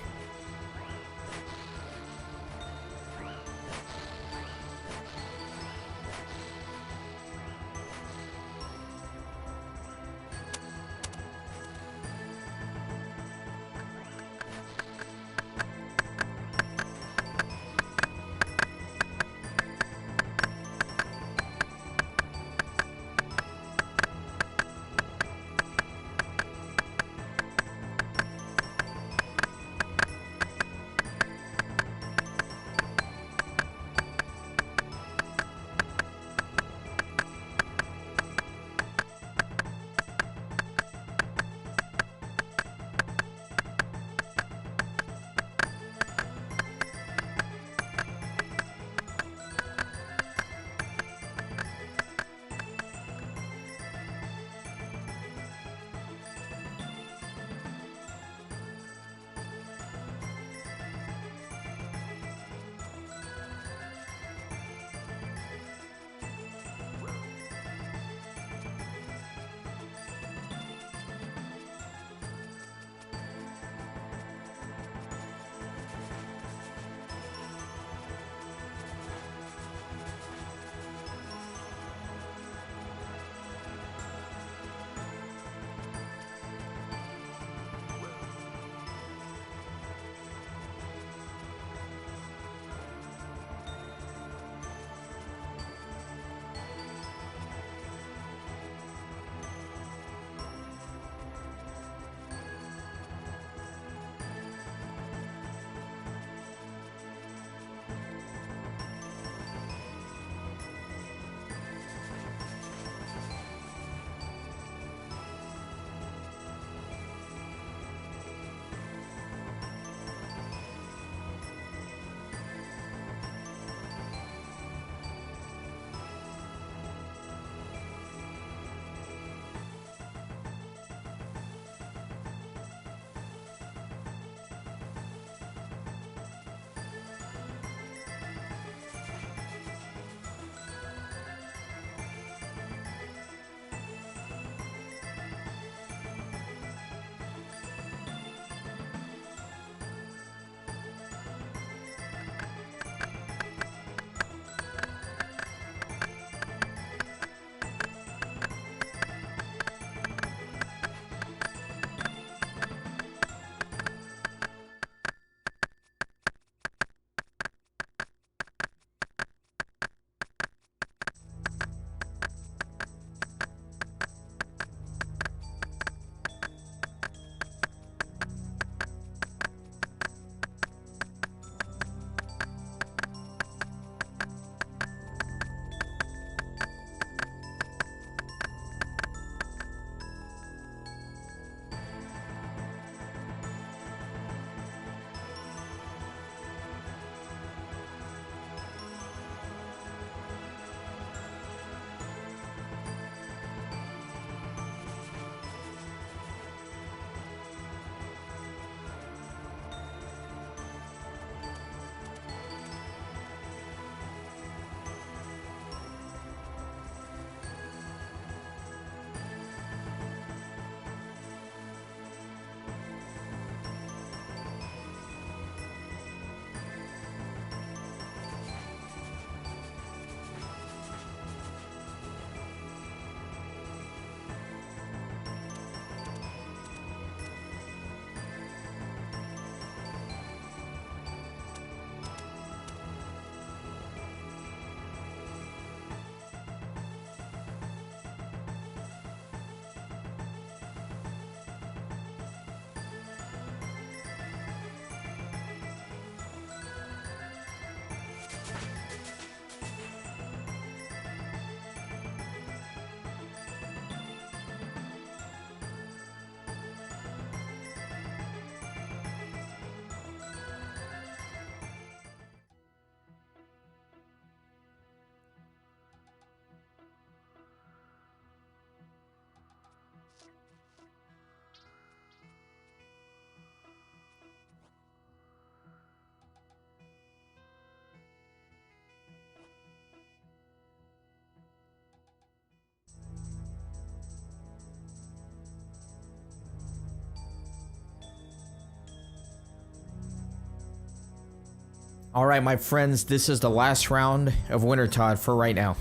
All right, my friends, this is the last round of Wintertodt for right now.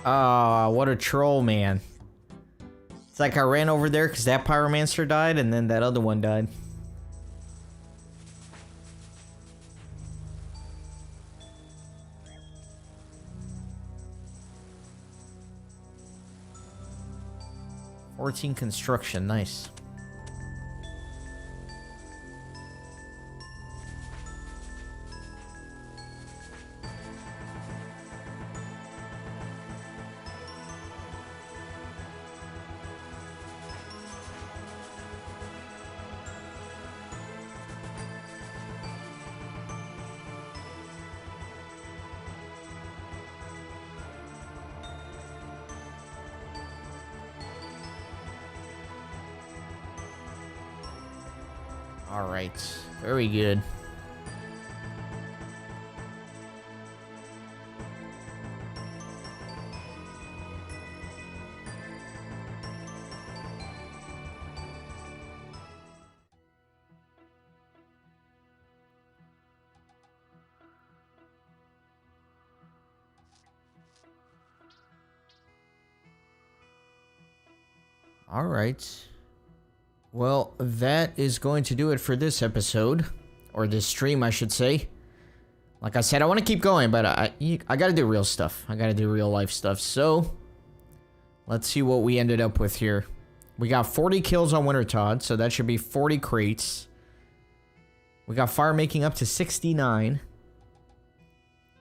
Ah, what a troll, man. It's like I ran over there because that pyromancer died and then that other one died. Construction, nice. All right. Very good. All right. Well, that is going to do it for this episode, or this stream, I should say. Like I said, I want to keep going, but I got to do real stuff. I got to do real life stuff. So, let's see what we ended up with here. We got 40 kills on Wintertodt, so that should be 40 crates. We got fire making up to 69.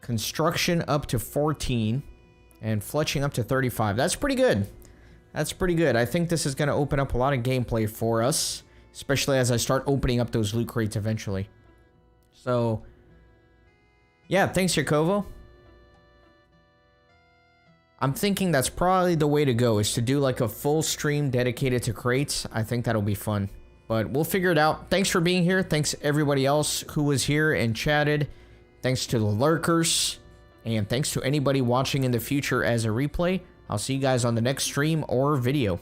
Construction up to 14. And fletching up to 35. That's pretty good. That's pretty good. I think this is going to open up a lot of gameplay for us, especially as I start opening up those loot crates eventually. So, yeah, thanks, Jacovo. I'm thinking that's probably the way to go, is to do like a full stream dedicated to crates. I think that'll be fun, but we'll figure it out. Thanks for being here. Thanks everybody else who was here and chatted. Thanks to the lurkers, and thanks to anybody watching in the future as a replay. I'll see you guys on the next stream or video.